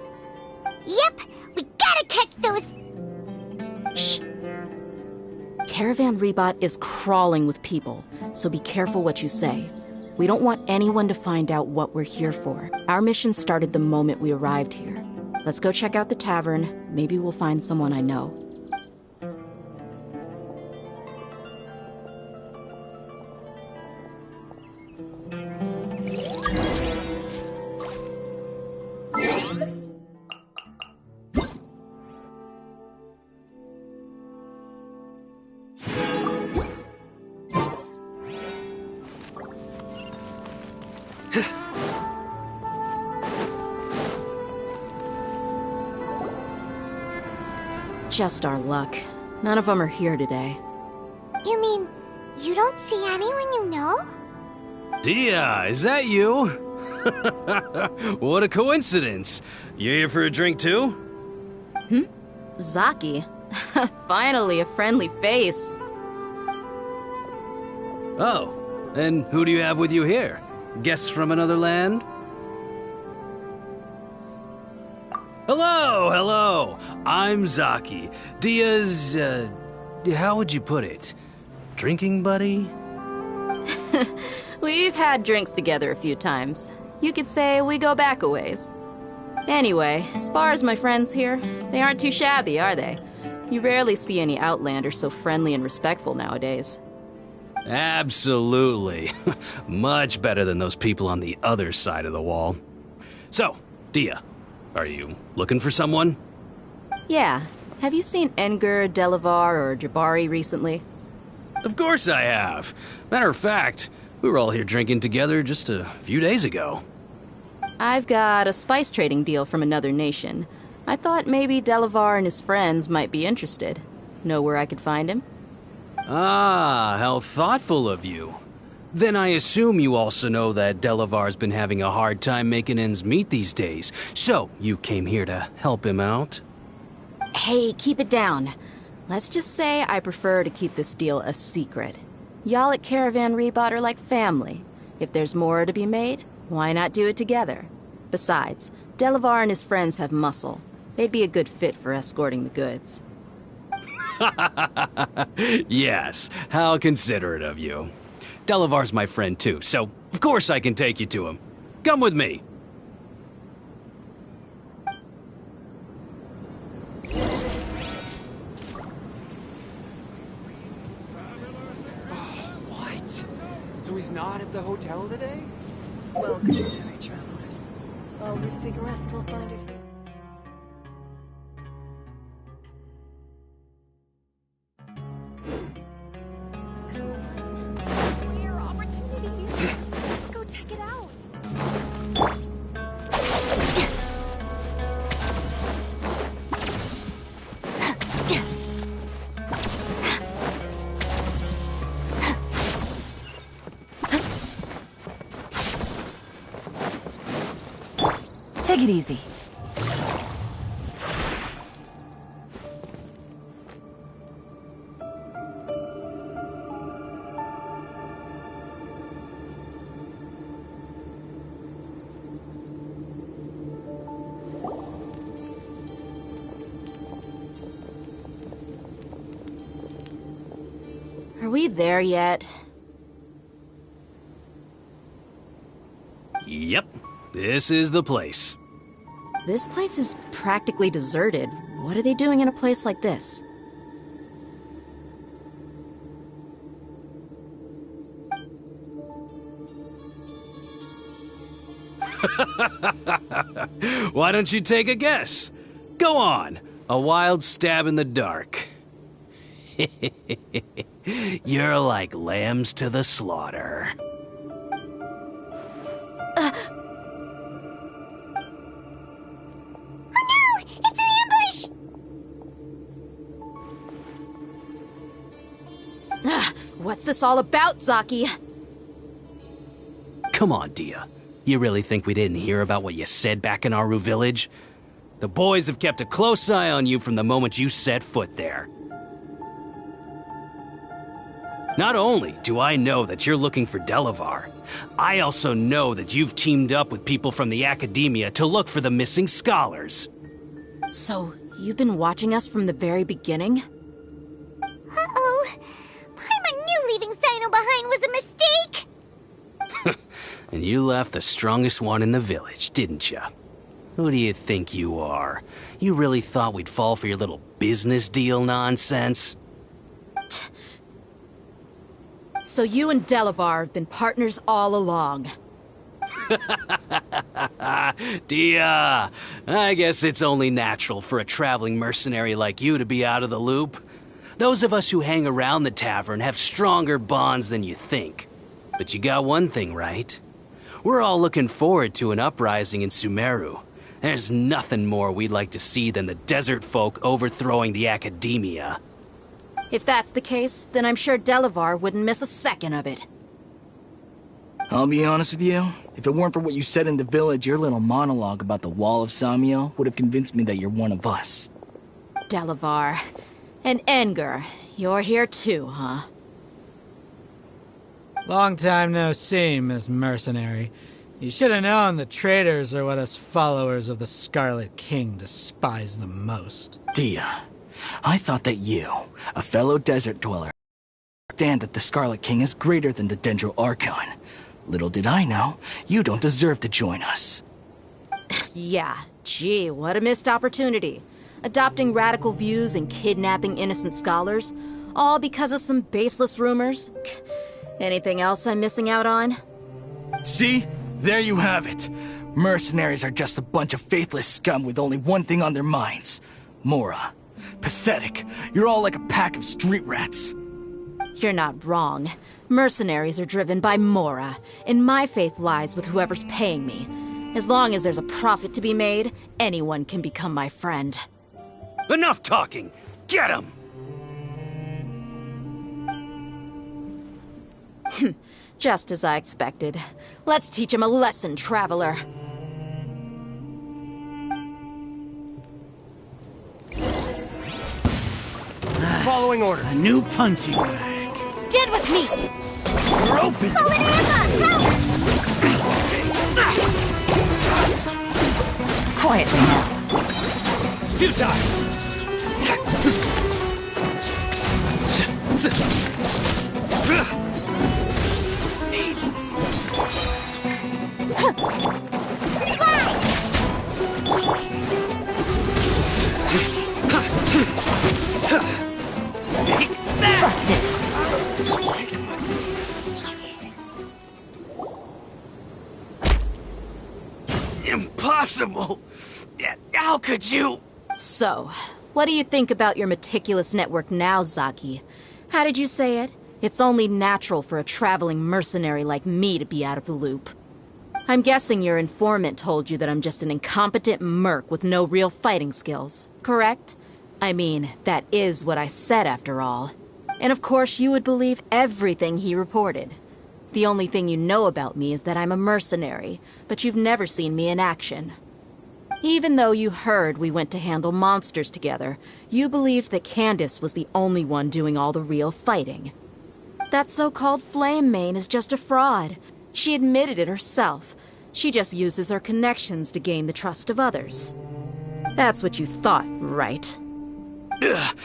Yep, we gotta catch those... Shh. Caravan Rebot is crawling with people, so be careful what you say. We don't want anyone to find out what we're here for. Our mission started the moment we arrived here. Let's go check out the tavern. Maybe we'll find someone I know. Just our luck. None of them are here today. You mean, you don't see anyone you know? Dia, is that you? What a coincidence. You here for a drink too? Zaki. Finally, a friendly face. Oh, and who do you have with you here? Guests from another land? Hello, hello. I'm Zaki. Dia's, how would you put it? Drinking buddy? We've had drinks together a few times. You could say we go back a ways. Anyway, as far as my friends here, they aren't too shabby, are they? You rarely see any Outlanders so friendly and respectful nowadays. Absolutely. Much better than those people on the other side of the wall. So, Dia, are you looking for someone? Yeah. Have you seen Engur, Delavar, or Jabari recently? Of course I have. Matter of fact, we were all here drinking together just a few days ago. I've got a spice trading deal from another nation. I thought maybe Delavar and his friends might be interested. Know where I could find him? Ah, how thoughtful of you. Then I assume you also know that Delavar's been having a hard time making ends meet these days. So, you came here to help him out? Hey, keep it down. Let's just say I prefer to keep this deal a secret. Y'all at Caravan Rebot are like family. If there's more to be made, why not do it together? Besides, Delavar and his friends have muscle. They'd be a good fit for escorting the goods. Yes, how considerate of you. Delavar's my friend too, so of course I can take you to him. Come with me. What? So he's not at the hotel today? Welcome, merry travelers. All who seek rest will find it here. Let's go check it out. Take it easy. Are we there yet? Yep, this is the place. This place is practically deserted. What are they doing in a place like this? Why don't you take a guess? Go on, a wild stab in the dark. You're like lambs to the slaughter. It's an ambush! What's this all about, Zaki? Come on, Dia. You really think we didn't hear about what you said back in Aru village? The boys have kept a close eye on you from the moment you set foot there. Not only do I know that you're looking for Delavar, I also know that you've teamed up with people from the Academia to look for the missing scholars. So, you've been watching us from the very beginning? Uh-oh. Paimon knew leaving Sino behind was a mistake! And you left the strongest one in the village, didn't you? Who do you think you are? You really thought we'd fall for your little business deal nonsense? So you and Delavar have been partners all along. Dia, I guess it's only natural for a traveling mercenary like you to be out of the loop. Those of us who hang around the tavern have stronger bonds than you think. But you got one thing right. We're all looking forward to an uprising in Sumeru. There's nothing more we'd like to see than the desert folk overthrowing the Academia. If that's the case, then I'm sure Delavar wouldn't miss a second of it. I'll be honest with you, if it weren't for what you said in the village, your little monologue about the Wall of Samiel would have convinced me that you're one of us. Delavar. And Enger, you're here too, huh? Long time no see, Miss Mercenary. You should have known the traitors are what us followers of the Scarlet King despise the most. Dia, I thought that you, a fellow desert dweller, understand that the Scarlet King is greater than the Dendro Archon. Little did I know, you don't deserve to join us. Yeah, gee, what a missed opportunity. Adopting radical views and kidnapping innocent scholars, all because of some baseless rumors. Anything else I'm missing out on? See? There you have it. Mercenaries are just a bunch of faithless scum with only one thing on their minds. Mora. Pathetic. You're all like a pack of street rats. You're not wrong. Mercenaries are driven by Mora, and my faith lies with whoever's paying me. As long as there's a profit to be made, anyone can become my friend. Enough talking! Get him! Just as I expected. Let's teach him a lesson, traveler. Following orders. A new punching bag. Stand with me! We're open! Quietly now. Futile! Impossible! How could you? So, what do you think about your meticulous network now, Zaki? How did you say it? It's only natural for a traveling mercenary like me to be out of the loop. I'm guessing your informant told you that I'm just an incompetent merc with no real fighting skills, correct? I mean, that is what I said after all. And of course you would believe everything he reported. The only thing you know about me is that I'm a mercenary, but you've never seen me in action. Even though you heard we went to handle monsters together, you believed that Candace was the only one doing all the real fighting. That so-called Flame Mane is just a fraud. She admitted it herself. She just uses her connections to gain the trust of others. That's what you thought, right? Ugh.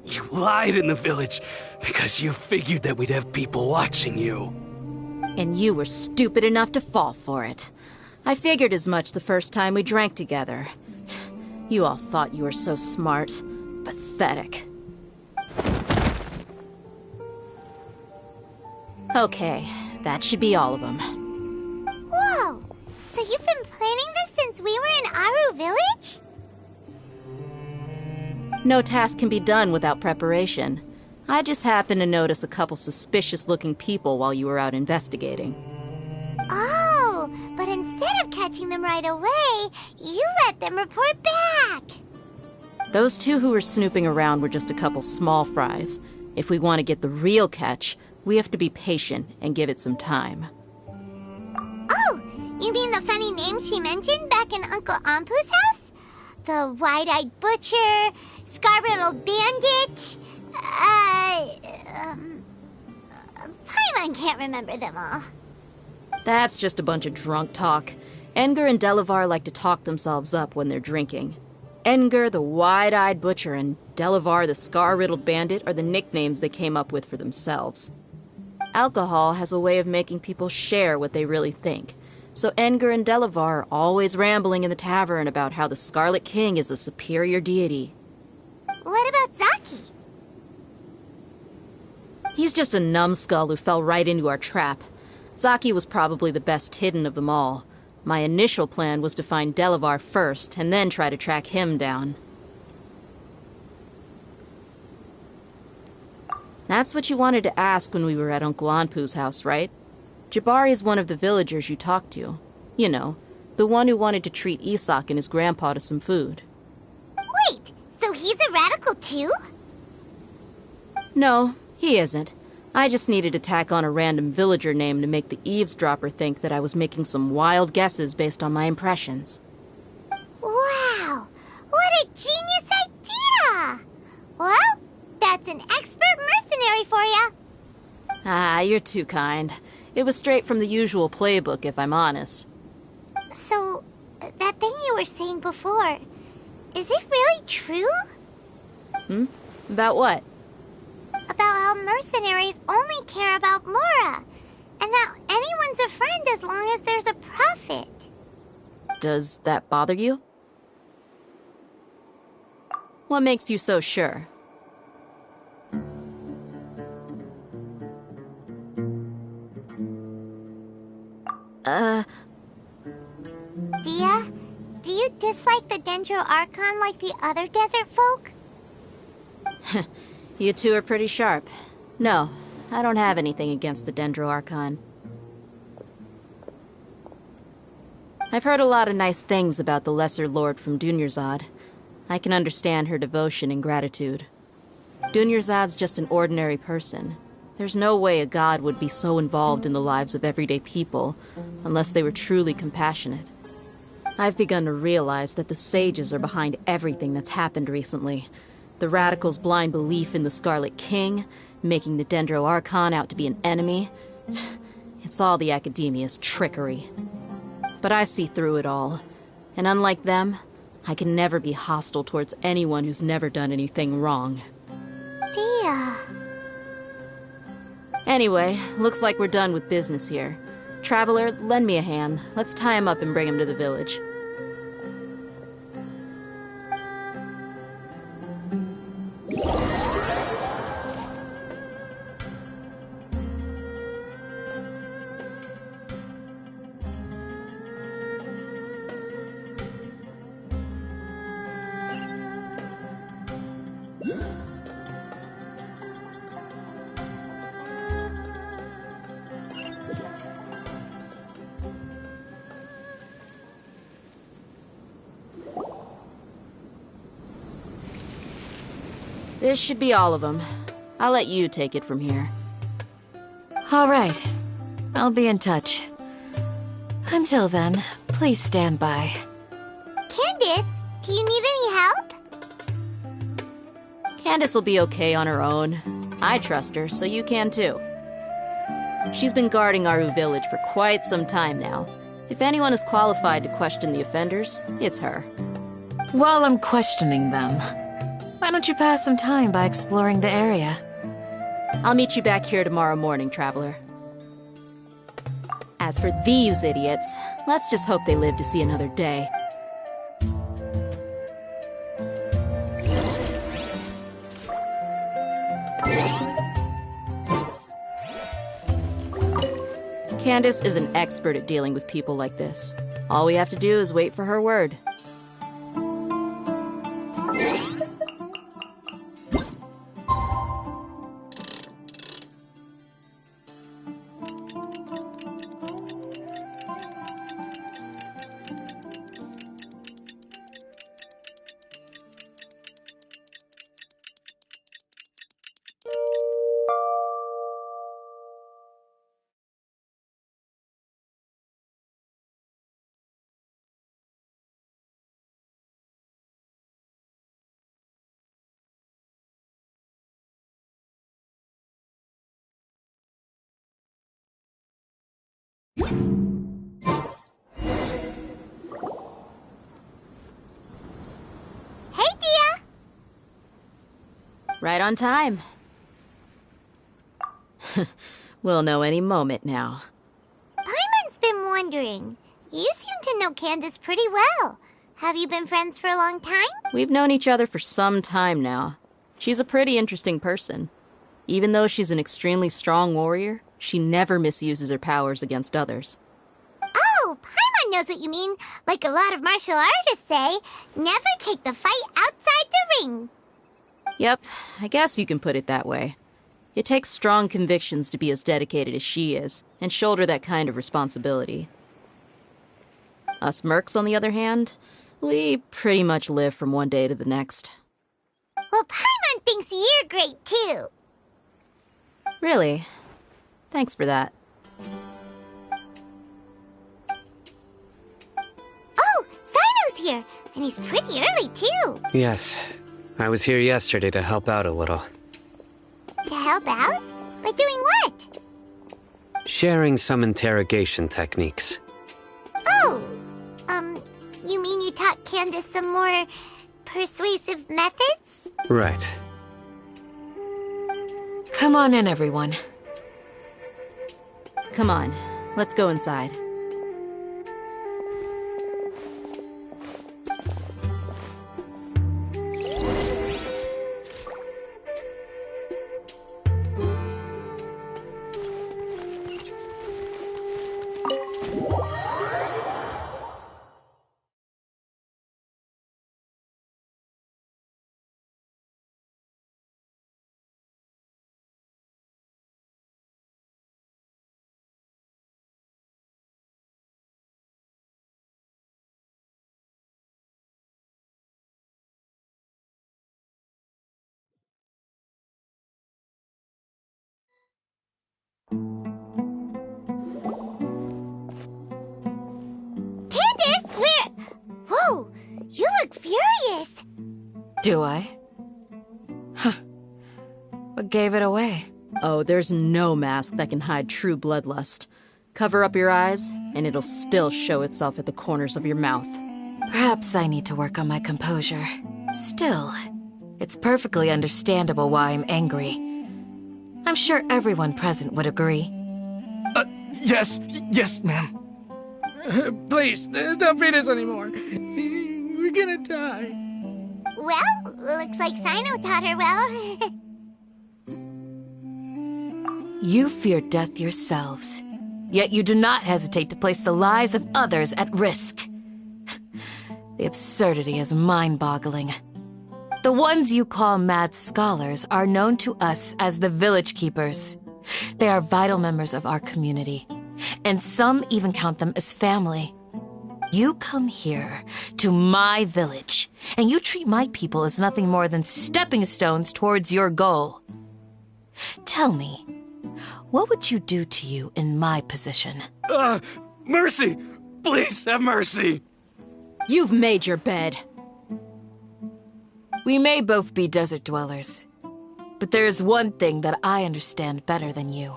You lied in the village because you figured that we'd have people watching you. And you were stupid enough to fall for it. I figured as much the first time we drank together. You all thought you were so smart. Pathetic. Okay, that should be all of them. Whoa! So you've been planning this since we were in Aru Village? No task can be done without preparation. I just happened to notice a couple suspicious-looking people while you were out investigating. Oh, but instead of catching them right away, you let them report back. Those two who were snooping around were just a couple small fries. If we want to get the real catch, we have to be patient and give it some time. Oh, you mean the funny name she mentioned back in Uncle Ampu's house? The wide-eyed butcher, scar-riddled bandit, Paimon can't remember them all. That's just a bunch of drunk talk. Edgar and Delavar like to talk themselves up when they're drinking. Edgar, the wide-eyed butcher, and Delavar, the scar-riddled bandit, are the nicknames they came up with for themselves. Alcohol has a way of making people share what they really think. So Edgar and Delavar are always rambling in the tavern about how the Scarlet King is a superior deity. What about Zaki? He's just a numbskull who fell right into our trap. Zaki was probably the best hidden of them all. My initial plan was to find Delavar first, and then try to track him down. That's what you wanted to ask when we were at Uncle Anpu's house, right? Jabari is one of the villagers you talked to. You know, the one who wanted to treat Isak and his grandpa to some food. Wait, so he's a radical too? No, he isn't. I just needed to tack on a random villager name to make the eavesdropper think that I was making some wild guesses based on my impressions. Wow, what a genius idea! Well, that's an expert mercenary for ya. Ah, you're too kind. It was straight from the usual playbook, if I'm honest. So, that thing you were saying before, is it really true? About what? About how mercenaries only care about Mora, and that anyone's a friend as long as there's a profit. Does that bother you? What makes you so sure? Dia, do you dislike the Dendro Archon like the other desert folk? You two are pretty sharp. No, I don't have anything against the Dendro Archon. I've heard a lot of nice things about the Lesser Lord from Dunyarzad. I can understand her devotion and gratitude. Dunyarzad's just an ordinary person. There's no way a god would be so involved in the lives of everyday people, unless they were truly compassionate. I've begun to realize that the sages are behind everything that's happened recently. The radicals' blind belief in the Scarlet King, making the Dendro Archon out to be an enemy. It's all the Academia's trickery. But I see through it all. And unlike them, I can never be hostile towards anyone who's never done anything wrong. Dia. Anyway, looks like we're done with business here. Traveler, lend me a hand. Let's tie him up and bring him to the village. This should be all of them. I'll let you take it from here. All right. I'll be in touch. Until then, please stand by. Candace, do you need any help? Candace will be okay on her own. I trust her, so you can too. She's been guarding Aru village for quite some time now. If anyone is qualified to question the offenders, it's her. While I'm questioning them, why don't you pass some time by exploring the area? I'll meet you back here tomorrow morning, Traveler. As for these idiots, let's just hope they live to see another day. Candace is an expert at dealing with people like this. All we have to do is wait for her word. Hey, Dia! Right on time. We'll know any moment now. Paimon's been wondering. You seem to know Candace pretty well. Have you been friends for a long time? We've known each other for some time now. She's a pretty interesting person. Even though she's an extremely strong warrior, she never misuses her powers against others. Oh, Paimon knows what you mean. Like a lot of martial artists say, never take the fight outside the ring. Yep, I guess you can put it that way. It takes strong convictions to be as dedicated as she is, and shoulder that kind of responsibility. Us mercs, on the other hand, we pretty much live from one day to the next. Well, Paimon thinks you're great, too. Really? Thanks for that. Oh, Sino's here, and he's pretty early, too. Yes. I was here yesterday to help out a little. To help out? By doing what? Sharing some interrogation techniques. Oh, you mean you taught Candace some more persuasive methods? Right. Come on in, everyone. Come on, let's go inside. Do I? Huh. What gave it away? Oh, there's no mask that can hide true bloodlust. Cover up your eyes, and it'll still show itself at the corners of your mouth. Perhaps I need to work on my composure. Still, it's perfectly understandable why I'm angry. I'm sure everyone present would agree. Yes, ma'am. Please, don't beat us anymore. We're gonna die. Well, looks like Sino taught her well. You fear death yourselves, yet you do not hesitate to place the lives of others at risk. The absurdity is mind-boggling. The ones you call mad scholars are known to us as the Village Keepers. They are vital members of our community, and some even count them as family. You come here, to my village, and you treat my people as nothing more than stepping stones towards your goal. Tell me, what would you do to you in my position? Mercy! Please, have mercy! You've made your bed. We may both be desert dwellers, but there is one thing that I understand better than you.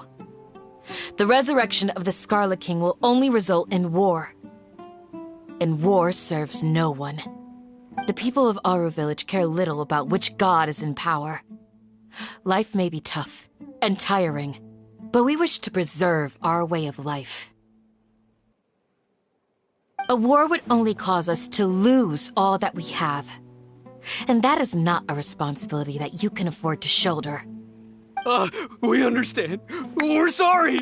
The resurrection of the Scarlet King will only result in war. And war serves no one. The people of Aru Village care little about which god is in power. Life may be tough and tiring, but we wish to preserve our way of life. A war would only cause us to lose all that we have. And that is not a responsibility that you can afford to shoulder. We understand. We're sorry.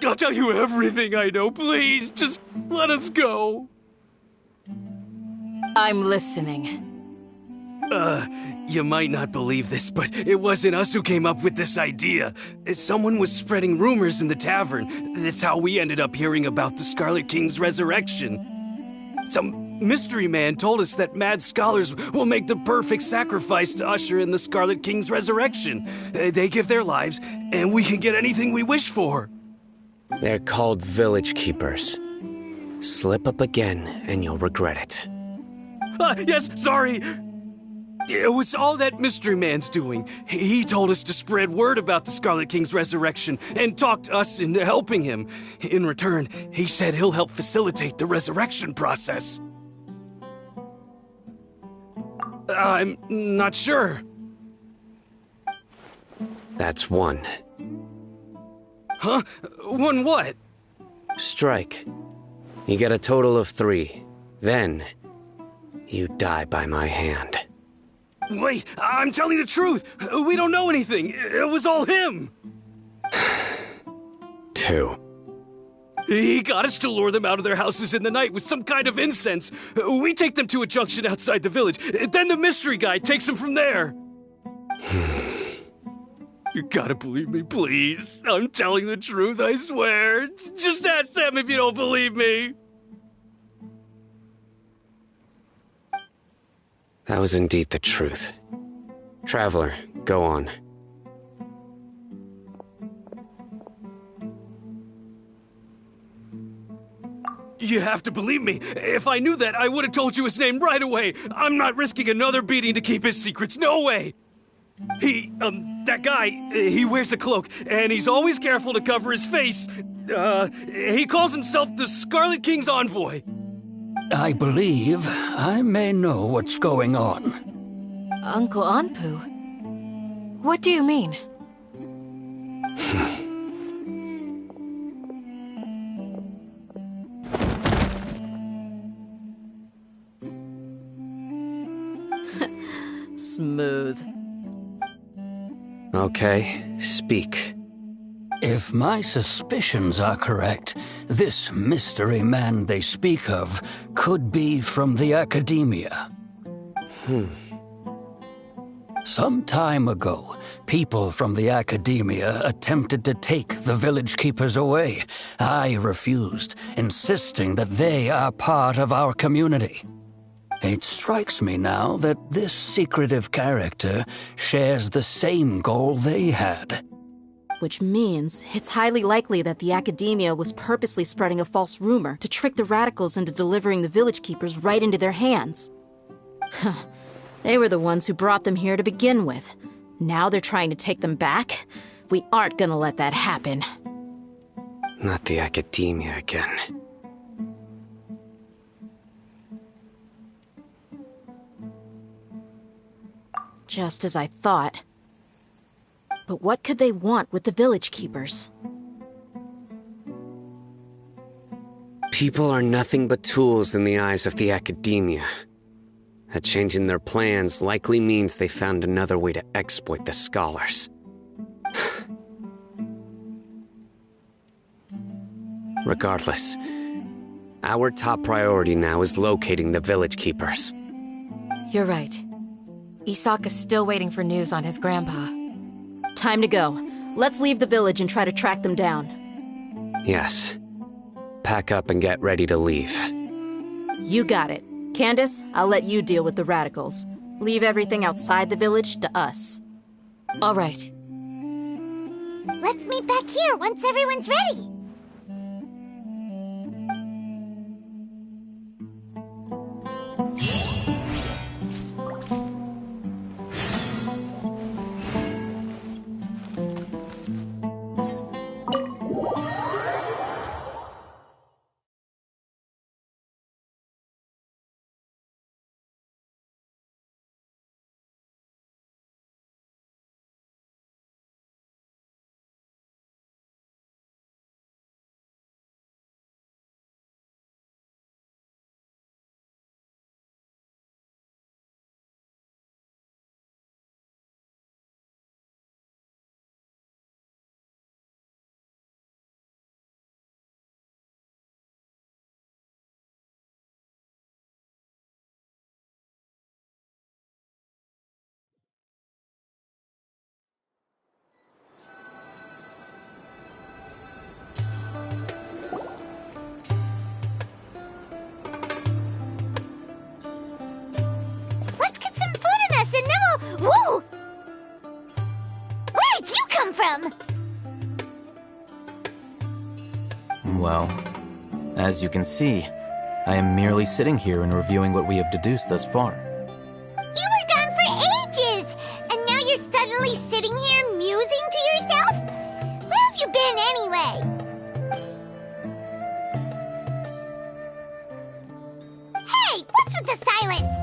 I'll tell you everything I know. Please, just let us go. I'm listening. You might not believe this, but it wasn't us who came up with this idea. Someone was spreading rumors in the tavern. That's how we ended up hearing about the Scarlet King's resurrection. Some mystery man told us that mad scholars will make the perfect sacrifice to usher in the Scarlet King's resurrection. They give their lives, and we can get anything we wish for. They're called Village Keepers. Slip up again, and you'll regret it. Yes, sorry. It was all that mystery man's doing. He told us to spread word about the Scarlet King's resurrection and talked us into helping him. In return, he said he'll help facilitate the resurrection process. I'm not sure. That's one. Huh? One what? Strike. You get a total of 3. Then, you die by my hand. Wait, I'm telling the truth. We don't know anything. It was all him. 2. He got us to lure them out of their houses in the night with some kind of incense. We take them to a junction outside the village. Then the mystery guy takes them from there. You gotta believe me, please. I'm telling the truth, I swear. Just ask them if you don't believe me. That was indeed the truth. Traveler, go on. You have to believe me. If I knew that, I would have told you his name right away. I'm not risking another beating to keep his secrets. No way. That guy, he wears a cloak, and he's always careful to cover his face. He calls himself the Scarlet King's envoy. I believe I may know what's going on. Uncle Anpu? What do you mean? Smooth. Okay, speak. If my suspicions are correct, this mystery man they speak of could be from the Academia. Some time ago, people from the Academia attempted to take the Village Keepers away. I refused, insisting that they are part of our community. It strikes me now that this secretive character shares the same goal they had. Which means it's highly likely that the Academia was purposely spreading a false rumor to trick the radicals into delivering the Village Keepers right into their hands. They were the ones who brought them here to begin with. Now they're trying to take them back? We aren't gonna let that happen. Not the academia again. Just as I thought. But what could they want with the village keepers? People are nothing but tools in the eyes of the academia. A change in their plans likely means they found another way to exploit the scholars. Regardless, our top priority now is locating the village keepers. You're right. Isak is still waiting for news on his grandpa. Time to go. Let's leave the village and try to track them down. Yes. Pack up and get ready to leave. You got it. Candace, I'll let you deal with the radicals. Leave everything outside the village to us. All right. Let's meet back here once everyone's ready. Whoa! Where did you come from? Well, as you can see, I am merely sitting here and reviewing what we have deduced thus far. You were gone for ages, and now you're suddenly sitting here musing to yourself? Where have you been anyway? Hey, what's with the silence?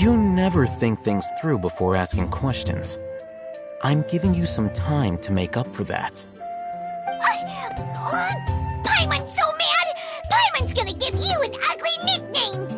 You never think things through before asking questions. I'm giving you some time to make up for that. Paimon's so mad! Paimon's gonna give you an ugly nickname!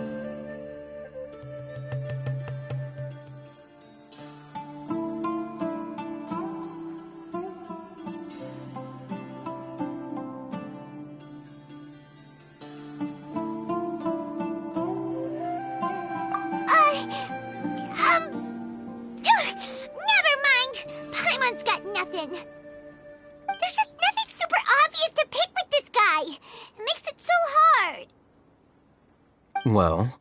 Never mind! Paimon's got nothing. There's just nothing super obvious to pick with this guy. It makes it so hard. Well,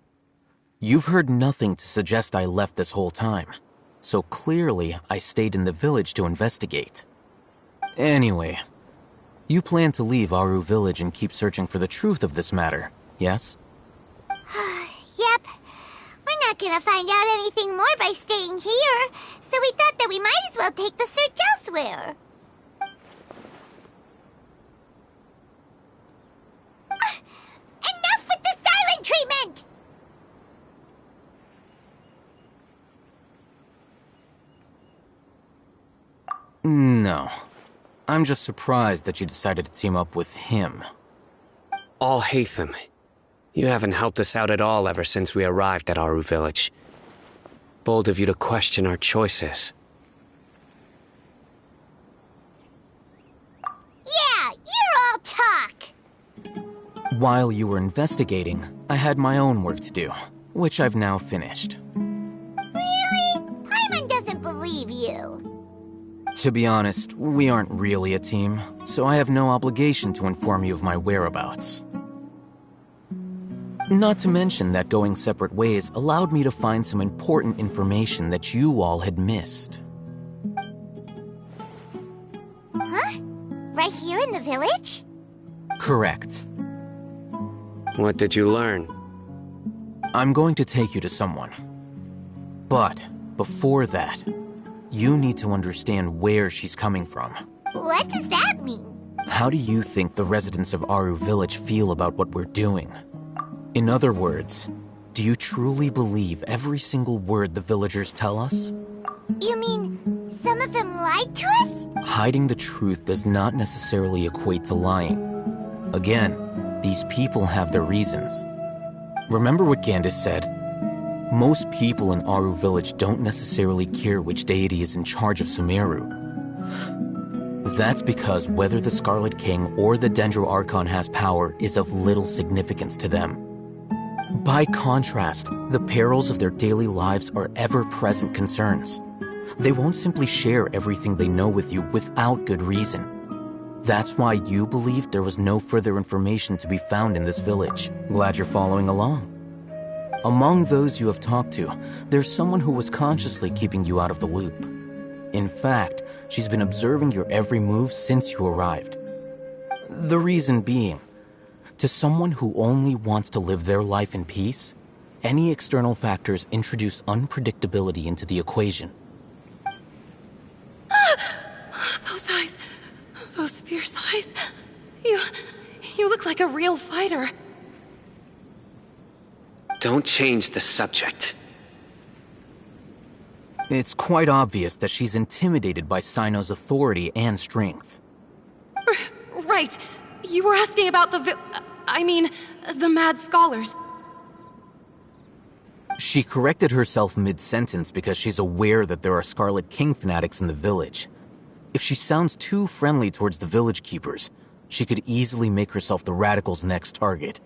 you've heard nothing to suggest I left this whole time, so clearly I stayed in the village to investigate. Anyway, you plan to leave Aru village and keep searching for the truth of this matter, yes? Yep. We're not gonna find out anything more by staying here, so we thought that we might as well take the search elsewhere. Enough with the silent treatment! No. I'm just surprised that you decided to team up with him. All Hatham. You haven't helped us out at all ever since we arrived at Aru village. Bold of you to question our choices. Yeah, you're all talk. While you were investigating, I had my own work to do, which I've now finished. Really? Paimon doesn't believe you. To be honest, we aren't really a team, so I have no obligation to inform you of my whereabouts. Not to mention that going separate ways allowed me to find some important information that you all had missed. Huh? Right here in the village? Correct. What did you learn? I'm going to take you to someone. But before that, you need to understand where she's coming from. What does that mean? How do you think the residents of Aru Village feel about what we're doing? In other words, do you truly believe every single word the villagers tell us? You mean some of them lied to us? Hiding the truth does not necessarily equate to lying. Again, these people have their reasons. Remember what Gandis said? Most people in Aru Village don't necessarily care which deity is in charge of Sumeru. That's because whether the Scarlet King or the Dendro Archon has power is of little significance to them. By contrast, the perils of their daily lives are ever-present concerns. They won't simply share everything they know with you without good reason. That's why you believed there was no further information to be found in this village. Glad you're following along. Among those you have talked to, there's someone who was consciously keeping you out of the loop. In fact, she's been observing your every move since you arrived. The reason being, to someone who only wants to live their life in peace, any external factors introduce unpredictability into the equation. Those eyes. Those fierce eyes. You look like a real fighter. Don't change the subject. It's quite obvious that she's intimidated by Sino's authority and strength. Right. You were asking about the Mad Scholars. She corrected herself mid-sentence because she's aware that there are Scarlet King fanatics in the village. If she sounds too friendly towards the village keepers, she could easily make herself the Radicals' next target.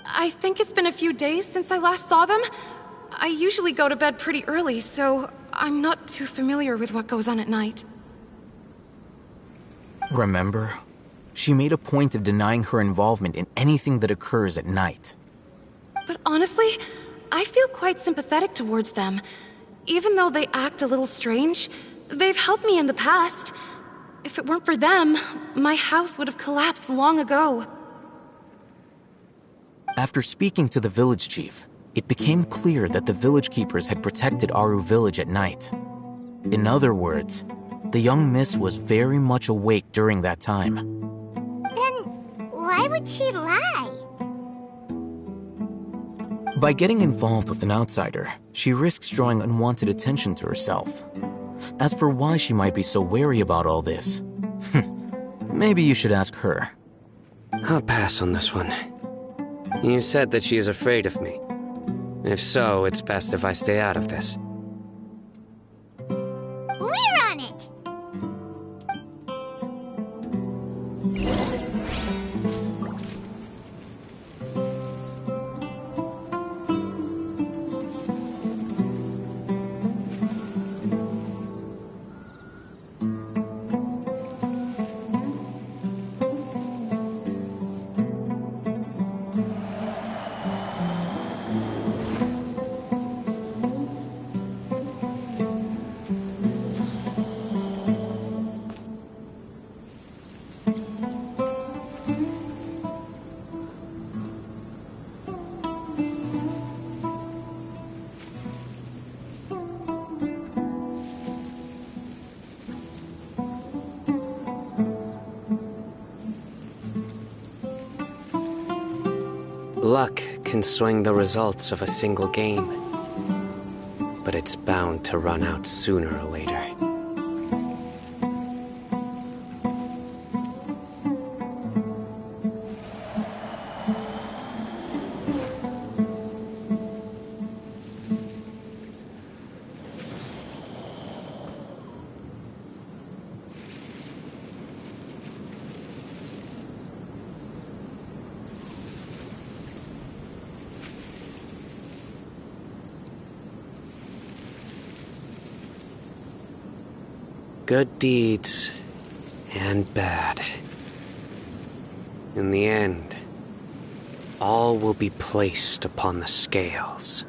I think it's been a few days since I last saw them. I usually go to bed pretty early, so I'm not too familiar with what goes on at night. Remember? She made a point of denying her involvement in anything that occurs at night. But honestly, I feel quite sympathetic towards them. Even though they act a little strange, they've helped me in the past. If it weren't for them, my house would have collapsed long ago. After speaking to the village chief, it became clear that the village keepers had protected Aru Village at night. In other words, the young miss was very much awake during that time. Then why would she lie? By getting involved with an outsider, she risks drawing unwanted attention to herself. As for why she might be so wary about all this, maybe you should ask her. I'll pass on this one. You said that she is afraid of me. If so, it's best if I stay out of this. We're on it! Luck can swing the results of a single game, but it's bound to run out sooner or later. Good deeds and bad. In the end, all will be placed upon the scales.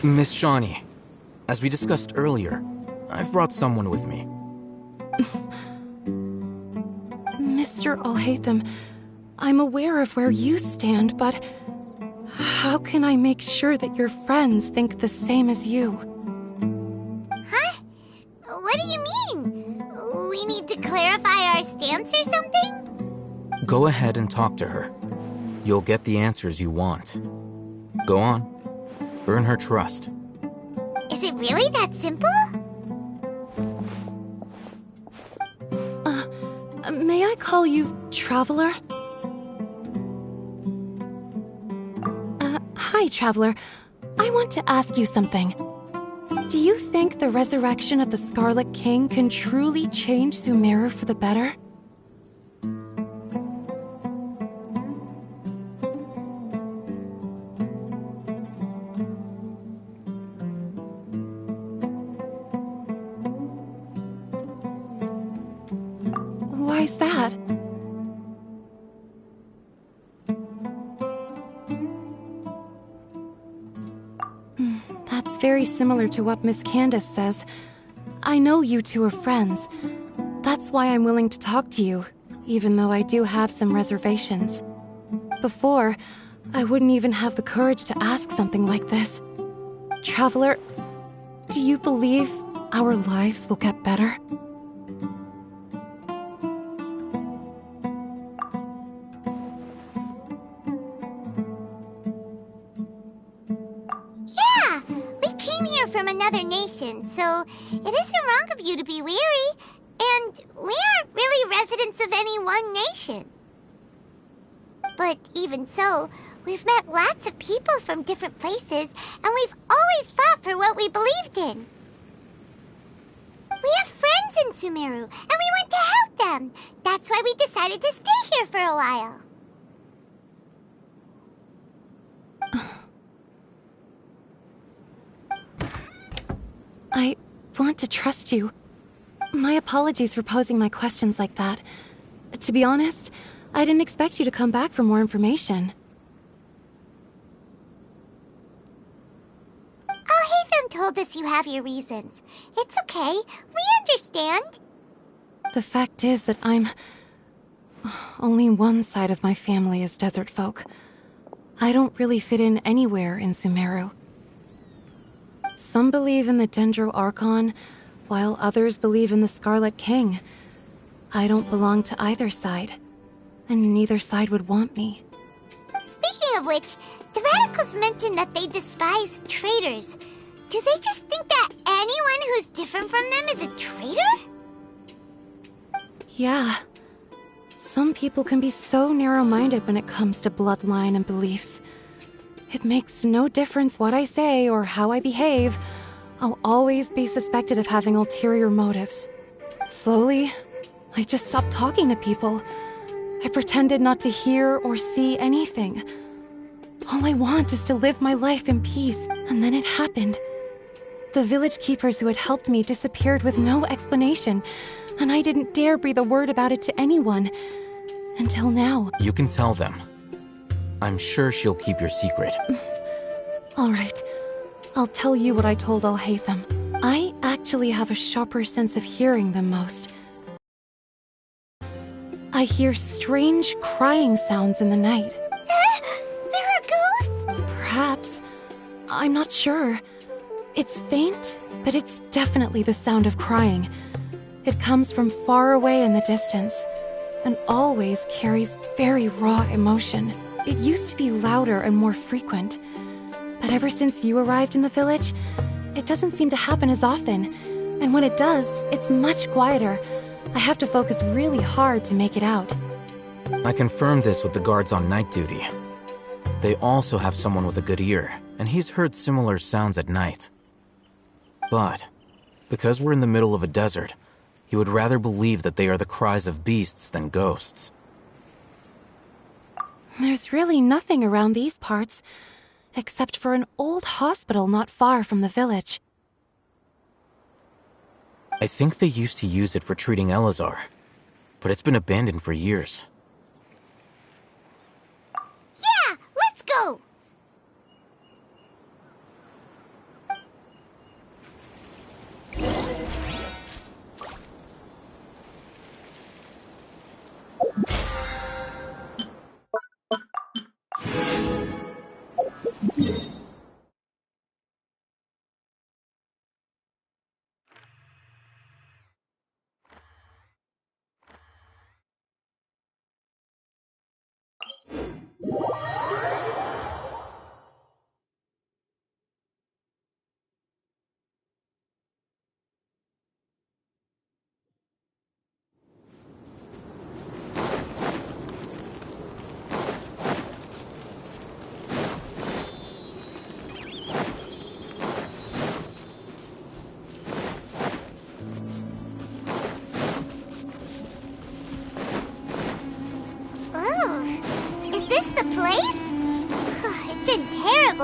Miss Shawnee, as we discussed earlier, I've brought someone with me. Mr. Alhaitham, I'm aware of where you stand, but how can I make sure that your friends think the same as you? Huh? What do you mean? We need to clarify our stance or something? Go ahead and talk to her. You'll get the answers you want. Go on. Earn her trust. Is it really that simple? May I call you Traveler? Hi, Traveler. I want to ask you something. Do you think the resurrection of the Scarlet King can truly change Sumeru for the better? Why's that? That's very similar to what Miss Candace says. I know you two are friends. That's why I'm willing to talk to you, even though I do have some reservations. Before, I wouldn't even have the courage to ask something like this. Traveler, do you believe our lives will get better? Yeah! We came here from another nation, so it isn't wrong of you to be weary. And we aren't really residents of any one nation. But even so, we've met lots of people from different places, and we've always fought for what we believed in. We have friends in Sumeru, and we want to help them. That's why we decided to stay here for a while. I want to trust you. My apologies for posing my questions like that. To be honest, I didn't expect you to come back for more information. Alhaitham told us you have your reasons. It's okay. We understand. The fact is that only one side of my family is desert folk. I don't really fit in anywhere in Sumeru. Some believe in the Dendro Archon, while others believe in the Scarlet King. I don't belong to either side, and neither side would want me. Speaking of which, the radicals mentioned that they despise traitors. Do they just think that anyone who's different from them is a traitor? Yeah. Some people can be so narrow-minded when it comes to bloodline and beliefs. It makes no difference what I say or how I behave. I'll always be suspected of having ulterior motives. Slowly, I just stopped talking to people. I pretended not to hear or see anything. All I want is to live my life in peace, and then it happened. The village keepers who had helped me disappeared with no explanation, and I didn't dare breathe a word about it to anyone. Until now. You can tell them. I'm sure she'll keep your secret. All right. I'll tell you what I told Alhaitham. I actually have a sharper sense of hearing than most. I hear strange crying sounds in the night. There are ghosts? Perhaps. I'm not sure. It's faint, but it's definitely the sound of crying. It comes from far away in the distance, and always carries very raw emotion. It used to be louder and more frequent, but ever since you arrived in the village, it doesn't seem to happen as often, and when it does, it's much quieter. I have to focus really hard to make it out. I confirmed this with the guards on night duty. They also have someone with a good ear, and he's heard similar sounds at night. But, because we're in the middle of a desert, he would rather believe that they are the cries of beasts than ghosts. There's really nothing around these parts, except for an old hospital not far from the village. I think they used to use it for treating Elazar. but it's been abandoned for years. Yeah, let's go!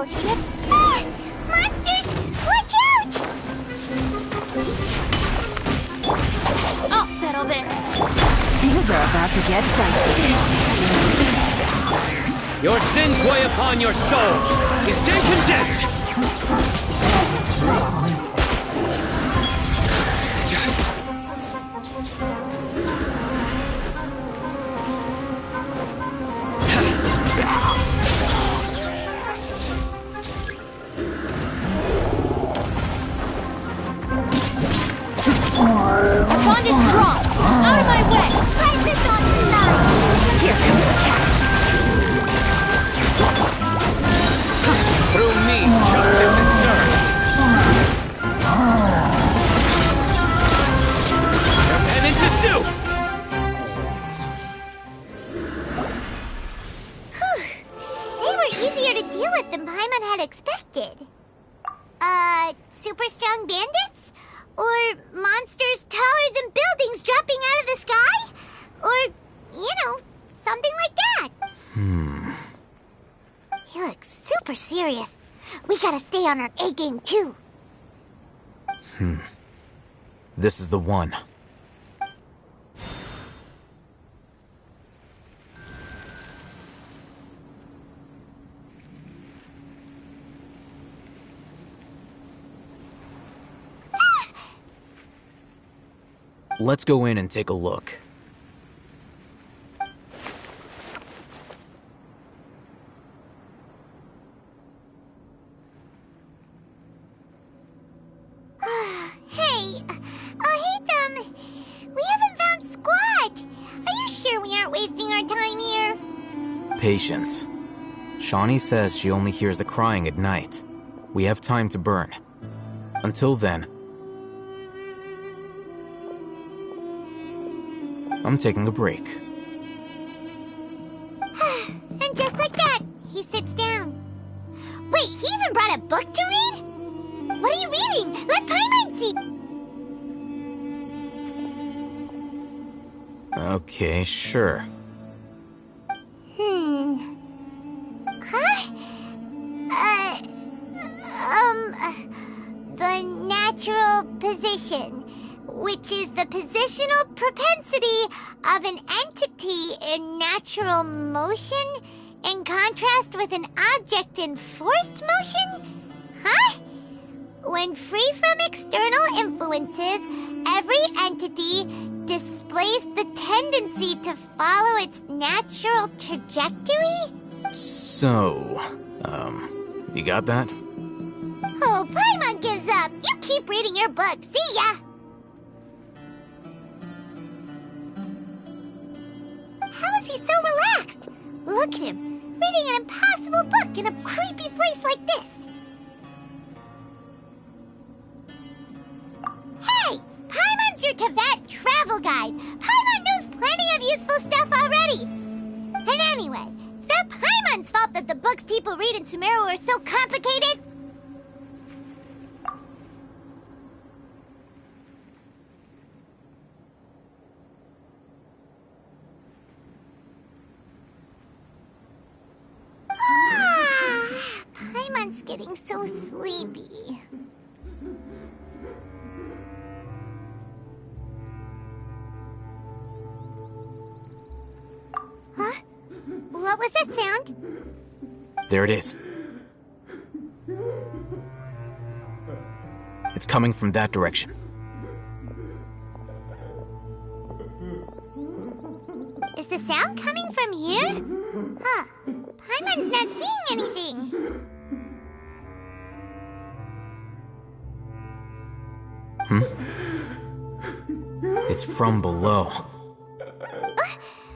Shit. Ah! Monsters! Watch out! I'll settle this. Things are about to get dicey. Your sins weigh upon your soul. You stand condemned. Our bond is strong. Out of my way. Fight this on the side. Here comes the catch. Through me, justice is served. Your penance is due. They were easier to deal with than Paimon had expected. Super strong bandits? Or monsters taller than buildings dropping out of the sky? Or, something like that. He looks super serious. We gotta stay on our A game too. This is the one. Let's go in and take a look. Hey, Hatham, we haven't found Squat. Are you sure we aren't wasting our time here? Patience. Shawnee says she only hears the crying at night. We have time to burn. Until then, I'm taking a break. And just like that, he sits down. Wait, he even brought a book to read? What are you reading? Let Paimon see. Okay, sure. Huh? The natural position, which is the positional propensity of an entity in natural motion in contrast with an object in forced motion? Huh? When free from external influences, every entity displays the tendency to follow its natural trajectory? So, you got that? Oh, Paimon gives up! You keep reading your book, see ya! How is he so relaxed? Look at him, reading an impossible book in a creepy place like this. Hey! Paimon's your Teyvat travel guide. Paimon knows plenty of useful stuff already. And anyway, is that Paimon's fault that the books people read in Sumeru are so complicated? Paimon's getting so sleepy. Huh? What was that sound? There it is. It's coming from that direction. Is the sound coming from here? Huh. Paimon's not seeing anything. It's from below.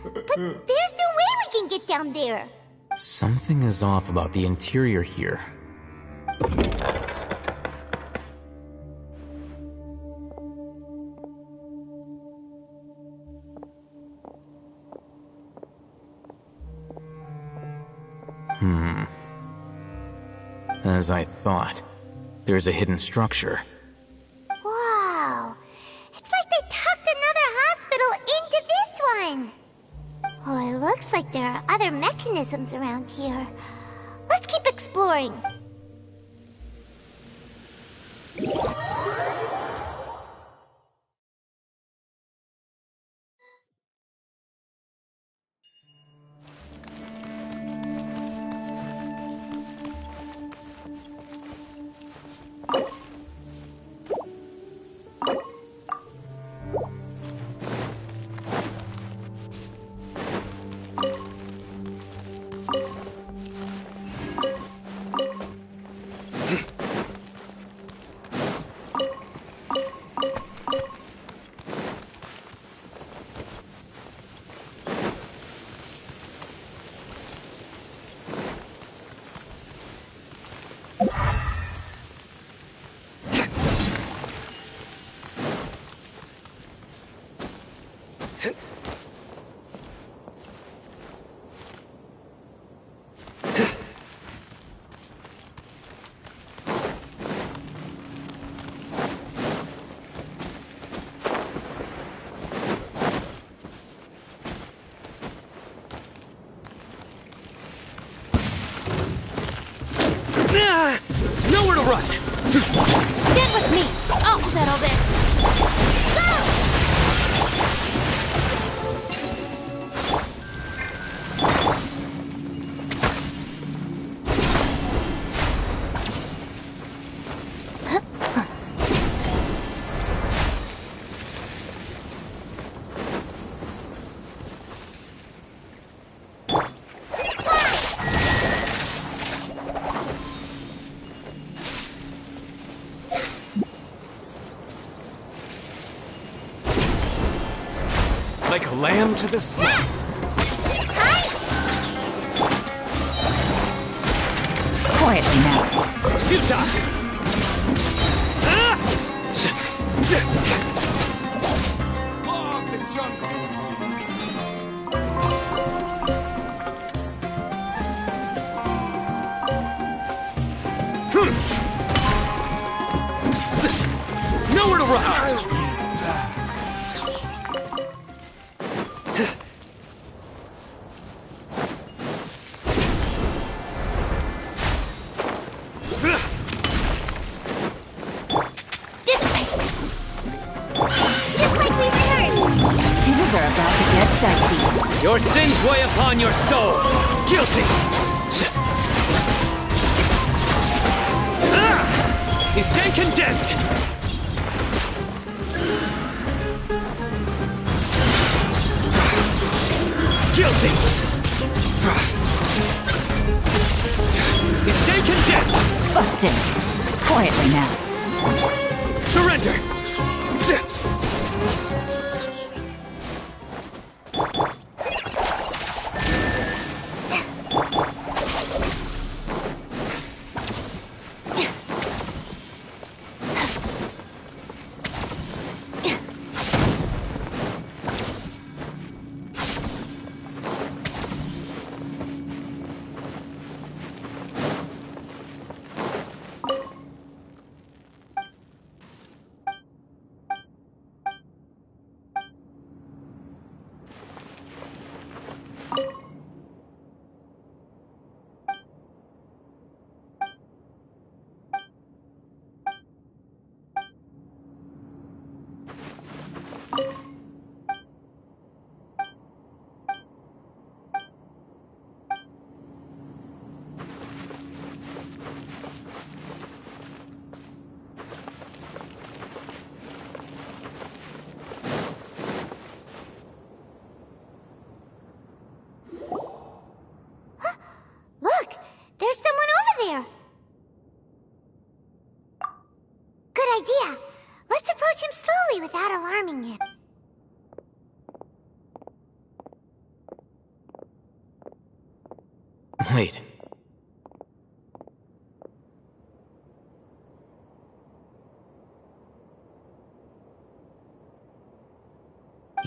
But there's no way we can get down there. Something is off about the interior here. As I thought, there's a hidden structure. Wow. It's like they tucked another hospital into this one. Oh, it looks like there are other mechanisms around here. Let's keep exploring. Nowhere to run! Get with me! I'll settle this! Like a lamb to the slaughter. Quietly now. Futa! Log the jungle! Nowhere to run! Your sins weigh upon your soul. Guilty. You stand condemned. Guilty. You stand condemned. Busted. Quietly now. Surrender. Wait.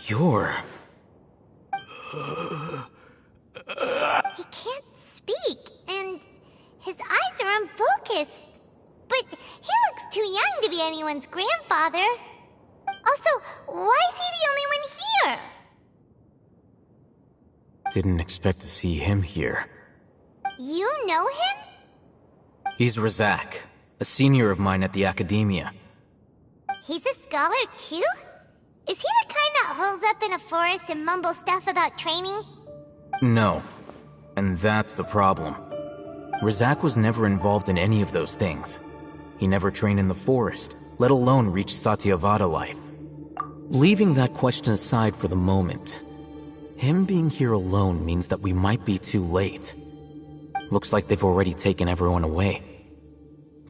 You're... He can't speak, and his eyes are unfocused. But he looks too young to be anyone's grandfather. Also, why is he the only one here? Didn't expect to see him here. You know him? He's Razak, a senior of mine at the Academia. He's a scholar too? Is he the kind that holes up in a forest and mumbles stuff about training? No. And that's the problem. Razak was never involved in any of those things. He never trained in the forest, let alone reach Satyavada life. Leaving that question aside for the moment, him being here alone means that we might be too late. Looks like they've already taken everyone away.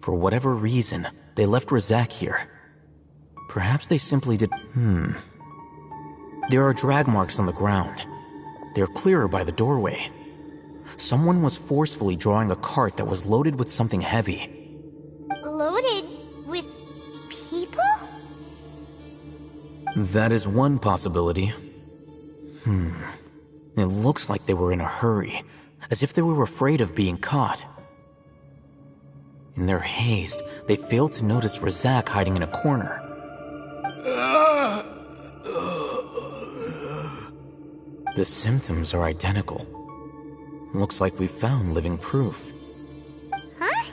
For whatever reason, they left Razak here. Perhaps they simply did... There are drag marks on the ground. They're clearer by the doorway. Someone was forcefully drawing a cart that was loaded with something heavy. Loaded with people? That is one possibility. It looks like they were in a hurry, as if they were afraid of being caught. In their haste, they failed to notice Razak hiding in a corner. The symptoms are identical. Looks like we found living proof. Huh?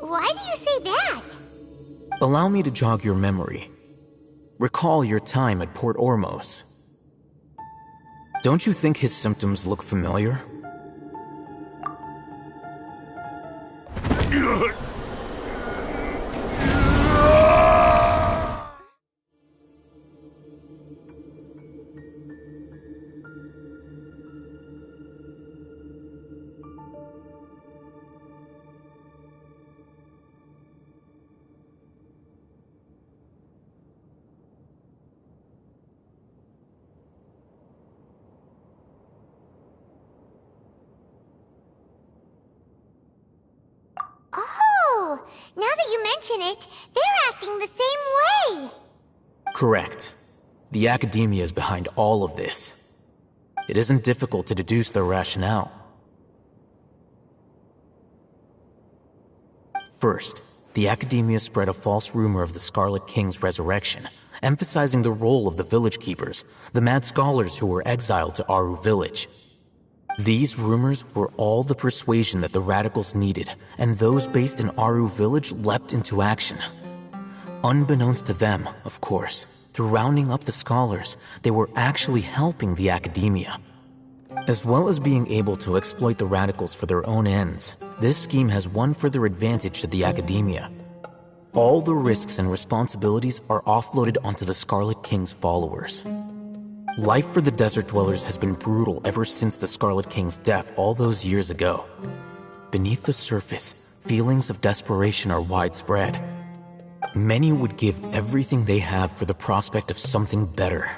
Why do you say that? Allow me to jog your memory. Recall your time at Port Ormos. Don't you think his symptoms look familiar? Oh, now that you mention it, they're acting the same way. Correct. The Academia is behind all of this. It isn't difficult to deduce their rationale. First, the Academia spread a false rumor of the Scarlet King's resurrection, emphasizing the role of the village keepers, the mad scholars who were exiled to Aru village. These rumors were all the persuasion that the radicals needed, and those based in Aru village leapt into action. Unbeknownst to them, of course, through rounding up the scholars, they were actually helping the Academia. As well as being able to exploit the radicals for their own ends, this scheme has one further advantage to the Academia. All the risks and responsibilities are offloaded onto the Scarlet King's followers. Life for the desert dwellers has been brutal ever since the Scarlet King's death all those years ago. Beneath the surface, feelings of desperation are widespread. Many would give everything they have for the prospect of something better.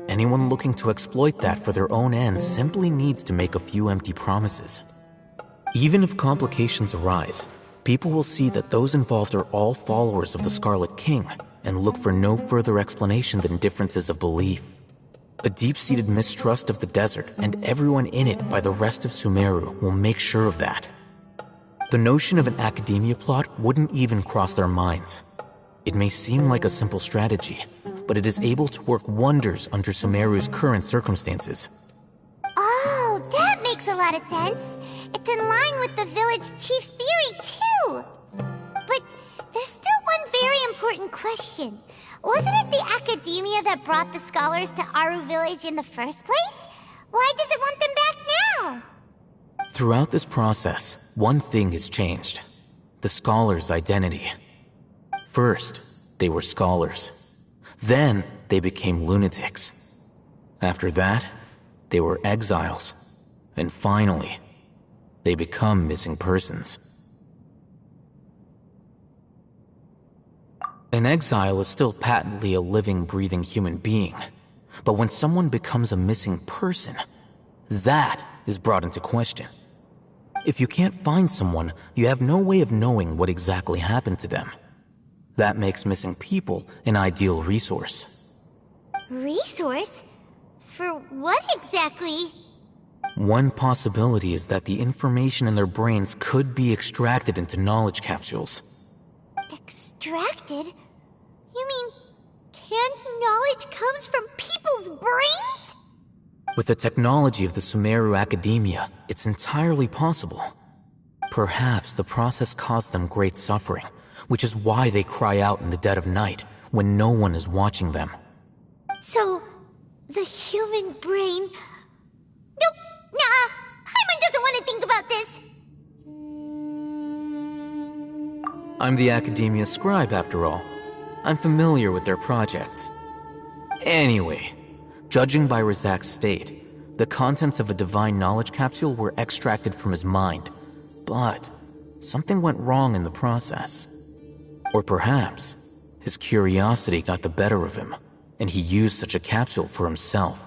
Anyone looking to exploit that for their own ends simply needs to make a few empty promises. Even if complications arise, people will see that those involved are all followers of the Scarlet King and look for no further explanation than differences of belief. A deep-seated mistrust of the desert and everyone in it by the rest of Sumeru will make sure of that. The notion of an academia plot wouldn't even cross their minds. It may seem like a simple strategy, but it is able to work wonders under Sumeru's current circumstances. Oh, that makes a lot of sense. It's in line with the village chief's theory, too. But there's still one very important question. Wasn't it the Academia that brought the scholars to Aru village in the first place? Why does it want them back now? Throughout this process, one thing has changed. The scholars' identity. First, they were scholars. Then, they became lunatics. After that, they were exiles. And finally, they become missing persons. An exile is still patently a living, breathing human being. But when someone becomes a missing person, that is brought into question. If you can't find someone, you have no way of knowing what exactly happened to them. That makes missing people an ideal resource. Resource? For what exactly? One possibility is that the information in their brains could be extracted into knowledge capsules. Extracted? You mean canned knowledge comes from people's brains? With the technology of the Sumeru Academia, it's entirely possible. Perhaps the process caused them great suffering, which is why they cry out in the dead of night when no one is watching them. So, the human brain... Nope, nah, Paimon doesn't want to think about this. I'm the Academia scribe, after all. I'm familiar with their projects. Anyway, judging by Razak's state, the contents of a divine knowledge capsule were extracted from his mind. But something went wrong in the process. Or perhaps his curiosity got the better of him, and he used such a capsule for himself.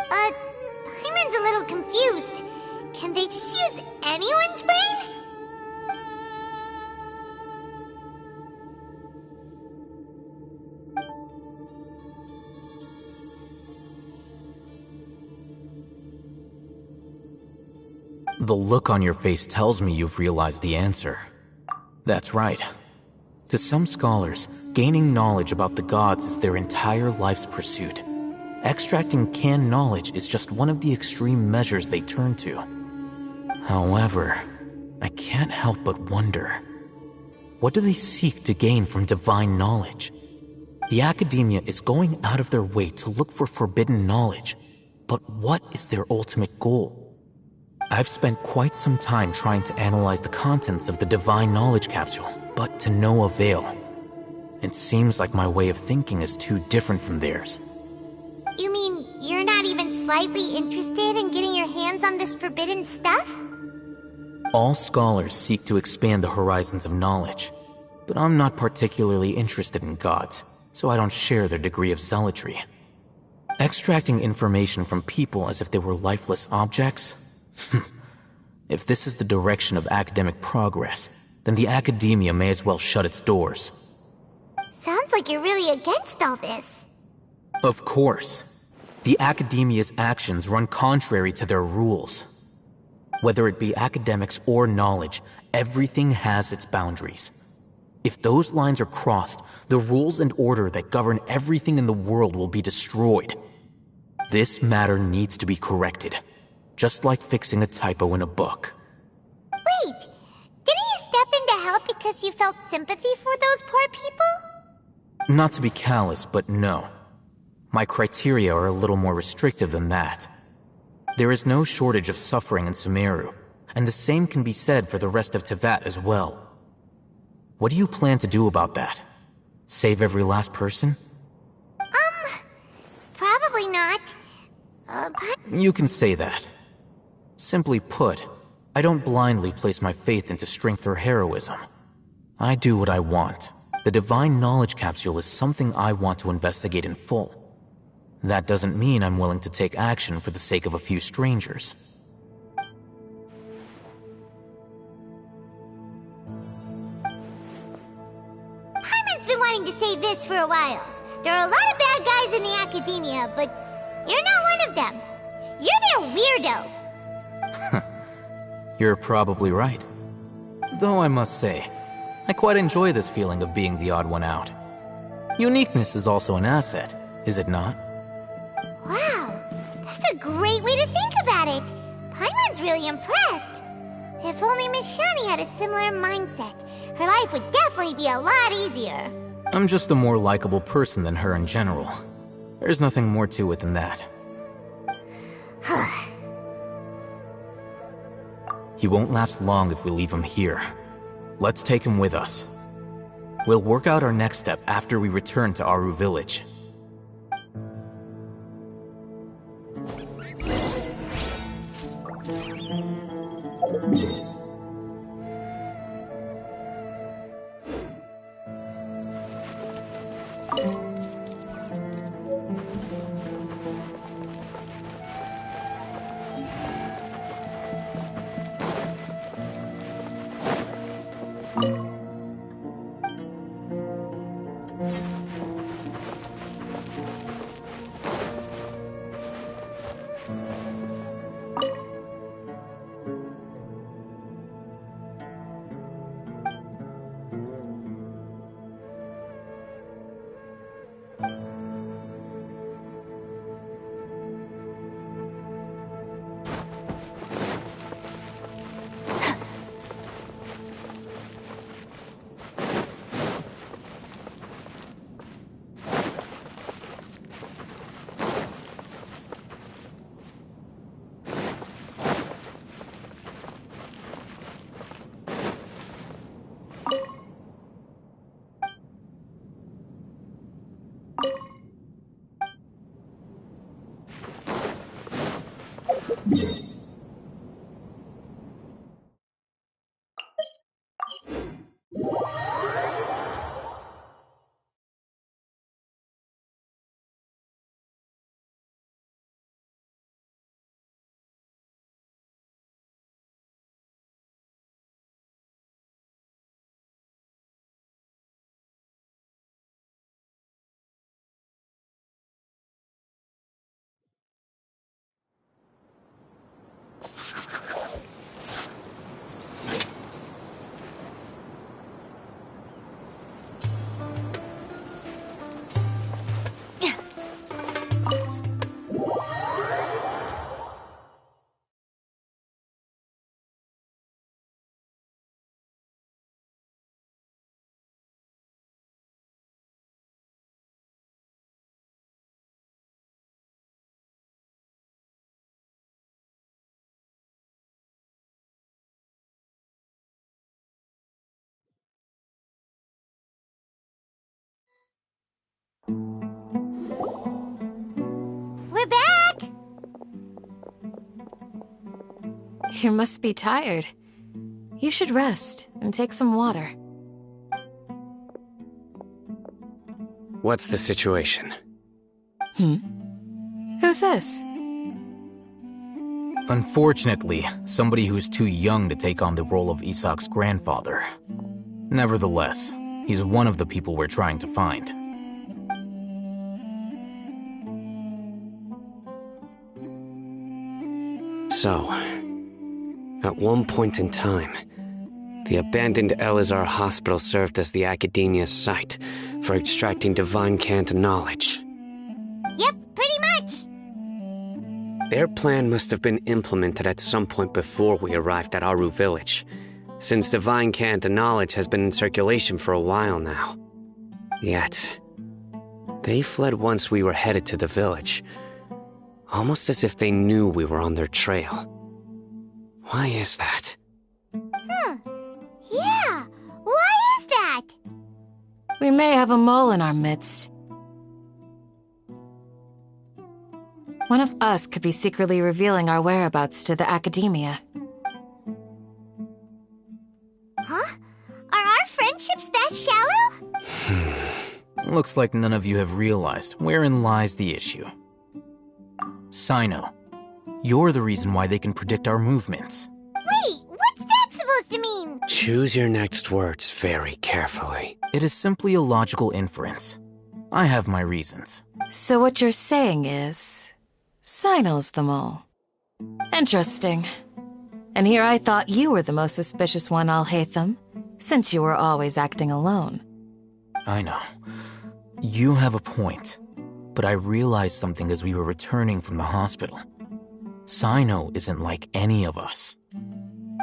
Paimon's a little confused. Can they just use anyone's brain? The look on your face tells me you've realized the answer. That's right. To some scholars, gaining knowledge about the gods is their entire life's pursuit. Extracting canned knowledge is just one of the extreme measures they turn to. However, I can't help but wonder, what do they seek to gain from divine knowledge? The Academia is going out of their way to look for forbidden knowledge, but what is their ultimate goal? I've spent quite some time trying to analyze the contents of the divine knowledge capsule, but to no avail. It seems like my way of thinking is too different from theirs. You mean you're not even slightly interested in getting your hands on this forbidden stuff? All scholars seek to expand the horizons of knowledge, but I'm not particularly interested in gods, so I don't share their degree of zealotry. Extracting information from people as if they were lifeless objects? If this is the direction of academic progress, then the Academia may as well shut its doors. Sounds like you're really against all this. Of course. The Academia's actions run contrary to their rules. Whether it be academics or knowledge, everything has its boundaries. If those lines are crossed, the rules and order that govern everything in the world will be destroyed. This matter needs to be corrected, just like fixing a typo in a book. Wait, didn't you step in to help because you felt sympathy for those poor people? Not to be callous, but no. My criteria are a little more restrictive than that. There is no shortage of suffering in Sumeru, and the same can be said for the rest of Teyvat as well. What do you plan to do about that? Save every last person? Probably not. You can say that. Simply put, I don't blindly place my faith into strength or heroism. I do what I want. The divine knowledge capsule is something I want to investigate in full. That doesn't mean I'm willing to take action for the sake of a few strangers. Paimon's been wanting to say this for a while. There are a lot of bad guys in the Academia, but you're not one of them. You're their weirdo. You're probably right. Though I must say, I quite enjoy this feeling of being the odd one out. Uniqueness is also an asset, is it not? Wow, that's a great way to think about it. Paimon's really impressed. If only Miss Shani had a similar mindset, her life would definitely be a lot easier. I'm just a more likable person than her in general. There's nothing more to it than that. He won't last long if we leave him here. Let's take him with us. We'll work out our next step after we return to Aru Village. We're back! You must be tired. You should rest and take some water. What's the situation? Who's this? Unfortunately, somebody who's too young to take on the role of Isak's grandfather. Nevertheless, he's one of the people we're trying to find. So, at one point in time, the abandoned Elazar hospital served as the Academia's site for extracting divine cant knowledge. Yep, pretty much. Their plan must have been implemented at some point before we arrived at Aru village, since divine cant knowledge has been in circulation for a while now. Yet, they fled once we were headed to the village, almost as if they knew we were on their trail. Why is that? Yeah, why is that? We may have a mole in our midst. One of us could be secretly revealing our whereabouts to the Academia. Huh? Are our friendships that shallow? Looks like none of you have realized wherein lies the issue. Sino, you're the reason why they can predict our movements. Wait, what's that supposed to mean? Choose your next words very carefully. It is simply a logical inference. I have my reasons. So what you're saying is, Sino's the mole. Interesting. And here I thought you were the most suspicious one, Al-Haytham, since you were always acting alone. I know. You have a point. But I realized something as we were returning from the hospital. Sino isn't like any of us.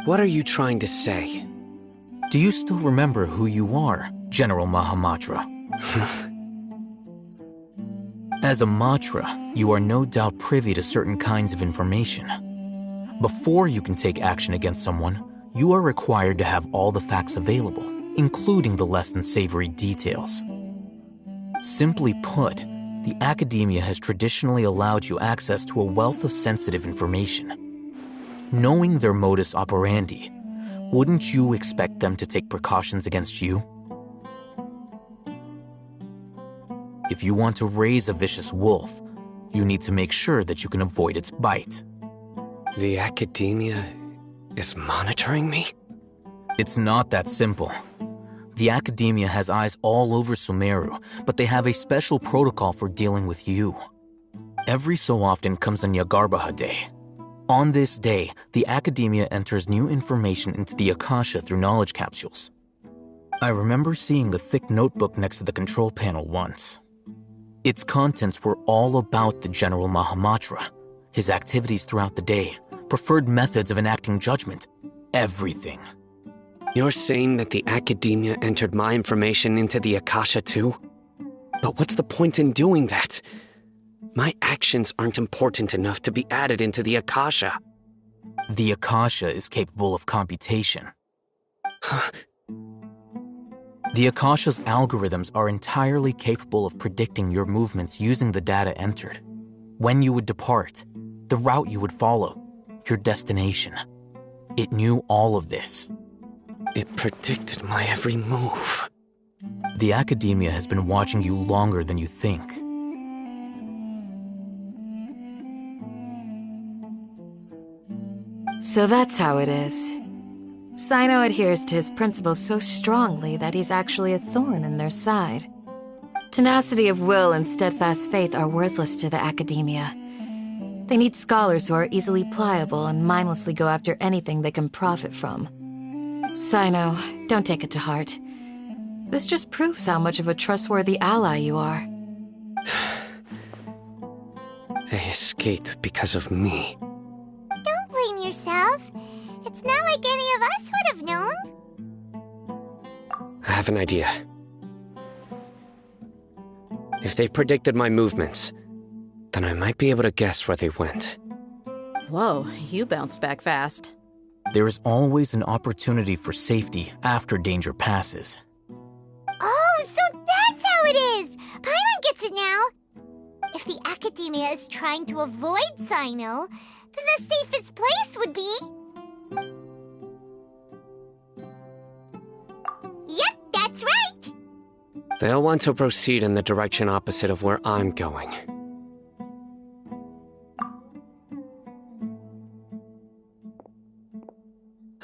What are you trying to say? Do you still remember who you are, General Mahamatra? As a Matra, you are no doubt privy to certain kinds of information. Before you can take action against someone, you are required to have all the facts available, including the less than savory details. Simply put, the Academia has traditionally allowed you access to a wealth of sensitive information. Knowing their modus operandi, wouldn't you expect them to take precautions against you? If you want to raise a vicious wolf, you need to make sure that you can avoid its bite. The Academia is monitoring me? It's not that simple. The Academia has eyes all over Sumeru, but they have a special protocol for dealing with you. Every so often comes a Nyagarbaha Day. On this day, the Academia enters new information into the Akasha through knowledge capsules. I remember seeing a thick notebook next to the control panel once. Its contents were all about the General Mahamatra, his activities throughout the day, preferred methods of enacting judgment, everything. You're saying that the Academia entered my information into the Akasha too? But what's the point in doing that? My actions aren't important enough to be added into the Akasha. The Akasha is capable of computation. The Akasha's algorithms are entirely capable of predicting your movements using the data entered. When you would depart, the route you would follow, your destination. It knew all of this. It predicted my every move. The Academia has been watching you longer than you think. So that's how it is. Sino adheres to his principles so strongly that he's actually a thorn in their side. Tenacity of will and steadfast faith are worthless to the Academia. They need scholars who are easily pliable and mindlessly go after anything they can profit from. Sino, don't take it to heart. This just proves how much of a trustworthy ally you are. They escaped because of me. Don't blame yourself. It's not like any of us would have known. I have an idea. If they predicted my movements, then I might be able to guess where they went. Whoa, you bounced back fast. There is always an opportunity for safety after danger passes. Oh, so that's how it is! Paimon gets it now! If the Academia is trying to avoid Sino, then the safest place would be... Yep, that's right! They'll want to proceed in the direction opposite of where I'm going.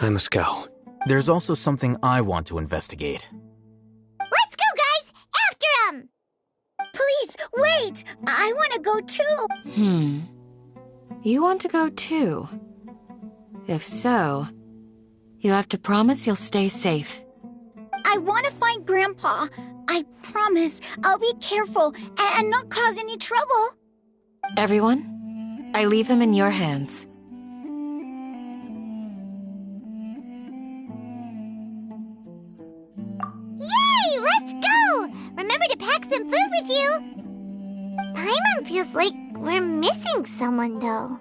I must go. There's also something I want to investigate. Let's go, guys! After him! Please, wait! I want to go too! You want to go too? If so, you have to promise you'll stay safe. I want to find Grandpa. I promise I'll be careful and not cause any trouble. Everyone, I leave him in your hands. Yay! Let's go! Remember to pack some food with you! Paimon feels like we're missing someone, though.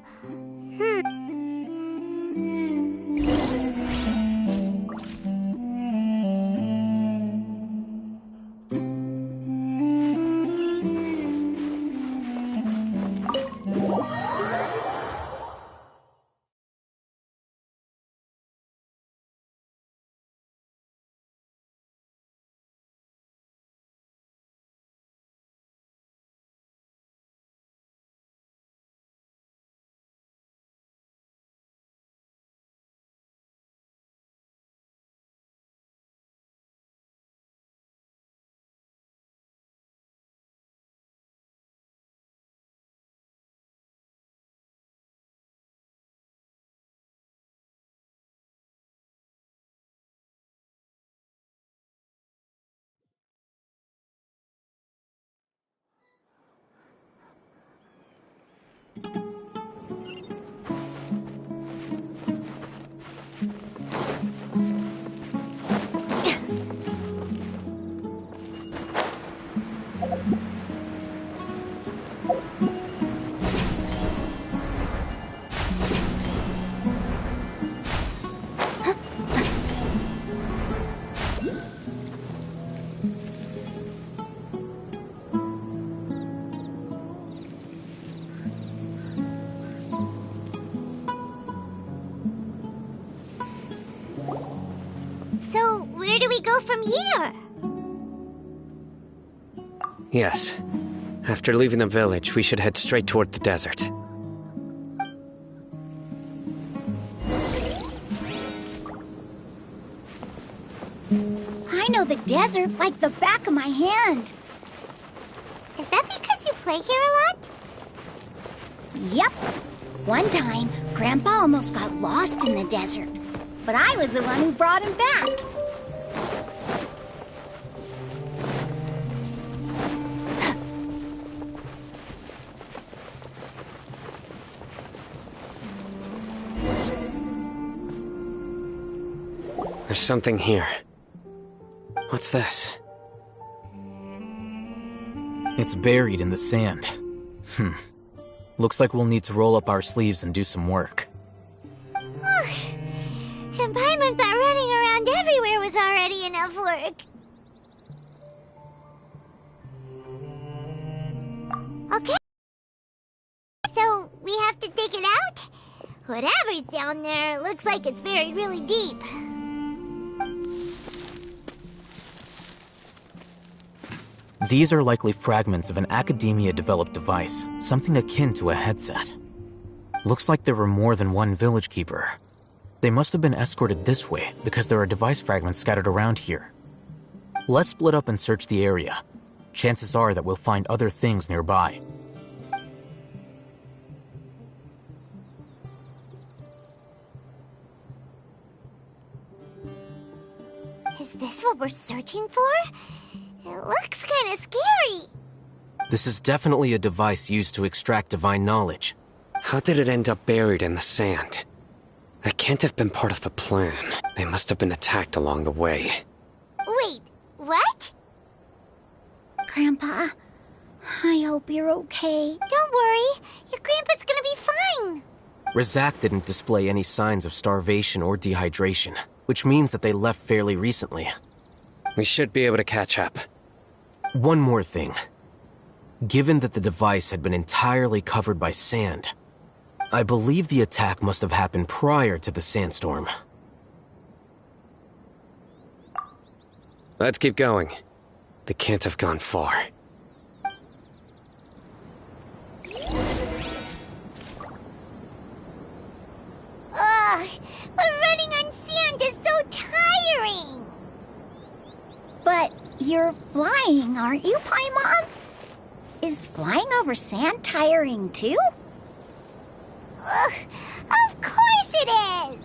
So, where do we go from here? Yes. After leaving the village, we should head straight toward the desert. I know the desert like the back of my hand. Is that because you play here a lot? Yep. One time, Grandpa almost got lost in the desert, but I was the one who brought him back. There's something here. What's this? It's buried in the sand. Looks like we'll need to roll up our sleeves and do some work. And Paimon thought running around everywhere was already enough work. Okay. So, we have to dig it out? Whatever's down there looks like it's buried really deep. These are likely fragments of an Academia-developed device, something akin to a headset. Looks like there were more than one village keeper. They must have been escorted this way because there are device fragments scattered around here. Let's split up and search the area. Chances are that we'll find other things nearby. Is this what we're searching for? It looks kind of scary. This is definitely a device used to extract divine knowledge. How did it end up buried in the sand? That can't have been part of the plan. They must have been attacked along the way. Wait, what? Grandpa, I hope you're okay. Don't worry, your grandpa's gonna be fine. Razak didn't display any signs of starvation or dehydration, which means that they left fairly recently. We should be able to catch up. One more thing. Given that the device had been entirely covered by sand, I believe the attack must have happened prior to the sandstorm. Let's keep going. They can't have gone far. Ugh, but running on sand is so tiring. But you're flying, aren't you, Paimon? Is flying over sand tiring too? Ugh, of course it is.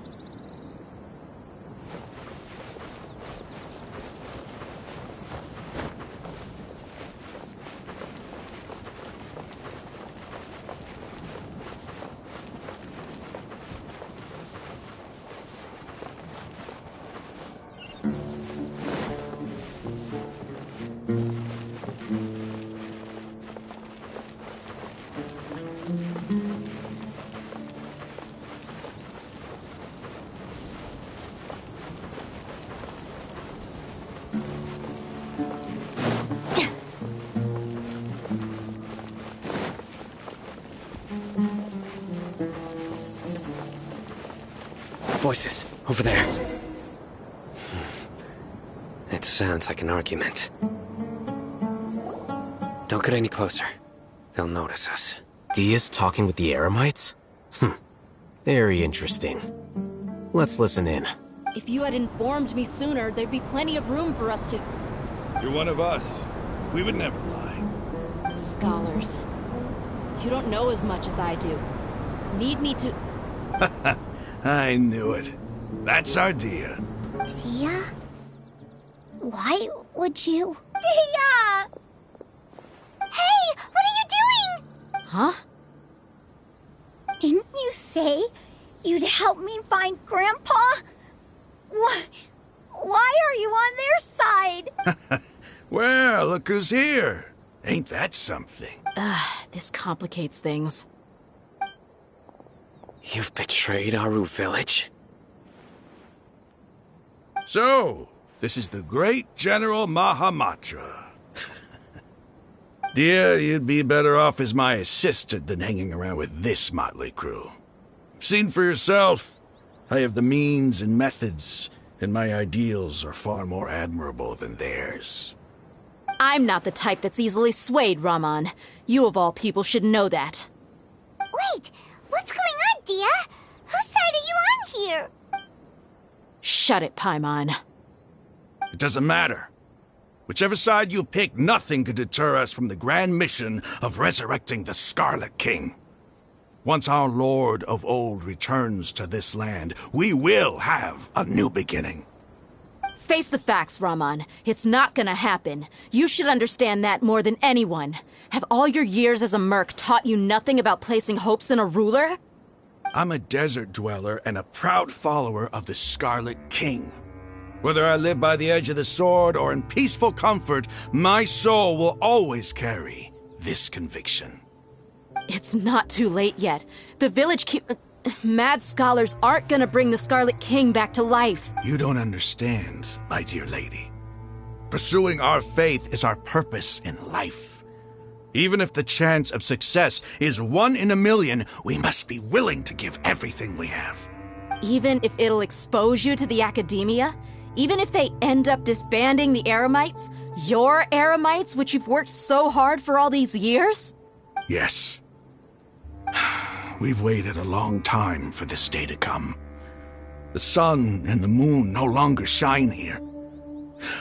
Voices, over there. It sounds like an argument. Don't get any closer. They'll notice us. Dia's talking with the Eremites? Very interesting. Let's listen in. If you had informed me sooner, there'd be plenty of room for us to... You're one of us. We would never lie. Scholars. You don't know as much as I do. Need me to... I knew it. That's our Dia. Dia? Why would you... Dia! Hey, what are you doing? Huh? Didn't you say you'd help me find Grandpa? Why are you on their side? Well, look who's here. Ain't that something? This complicates things. You've betrayed Aru village? So, this is the great General Mahamatra. Dear, you'd be better off as my assistant than hanging around with this motley crew. Seen for yourself, I have the means and methods, and my ideals are far more admirable than theirs. I'm not the type that's easily swayed, Raman. You of all people should know that. Wait, what's going on, Dia? Whose side are you on here? Shut it, Paimon. It doesn't matter. Whichever side you pick, nothing could deter us from the grand mission of resurrecting the Scarlet King. Once our Lord of Old returns to this land, we will have a new beginning. Face the facts, Raman. It's not gonna happen. You should understand that more than anyone. Have all your years as a merc taught you nothing about placing hopes in a ruler? I'm a desert dweller and a proud follower of the Scarlet King. Whether I live by the edge of the sword or in peaceful comfort, my soul will always carry this conviction. It's not too late yet. The village mad scholars aren't gonna bring the Scarlet King back to life. You don't understand, my dear lady. Pursuing our faith is our purpose in life. Even if the chance of success is 1 in a million, we must be willing to give everything we have. Even if it'll expose you to the academia? Even if they end up disbanding the Eremites? Your Eremites, which you've worked so hard for all these years? Yes. We've waited a long time for this day to come. The sun and the moon no longer shine here.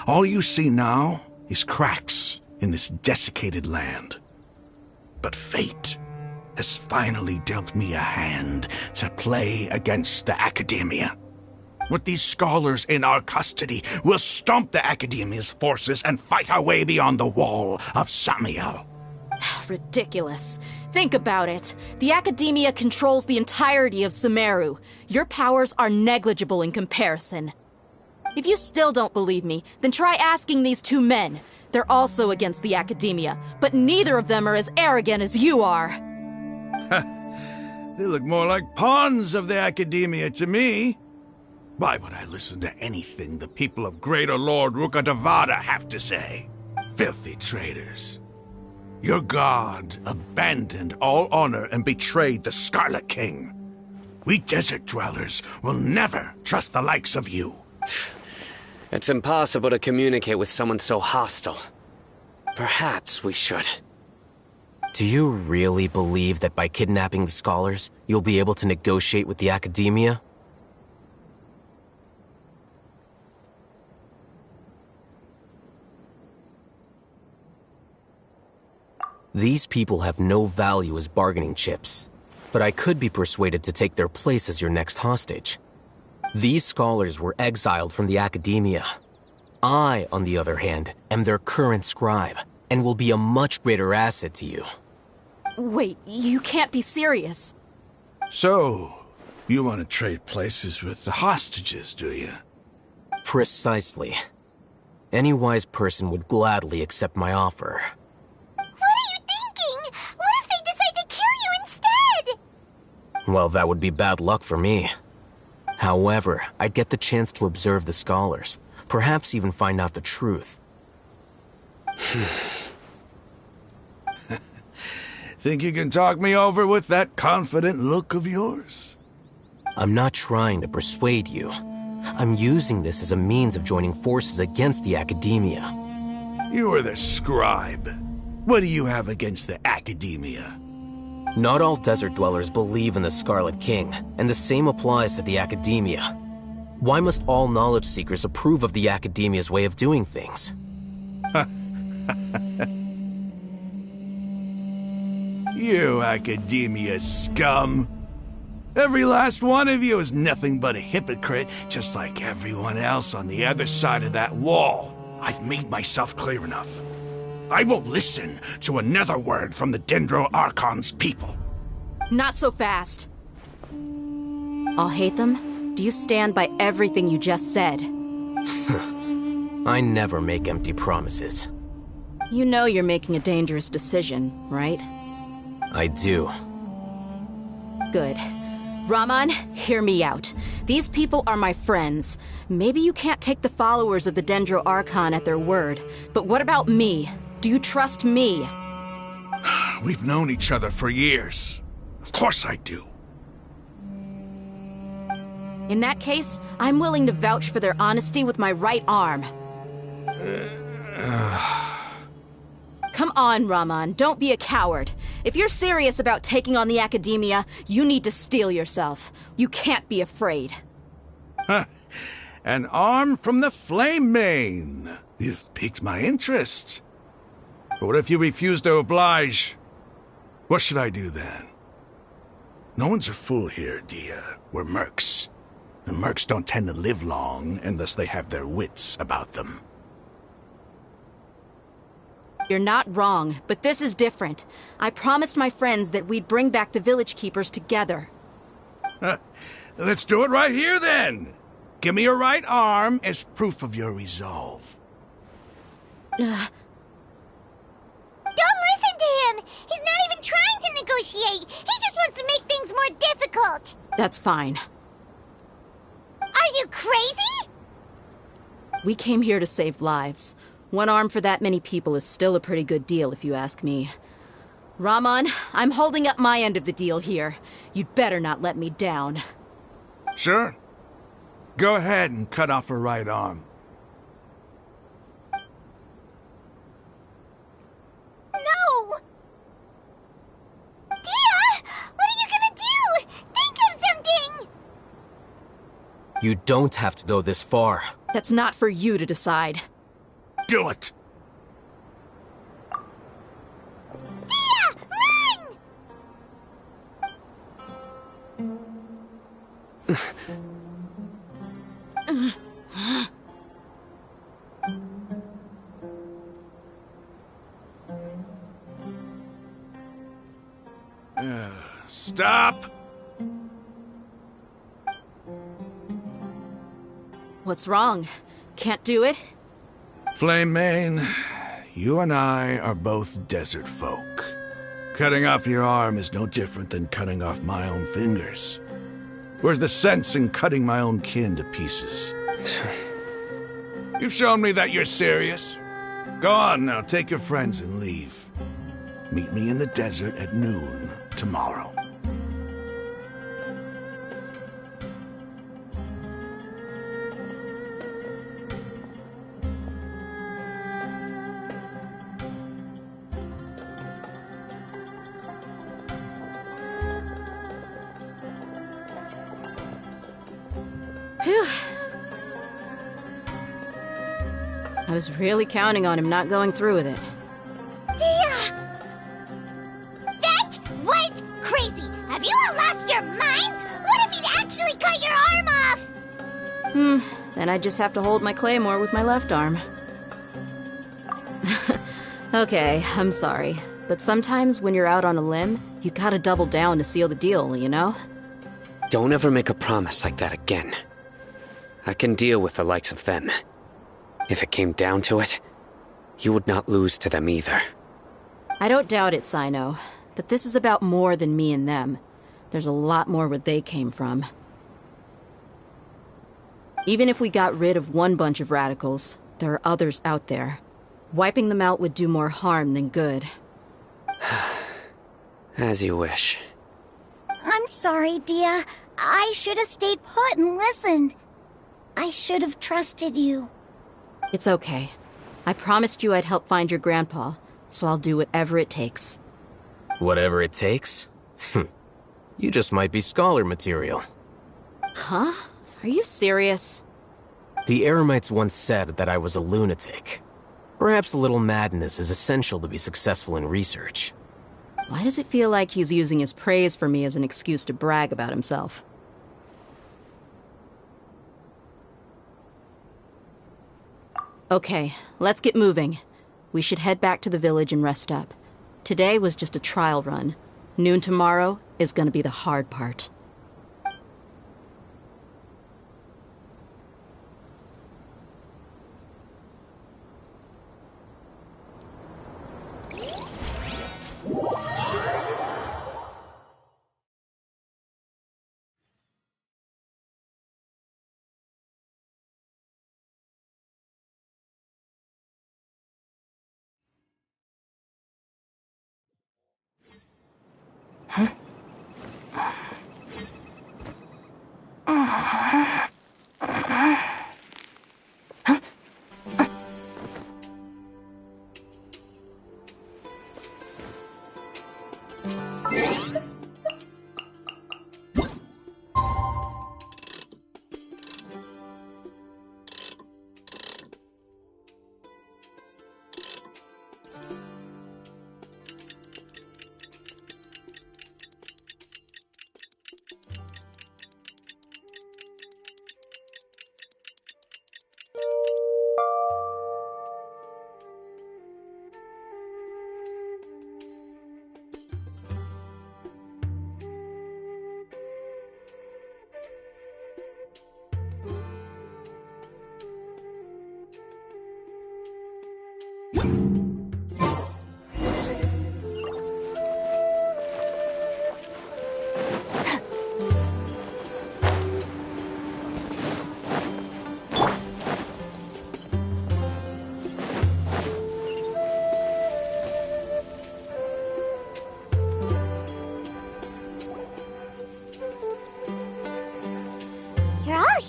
All you see now is cracks in this desiccated land. But fate has finally dealt me a hand to play against the Academia. With these scholars in our custody, we'll stomp the Academia's forces and fight our way beyond the wall of Samiel. Ridiculous. Think about it. The Academia controls the entirety of Sumeru. Your powers are negligible in comparison. If you still don't believe me, then try asking these 2 men. They're also against the Academia, but neither of them are as arrogant as you are. They look more like pawns of the Academia to me. Why would I listen to anything the people of Greater Lord Rukkhadevada have to say? Filthy traitors. Your god abandoned all honor and betrayed the Scarlet King. We desert dwellers will never trust the likes of you. It's impossible to communicate with someone so hostile. Perhaps we should. Do you really believe that by kidnapping the scholars, you'll be able to negotiate with the Academia? These people have no value as bargaining chips, but I could be persuaded to take their place as your next hostage. These scholars were exiled from the Academia. I, on the other hand, am their current scribe, and will be a much greater asset to you. Wait, you can't be serious. So, you want to trade places with the hostages, do you? Precisely. Any wise person would gladly accept my offer. What are you thinking? What if they decide to kill you instead? Well, that would be bad luck for me. However, I'd get the chance to observe the scholars, perhaps even find out the truth. Think you can talk me over with that confident look of yours? I'm not trying to persuade you. I'm using this as a means of joining forces against the Academia. You are the scribe. What do you have against the Academia? Not all desert dwellers believe in the Scarlet King, and the same applies to the Academia. Why must all knowledge seekers approve of the Academia's way of doing things? You Academia scum! Every last one of you is nothing but a hypocrite, just like everyone else on the other side of that wall. I've made myself clear enough. I won't listen to another word from the Dendro Archon's people. Not so fast. I'll hate them. Do you stand by everything you just said? I never make empty promises. You know you're making a dangerous decision, right? I do. Good. Raman, hear me out. These people are my friends. Maybe you can't take the followers of the Dendro Archon at their word, but what about me? Do you trust me? We've known each other for years. Of course I do. In that case, I'm willing to vouch for their honesty with my right arm. Come on, Raman, don't be a coward. If you're serious about taking on the Academia, you need to steel yourself. You can't be afraid. An arm from the Flame Mane. You've piqued my interest. But what if you refuse to oblige? What should I do then? No one's a fool here, Dia. We're mercs. And mercs don't tend to live long unless they have their wits about them. You're not wrong, but this is different. I promised my friends that we'd bring back the village keepers together. Let's do it right here, then. Give me your right arm as proof of your resolve. Don't listen to him! He's not even trying to negotiate! He just wants to make things more difficult! That's fine. Are you crazy? We came here to save lives. One arm for that many people is still a pretty good deal, if you ask me. Ramon, I'm holding up my end of the deal here. You'd better not let me down. Sure. Go ahead and cut off her right arm. No! Dia! What are you gonna do? Think of something! You don't have to go this far. That's not for you to decide. Do it! Dia! Run! Stop! What's wrong? Can't do it? Flame Mane, you and I are both desert folk. Cutting off your arm is no different than cutting off my own fingers. Where's the sense in cutting my own kin to pieces? You've shown me that you're serious. Go on now, take your friends and leave. Meet me in the desert at noon tomorrow. Phew. I was really counting on him not going through with it. Dia! That was crazy! Have you all lost your minds? What if he'd actually cut your arm off? Then I just have to hold my claymore with my left arm. Okay, I'm sorry. But sometimes when you're out on a limb, you gotta double down to seal the deal, you know? Don't ever make a promise like that again. I can deal with the likes of them. If it came down to it, you would not lose to them either. I don't doubt it, Sino. But this is about more than me and them. There's a lot more where they came from. Even if we got rid of one bunch of radicals, there are others out there. Wiping them out would do more harm than good. As you wish. I'm sorry, Dia. I should have stayed put and listened. I should have trusted you. It's okay. I promised you I'd help find your grandpa, so I'll do whatever it takes. Whatever it takes? You just might be scholar material. Huh? Are you serious? The Eremites once said that I was a lunatic. Perhaps a little madness is essential to be successful in research. Why does it feel like he's using his praise for me as an excuse to brag about himself? Okay, let's get moving. We should head back to the village and rest up. Today was just a trial run. Noon tomorrow is gonna be the hard part.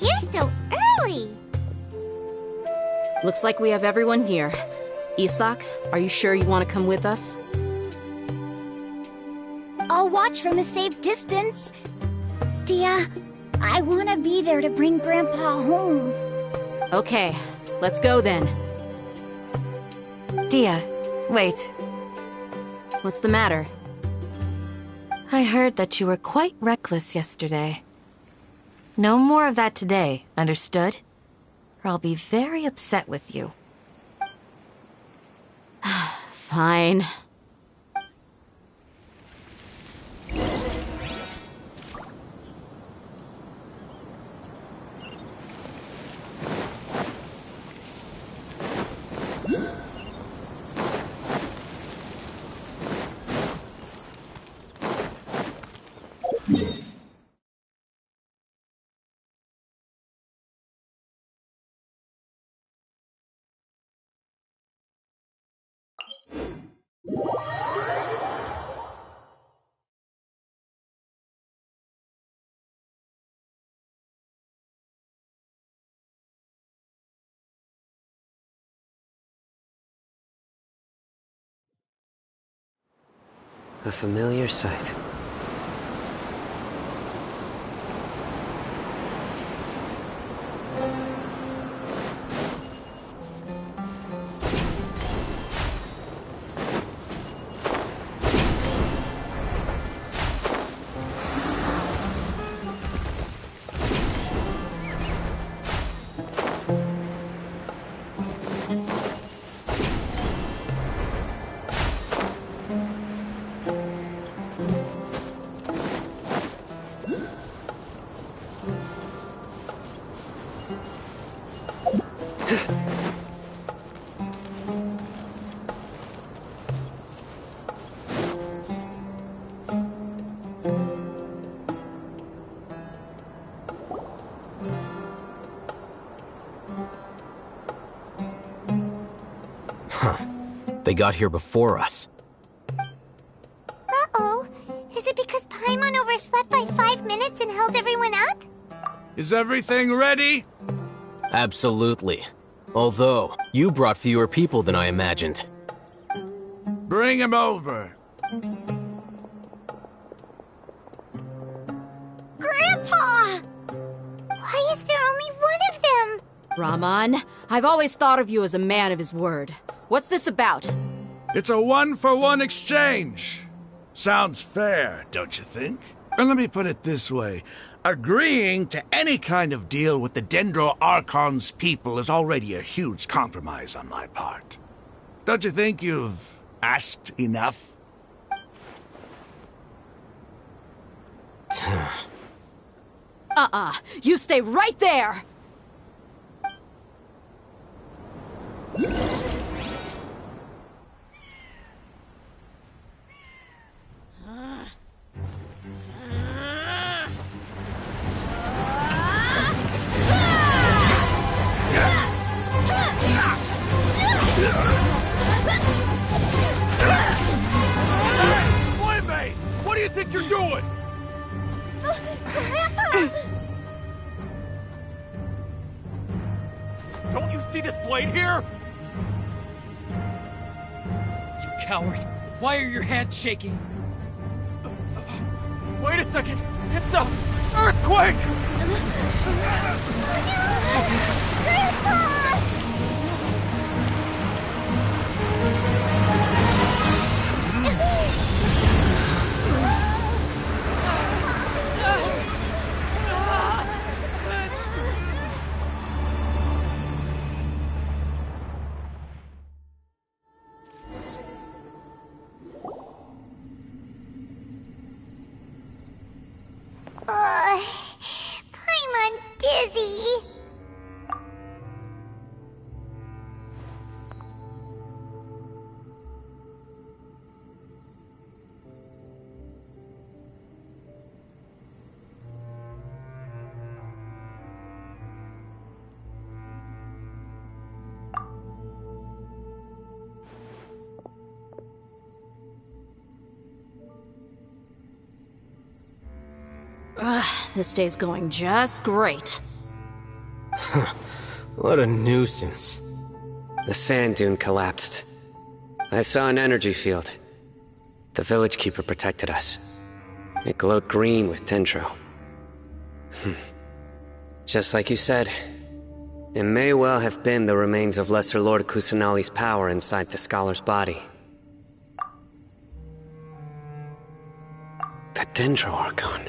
here so early? Looks like we have everyone here. Isak, are you sure you want to come with us? I'll watch from a safe distance. Dia, I want to be there to bring Grandpa home. Okay, let's go then. Dia, wait. What's the matter? I heard that you were quite reckless yesterday. No more of that today, understood? Or I'll be very upset with you. Fine. A familiar sight. They got here before us. Uh-oh. Is it because Paimon overslept by 5 minutes and held everyone up? Is everything ready? Absolutely. Although, you brought fewer people than I imagined. Bring him over. Grandpa! Why is there only one of them? Rahman, I've always thought of you as a man of his word. What's this about? It's a one-for-one exchange. Sounds fair, don't you think? And let me put it this way. Agreeing to any kind of deal with the Dendro Archon's people is already a huge compromise on my part. Don't you think you've asked enough? You stay right there! Wait, mate! What do you think you're doing? Don't you see this blade here? You coward! Why are your hands shaking? Wait a second! It's a earthquake! Paimon's dizzy. This day's going just great. What a nuisance. The sand dune collapsed. I saw an energy field. The village keeper protected us. It glowed green with dendro. Just like you said, it may well have been the remains of Lesser Lord Kusanali's power inside the scholar's body. The dendro Archon.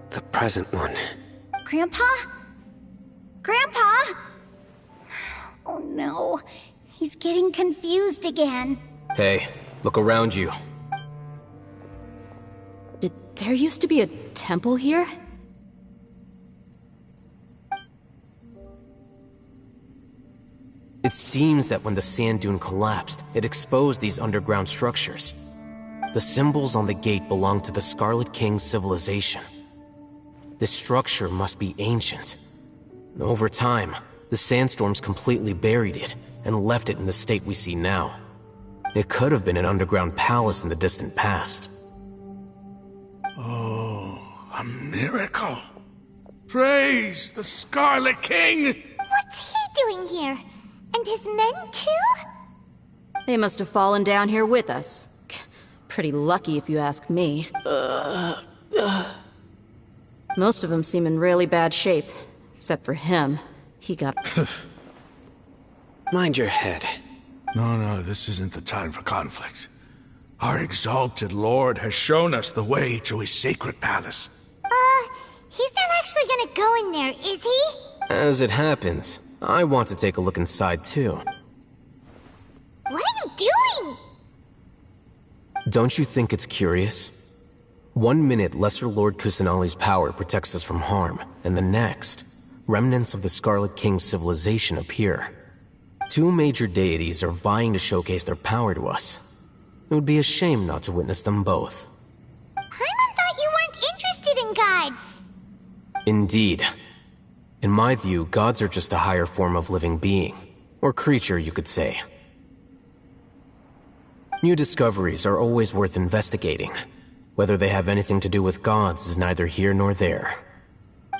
The present one. Grandpa? Grandpa? Oh no, he's getting confused again. Hey, look around you. Did there used to be a temple here? It seems that when the sand dune collapsed, it exposed these underground structures. The symbols on the gate belong to the Scarlet King's civilization. This structure must be ancient. Over time, the sandstorms completely buried it and left it in the state we see now. It could have been an underground palace in the distant past. Oh, a miracle. Praise the Scarlet King! What's he doing here? And his men too? They must have fallen down here with us. Pretty lucky if you ask me. Most of them seem in really bad shape. Except for him. He got... Mind your head. No, this isn't the time for conflict. Our exalted lord has shown us the way to his sacred palace. He's not actually gonna go in there, is he? As it happens, I want to take a look inside too. What are you doing? Don't you think it's curious? 1 minute, Lesser Lord Kusanali's power protects us from harm, and the next, remnants of the Scarlet King's civilization appear. 2 major deities are vying to showcase their power to us. It would be a shame not to witness them both. Paimon thought you weren't interested in gods. Indeed. In my view, gods are just a higher form of living being. Or creature, you could say. New discoveries are always worth investigating. Whether they have anything to do with gods is neither here nor there.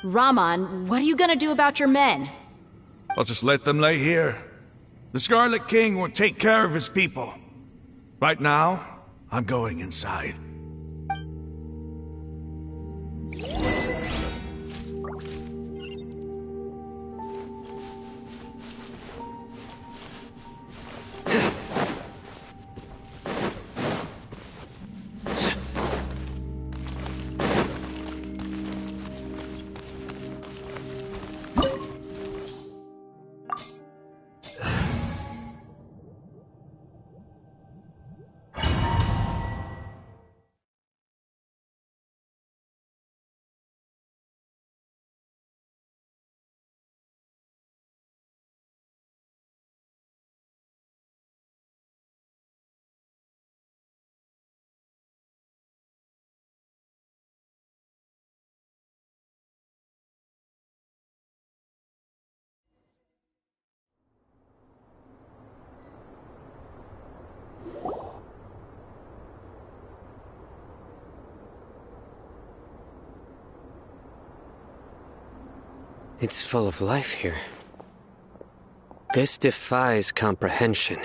Raman, what are you gonna do about your men? I'll just let them lay here. The Scarlet King will take care of his people. Right now, I'm going inside. It's full of life here. This defies comprehension.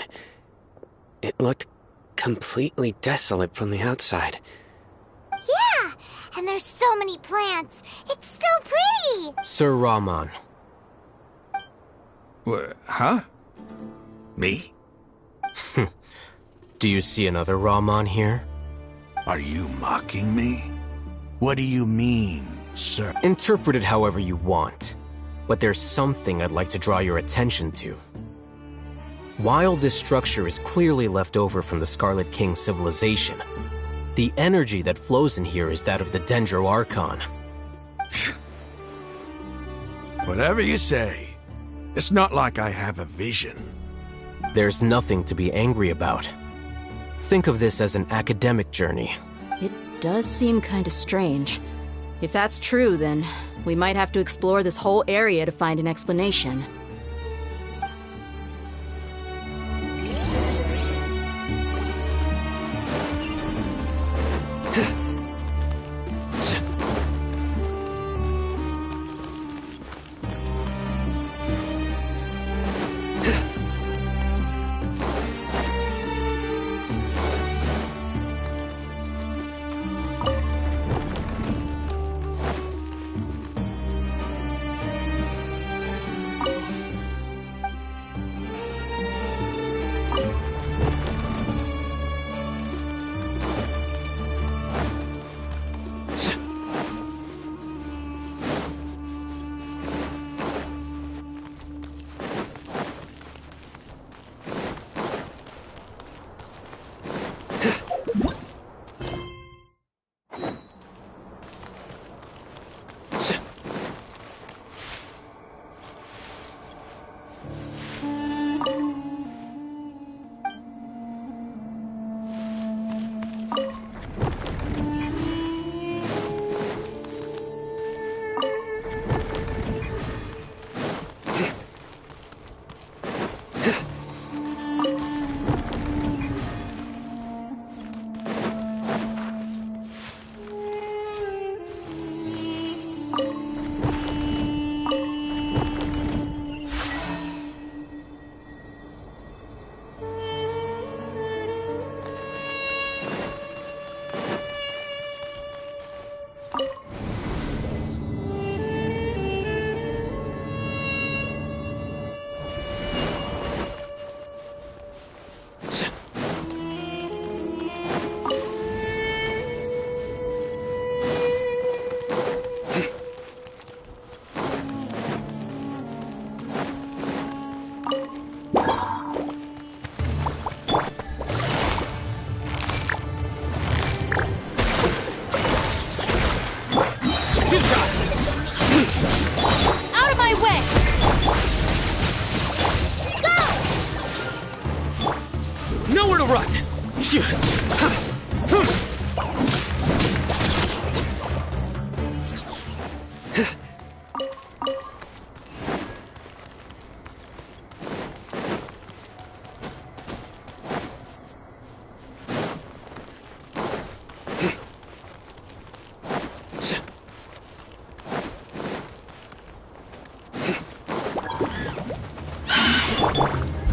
It looked completely desolate from the outside. Yeah, and there's so many plants. It's so pretty. Sir Raman. Huh? Me? Do you see another Raman here? Are you mocking me? What do you mean, sir? Interpret it however you want. But there's something I'd like to draw your attention to. While this structure is clearly left over from the Scarlet King civilization, the energy that flows in here is that of the Dendro Archon. Whatever you say. It's not like I have a vision. There's nothing to be angry about. Think of this as an academic journey. It does seem kinda strange. If that's true, then we might have to explore this whole area to find an explanation.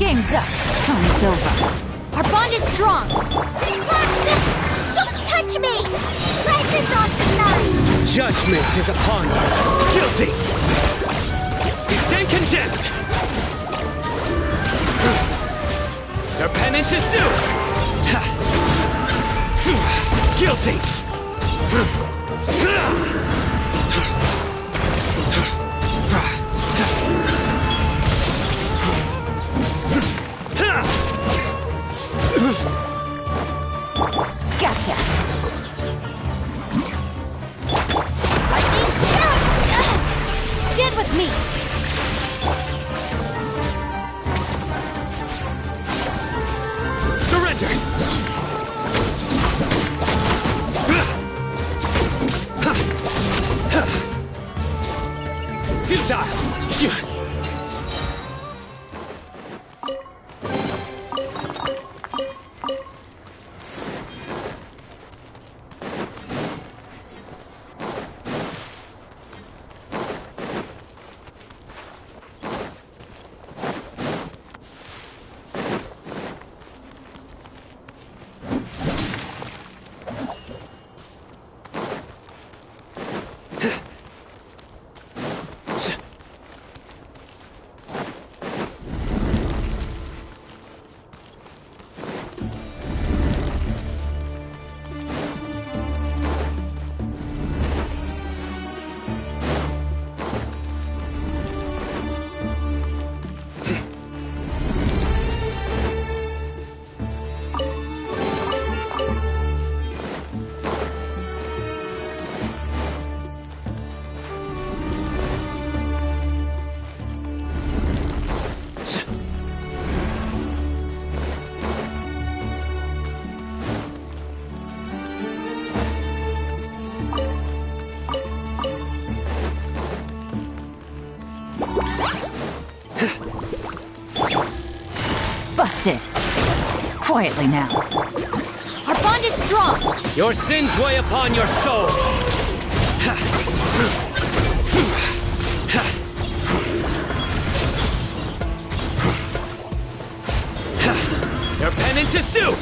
Game's up. Time's over. Our bond is strong. Don't touch me! Try this off the line! Judgment is upon you. Guilty! You stand condemned! Your penance is due! Guilty! Gotcha. Stand with me. Surrender! Futile! Busted. Quietly now. Our bond is strong. Your sins weigh upon your soul. Your penance is due.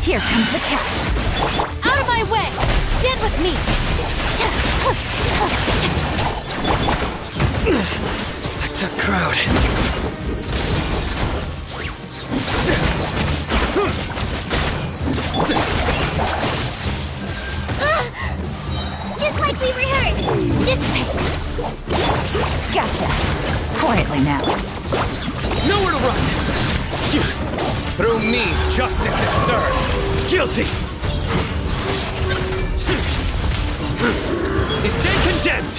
Here comes the catch. Out of my way! Stand with me! A tough crowd. Just like we rehearsed! Dissipate! Gotcha. Quietly now. Nowhere to run! Through me, justice is served. Guilty! You stay condemned!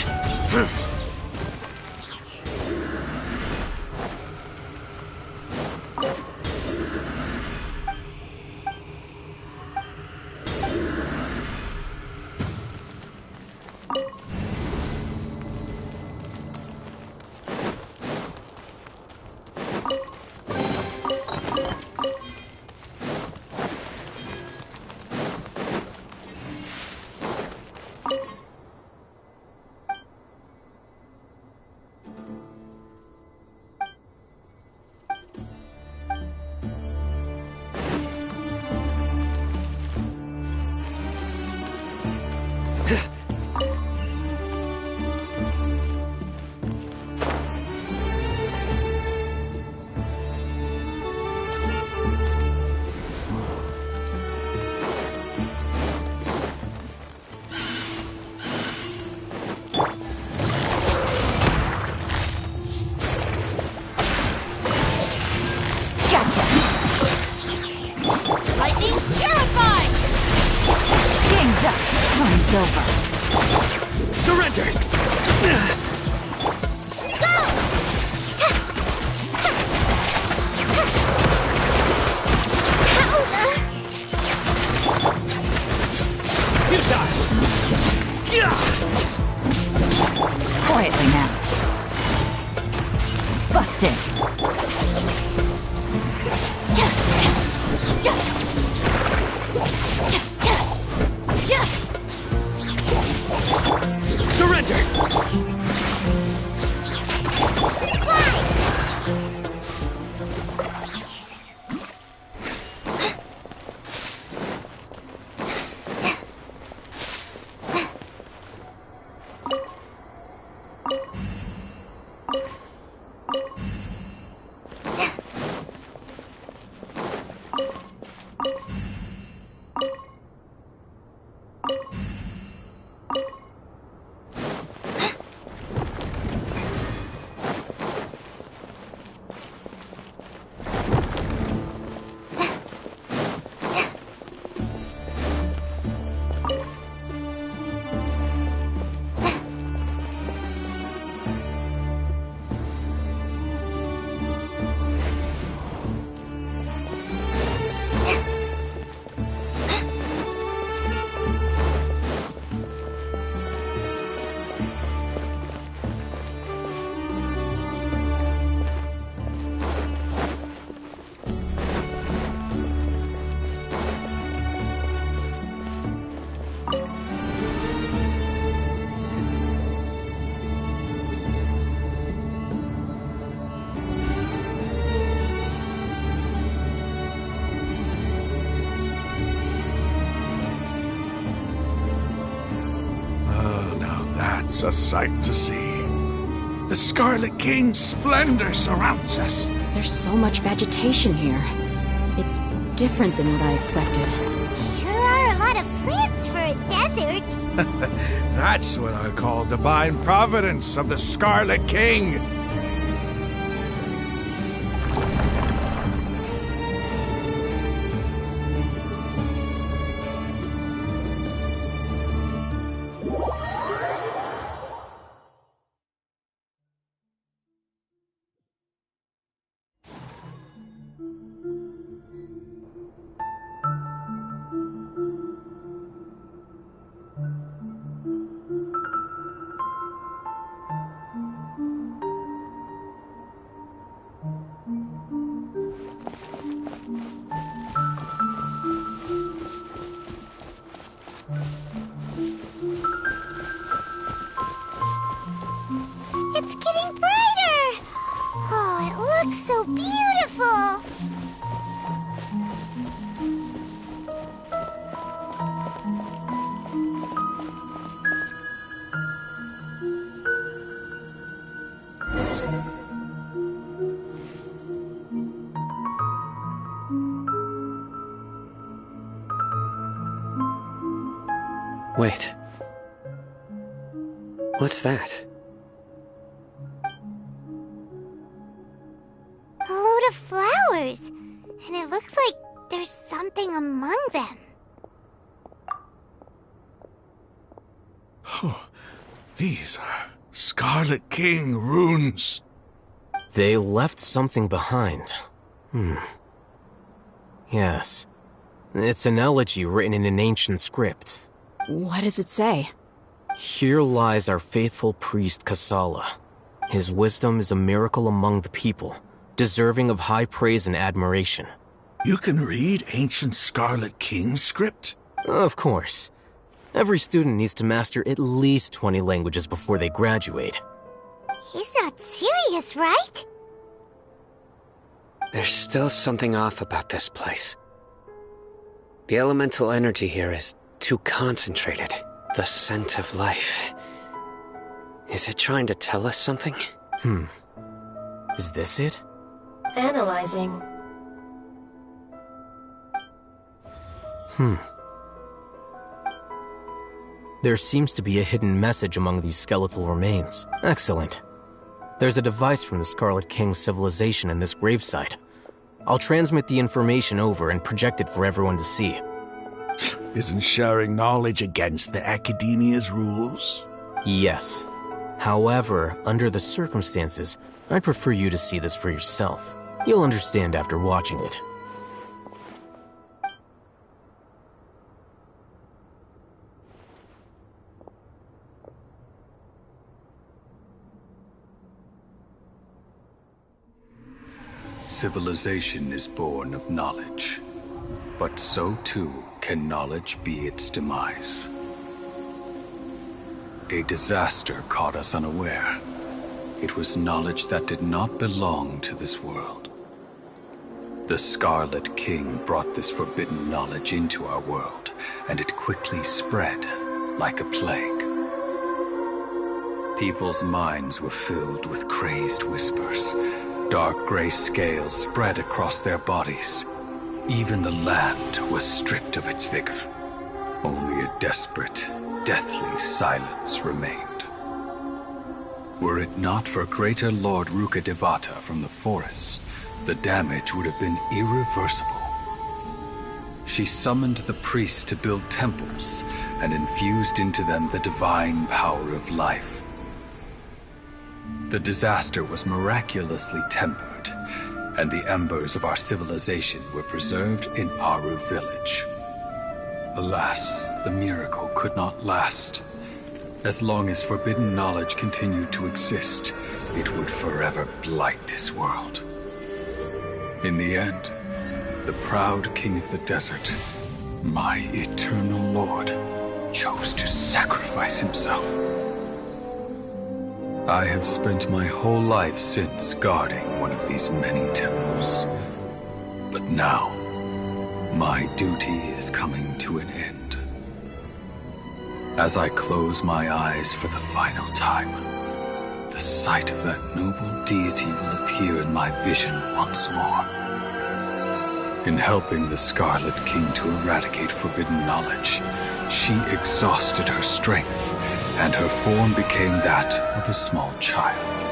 Runs over. Surrender! Quietly now. Busted. Surrender! It's a sight to see. The Scarlet King's splendor surrounds us. There's so much vegetation here. It's different than what I expected. Sure are a lot of plants for a desert. That's what I call divine providence of the Scarlet King. It's getting brighter! Oh, it looks so beautiful! Wait. What's that? A load of flowers. And it looks like there's something among them. Oh, these are Scarlet King runes. They left something behind. Yes. It's an elegy written in an ancient script. What does it say? Here lies our faithful priest Kasala. His wisdom is a miracle among the people, deserving of high praise and admiration. You can read ancient Scarlet King script? Of course. Every student needs to master at least 20 languages before they graduate. He's not serious, right? There's still something off about this place. The elemental energy here is too concentrated. The scent of life. Is it trying to tell us something? Is this it? Analyzing. There seems to be a hidden message among these skeletal remains. Excellent. There's a device from the Scarlet King's civilization in this gravesite. I'll transmit the information over and project it for everyone to see. Isn't sharing knowledge against the Academia's rules? Yes. However, under the circumstances, I'd prefer you to see this for yourself. You'll understand after watching it. Civilization is born of knowledge, but so too can knowledge be its demise. A disaster caught us unaware. It was knowledge that did not belong to this world. The Scarlet King brought this forbidden knowledge into our world, and it quickly spread like a plague. People's minds were filled with crazed whispers. Dark gray scales spread across their bodies. Even the land was stripped of its vigor. Only a desperate, deathly silence remained. Were it not for greater Lord Rukkhadevata from the forests, the damage would have been irreversible. She summoned the priests to build temples and infused into them the divine power of life. The disaster was miraculously tempered, and the embers of our civilization were preserved in Aru village. Alas, the miracle could not last. As long as forbidden knowledge continued to exist, it would forever blight this world. In the end, the proud king of the desert, my eternal lord, chose to sacrifice himself. I have spent my whole life since guarding one of these many temples. But now, my duty is coming to an end. As I close my eyes for the final time, the sight of that noble deity will appear in my vision once more. In helping the Scarlet King to eradicate forbidden knowledge, she exhausted her strength, and her form became that of a small child.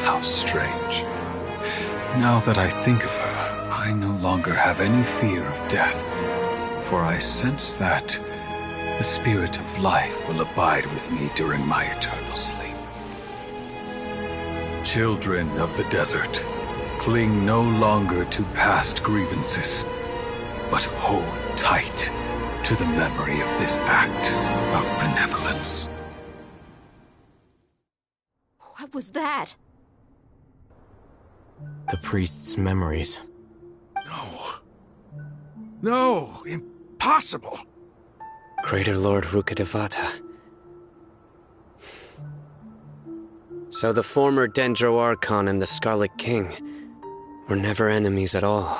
How strange. Now that I think of her, I no longer have any fear of death, for I sense that the spirit of life will abide with me during my eternal sleep. Children of the desert, cling no longer to past grievances, but hold tight to the memory of this act of benevolence. What was that? The priest's memories. No, impossible. Greater Lord Rukkhadevata. So the former Dendro Archon and the Scarlet King were never enemies at all.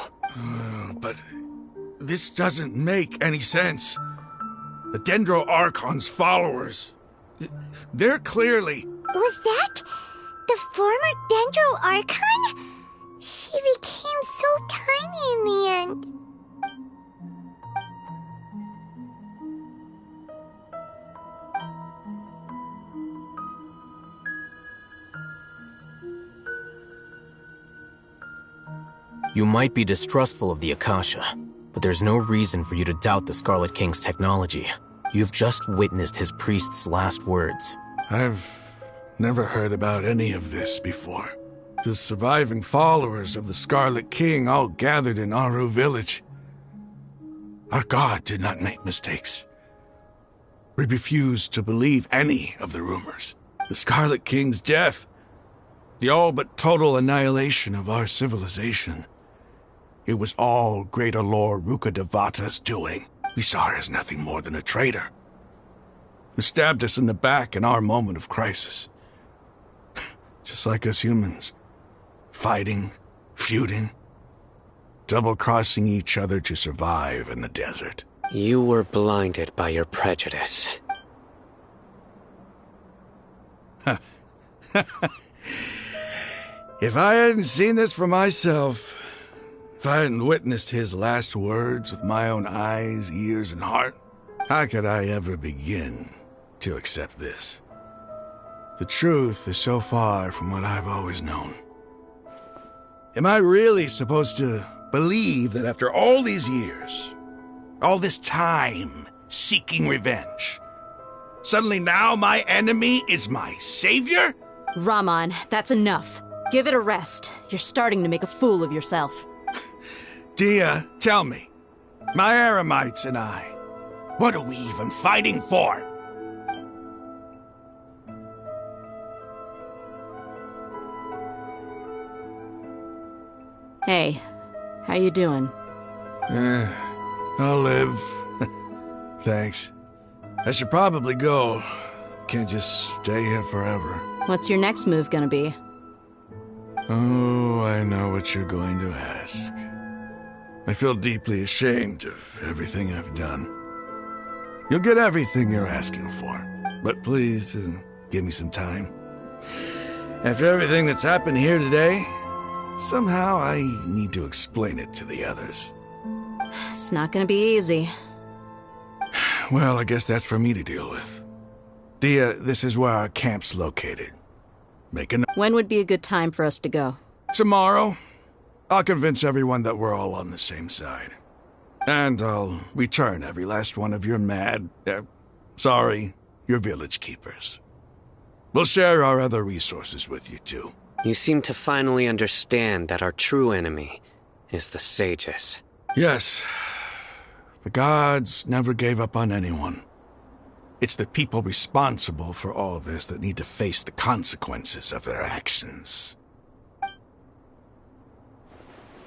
But this doesn't make any sense. The Dendro Archon's followers, they're clearly... Was that the former Dendro Archon? She became so tiny in the end. You might be distrustful of the Akasha, but there's no reason for you to doubt the Scarlet King's technology. You've just witnessed his priest's last words. I've never heard about any of this before. The surviving followers of the Scarlet King all gathered in Aru village. Our god did not make mistakes. We refused to believe any of the rumors. The Scarlet King's death, the all but total annihilation of our civilization. It was all Greater Lord Rukkhadevata's doing. We saw her as nothing more than a traitor, who stabbed us in the back in our moment of crisis. Just like us humans. Fighting, feuding, double-crossing each other to survive in the desert. You were blinded by your prejudice. If I hadn't seen this for myself, if I hadn't witnessed his last words with my own eyes, ears, and heart, how could I ever begin to accept this? The truth is so far from what I've always known. Am I really supposed to believe that after all these years, all this time, seeking revenge. Suddenly now my enemy is my savior? Raman, that's enough. Give it a rest. You're starting to make a fool of yourself. Dia, tell me, my Eremites and I, what are we even fighting for? Hey, how you doing? I'll live. Thanks. I should probably go. Can't just stay here forever. What's your next move gonna be? Oh, I know what you're going to ask. I feel deeply ashamed of everything I've done. You'll get everything you're asking for, but please, give me some time. After everything that's happened here today, somehow I need to explain it to the others. It's not gonna be easy. Well, I guess that's for me to deal with. Dia, this is where our camp's located. When would be a good time for us to go? Tomorrow. I'll convince everyone that we're all on the same side. And I'll return every last one of your your village keepers. We'll share our other resources with you, too. You seem to finally understand that our true enemy is the sages. Yes. The gods never gave up on anyone. It's the people responsible for all this that need to face the consequences of their actions.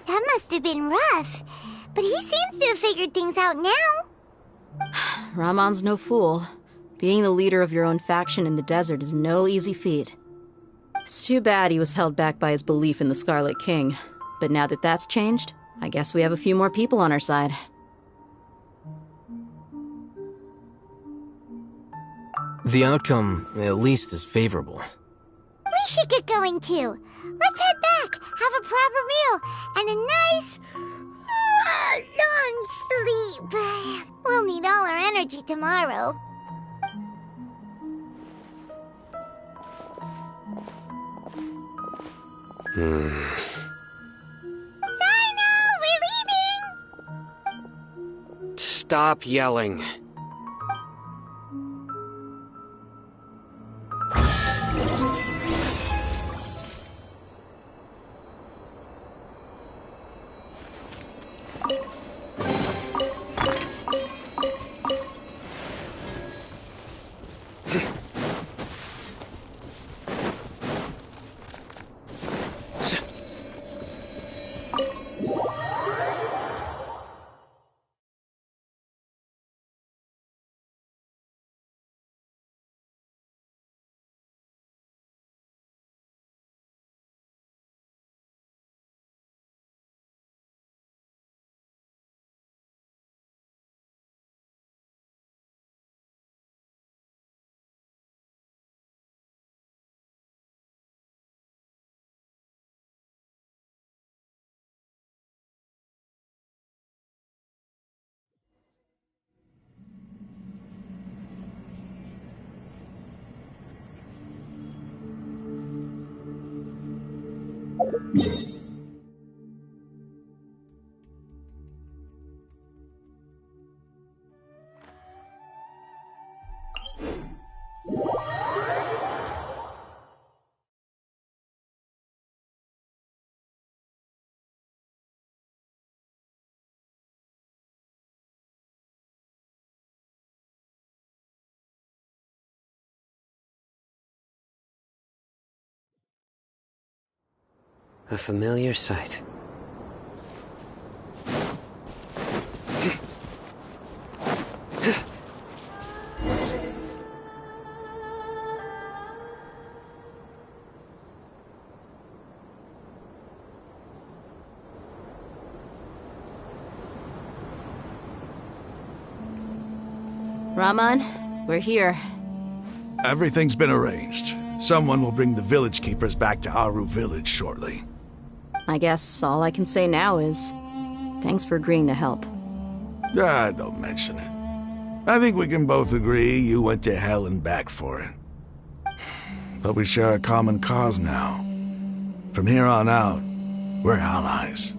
That must have been rough, but he seems to have figured things out now. Raman's no fool. Being the leader of your own faction in the desert is no easy feat. It's too bad he was held back by his belief in the Scarlet King. But now that that's changed, I guess we have a few more people on our side. The outcome, at least, is favorable. We should get going too. Let's head back, have a proper meal, and a nice, long sleep. We'll need all our energy tomorrow. Sino, we're leaving! Stop yelling. A familiar sight. Raman, we're here. Everything's been arranged. Someone will bring the village keepers back to Aru village shortly. I guess all I can say now is, thanks for agreeing to help. Don't mention it. I think we can both agree you went to hell and back for it. But we share a common cause now. From here on out, we're allies.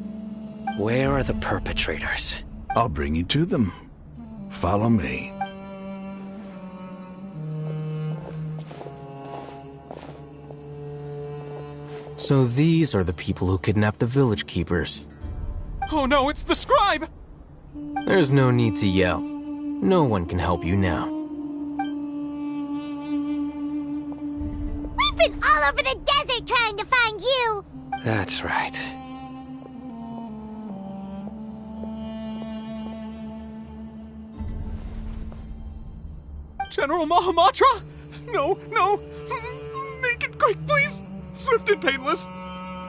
Where are the perpetrators? I'll bring you to them. Follow me. So these are the people who kidnapped the village keepers. Oh no, it's the scribe! There's no need to yell. No one can help you now. We've been all over the desert trying to find you! That's right. General Mahamatra? No, no! Make it quick, please! Swift and painless!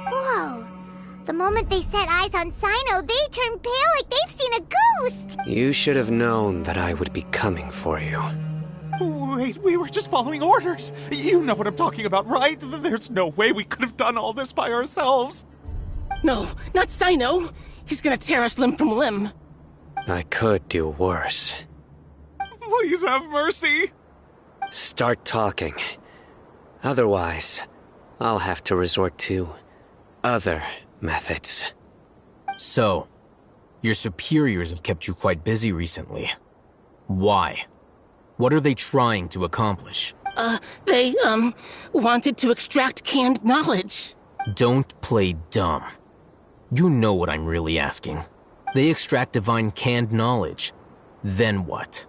Whoa. The moment they set eyes on Sino, they turned pale like they've seen a ghost! You should have known that I would be coming for you. Wait, we were just following orders! You know what I'm talking about, right? There's no way we could have done all this by ourselves! No, not Sino! He's gonna tear us limb from limb! I could do worse. Please have mercy! Start talking. Otherwise, I'll have to resort to other methods. So, your superiors have kept you quite busy recently. Why? What are they trying to accomplish? They wanted to extract canned knowledge. Don't play dumb. You know what I'm really asking. They extract divine canned knowledge. Then what?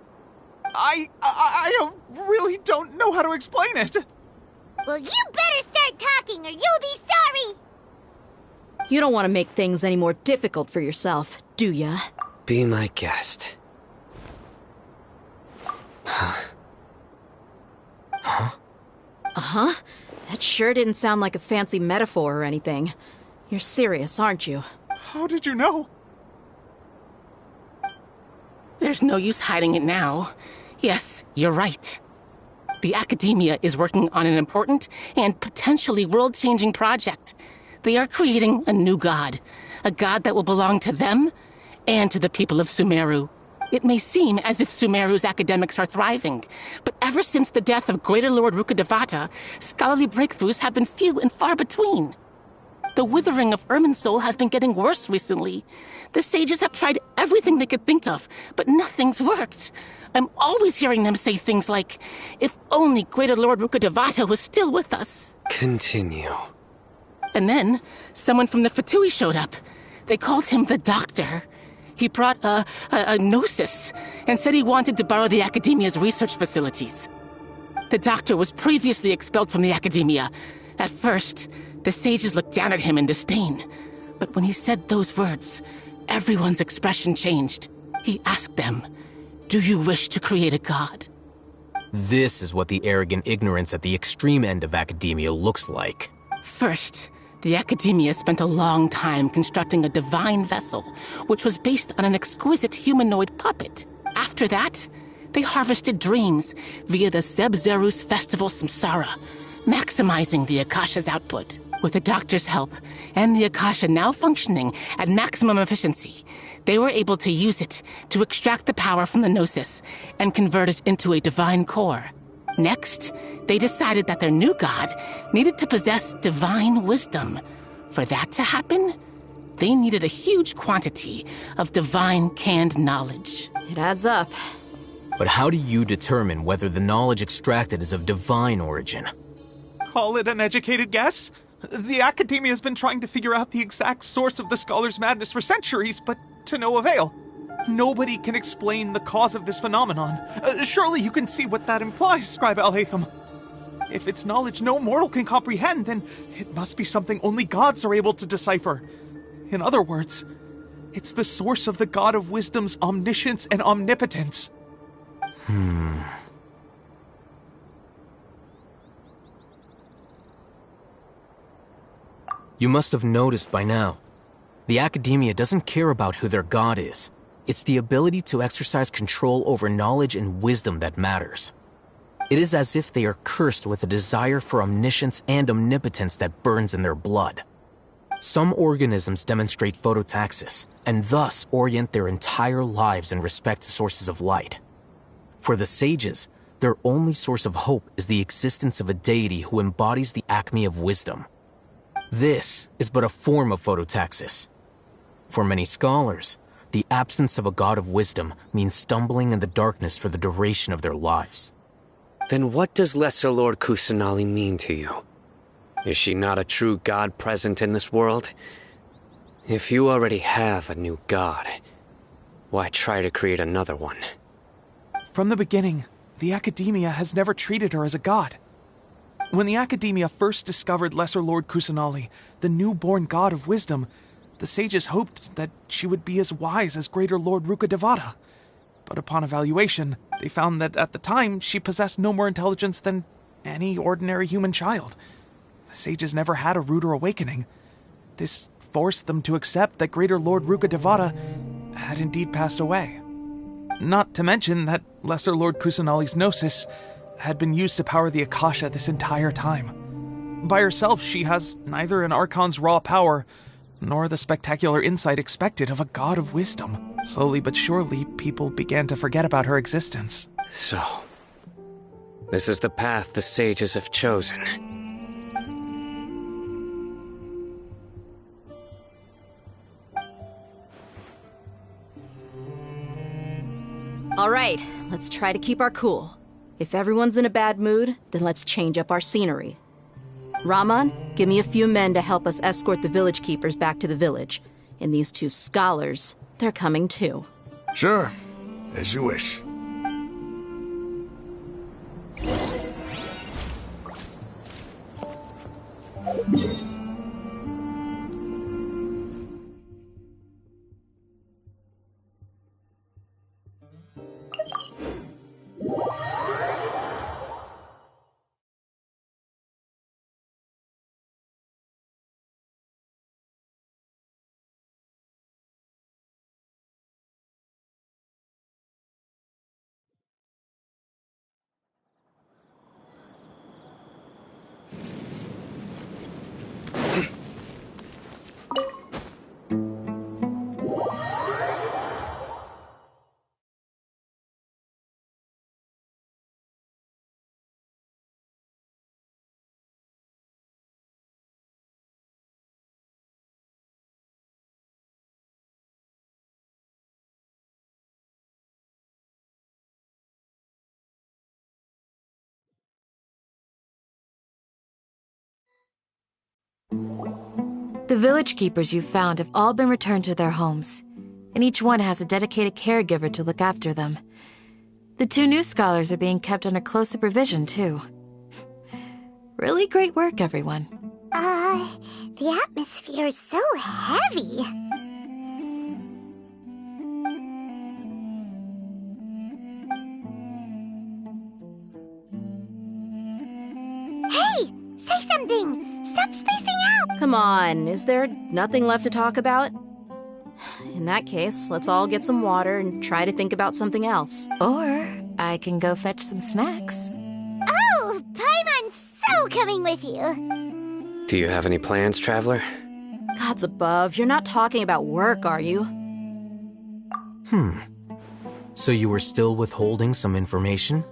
I really don't know how to explain it. Well, you better start talking or you'll be sorry! You don't want to make things any more difficult for yourself, do ya? Be my guest. Huh? Uh-huh. That sure didn't sound like a fancy metaphor or anything. You're serious, aren't you? How did you know? There's no use hiding it now. Yes, you're right. The Academia is working on an important and potentially world-changing project. They are creating a new god. A god that will belong to them and to the people of Sumeru. It may seem as if Sumeru's academics are thriving, but ever since the death of Greater Lord Rukkhadevata, scholarly breakthroughs have been few and far between. The withering of Irminsul has been getting worse recently. The sages have tried everything they could think of, but nothing's worked. I'm always hearing them say things like, if only Greater Lord Rukkhadevata was still with us. Continue. And then, someone from the Fatui showed up. They called him the Doctor. He brought a gnosis and said he wanted to borrow the Academia's research facilities. The Doctor was previously expelled from the Academia. At first, the sages looked down at him in disdain. But when he said those words, everyone's expression changed. He asked them, "Do you wish to create a god?" This is what the arrogant ignorance at the extreme end of academia looks like. First, the Academia spent a long time constructing a divine vessel, which was based on an exquisite humanoid puppet. After that, they harvested dreams via the Zeb-Zerus Festival Samsara, maximizing the Akasha's output. With the Doctor's help, and the Akasha now functioning at maximum efficiency, they were able to use it to extract the power from the Gnosis and convert it into a divine core. Next, they decided that their new god needed to possess divine wisdom. For that to happen, they needed a huge quantity of divine canned knowledge. It adds up. But how do you determine whether the knowledge extracted is of divine origin? Call it an educated guess? The Academia has been trying to figure out the exact source of the Scholar's madness for centuries, but to no avail. Nobody can explain the cause of this phenomenon. Surely you can see what that implies, Scribe Alhaitham. If it's knowledge no mortal can comprehend, then it must be something only gods are able to decipher. In other words, it's the source of the God of Wisdom's omniscience and omnipotence. You must have noticed by now. The Academia doesn't care about who their god is. It's the ability to exercise control over knowledge and wisdom that matters. It is as if they are cursed with a desire for omniscience and omnipotence that burns in their blood. Some organisms demonstrate phototaxis, and thus orient their entire lives in respect to sources of light. For the sages, their only source of hope is the existence of a deity who embodies the acme of wisdom. This is but a form of phototaxis. For many scholars, the absence of a god of wisdom means stumbling in the darkness for the duration of their lives. Then what does Lesser Lord Kusanali mean to you? Is she not a true god present in this world? If you already have a new god, why try to create another one? From the beginning, the Academia has never treated her as a god. When the Academia first discovered Lesser Lord Kusanali, the newborn god of wisdom, the sages hoped that she would be as wise as Greater Lord Rukkhadevata. But upon evaluation, they found that at the time she possessed no more intelligence than any ordinary human child. The sages never had a ruder awakening. This forced them to accept that Greater Lord Rukkhadevata had indeed passed away. Not to mention that Lesser Lord Kusanali's gnosis had been used to power the Akasha this entire time. By herself, she has neither an Archon's raw power, nor the spectacular insight expected of a god of wisdom. Slowly but surely, people began to forget about her existence. So, this is the path the sages have chosen. All right, let's try to keep our cool. If everyone's in a bad mood, then let's change up our scenery. Raman, give me a few men to help us escort the village keepers back to the village. And these two scholars, they're coming too. Sure, as you wish. The village keepers you've found have all been returned to their homes, and each one has a dedicated caregiver to look after them. The two new scholars are being kept under close supervision, too. Really great work, everyone. The atmosphere is so heavy. Hey! Say something! Stop spacing out! Come on, is there nothing left to talk about? In that case, let's all get some water and try to think about something else. Or I can go fetch some snacks. Oh! Paimon's so coming with you! Do you have any plans, traveler? Gods above, you're not talking about work, are you? So you were still withholding some information?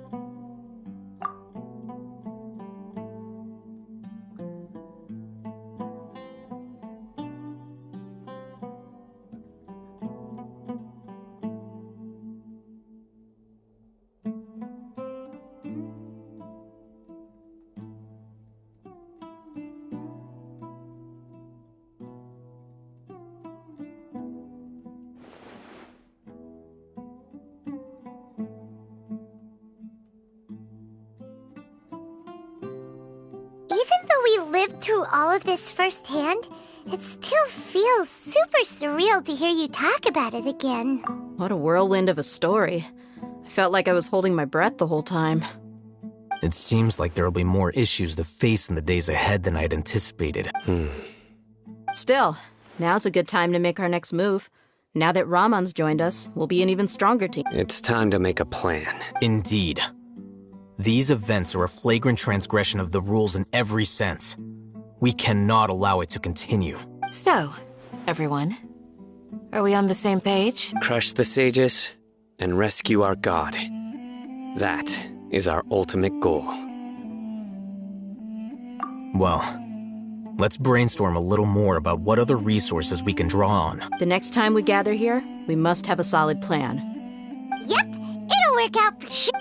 Even though we lived through all of this firsthand, it still feels super surreal to hear you talk about it again. What a whirlwind of a story. I felt like I was holding my breath the whole time. It seems like there'll be more issues to face in the days ahead than I'd anticipated. Still, now's a good time to make our next move. Now that Raman's joined us, we'll be an even stronger team. It's time to make a plan. Indeed. These events are a flagrant transgression of the rules in every sense. We cannot allow it to continue. So, everyone, are we on the same page? Crush the sages and rescue our god. That is our ultimate goal. Well, let's brainstorm a little more about what other resources we can draw on. The next time we gather here, we must have a solid plan. Yep, it'll work out for sure.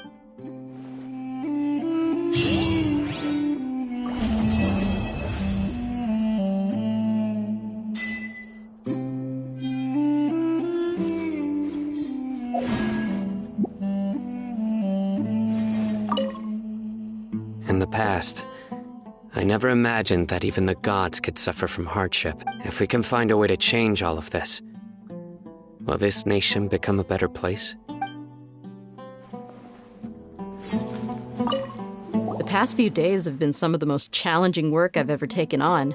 past. I never imagined that even the gods could suffer from hardship. If we can find a way to change all of this, will this nation become a better place? The past few days have been some of the most challenging work I've ever taken on.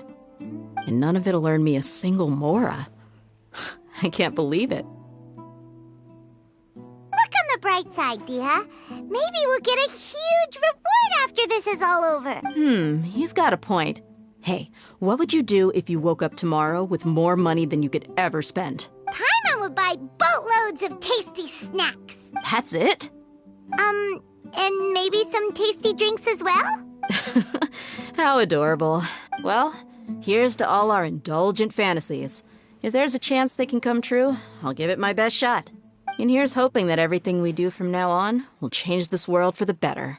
And none of it'll earn me a single mora. I can't believe it. Look on the bright side, Dia. Maybe we'll get a huge reward after this is all over. You've got a point. Hey, what would you do if you woke up tomorrow with more money than you could ever spend? Paimon would buy boatloads of tasty snacks. That's it? And maybe some tasty drinks as well? How adorable. Well, here's to all our indulgent fantasies. If there's a chance they can come true, I'll give it my best shot. And here's hoping that everything we do from now on will change this world for the better.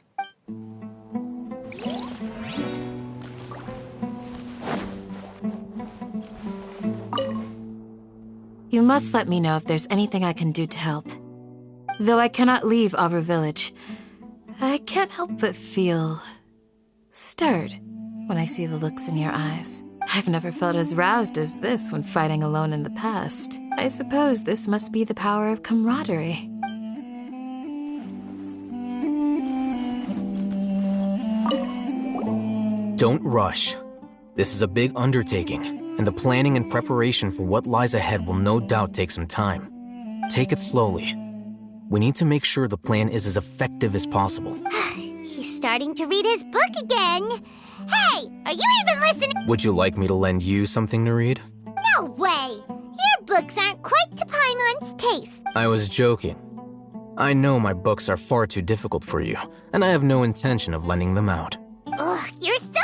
You must let me know if there's anything I can do to help. Though I cannot leave Avra Village, I can't help but feel stirred when I see the looks in your eyes. I've never felt as roused as this when fighting alone in the past. I suppose this must be the power of camaraderie. Don't rush. This is a big undertaking, and the planning and preparation for what lies ahead will no doubt take some time. Take it slowly. We need to make sure the plan is as effective as possible. He's starting to read his book again. Hey, are you even listening? Would you like me to lend you something to read? No way! Your books aren't quite to Paimon's taste. I was joking. I know my books are far too difficult for you, and I have no intention of lending them out. Ugh, you're still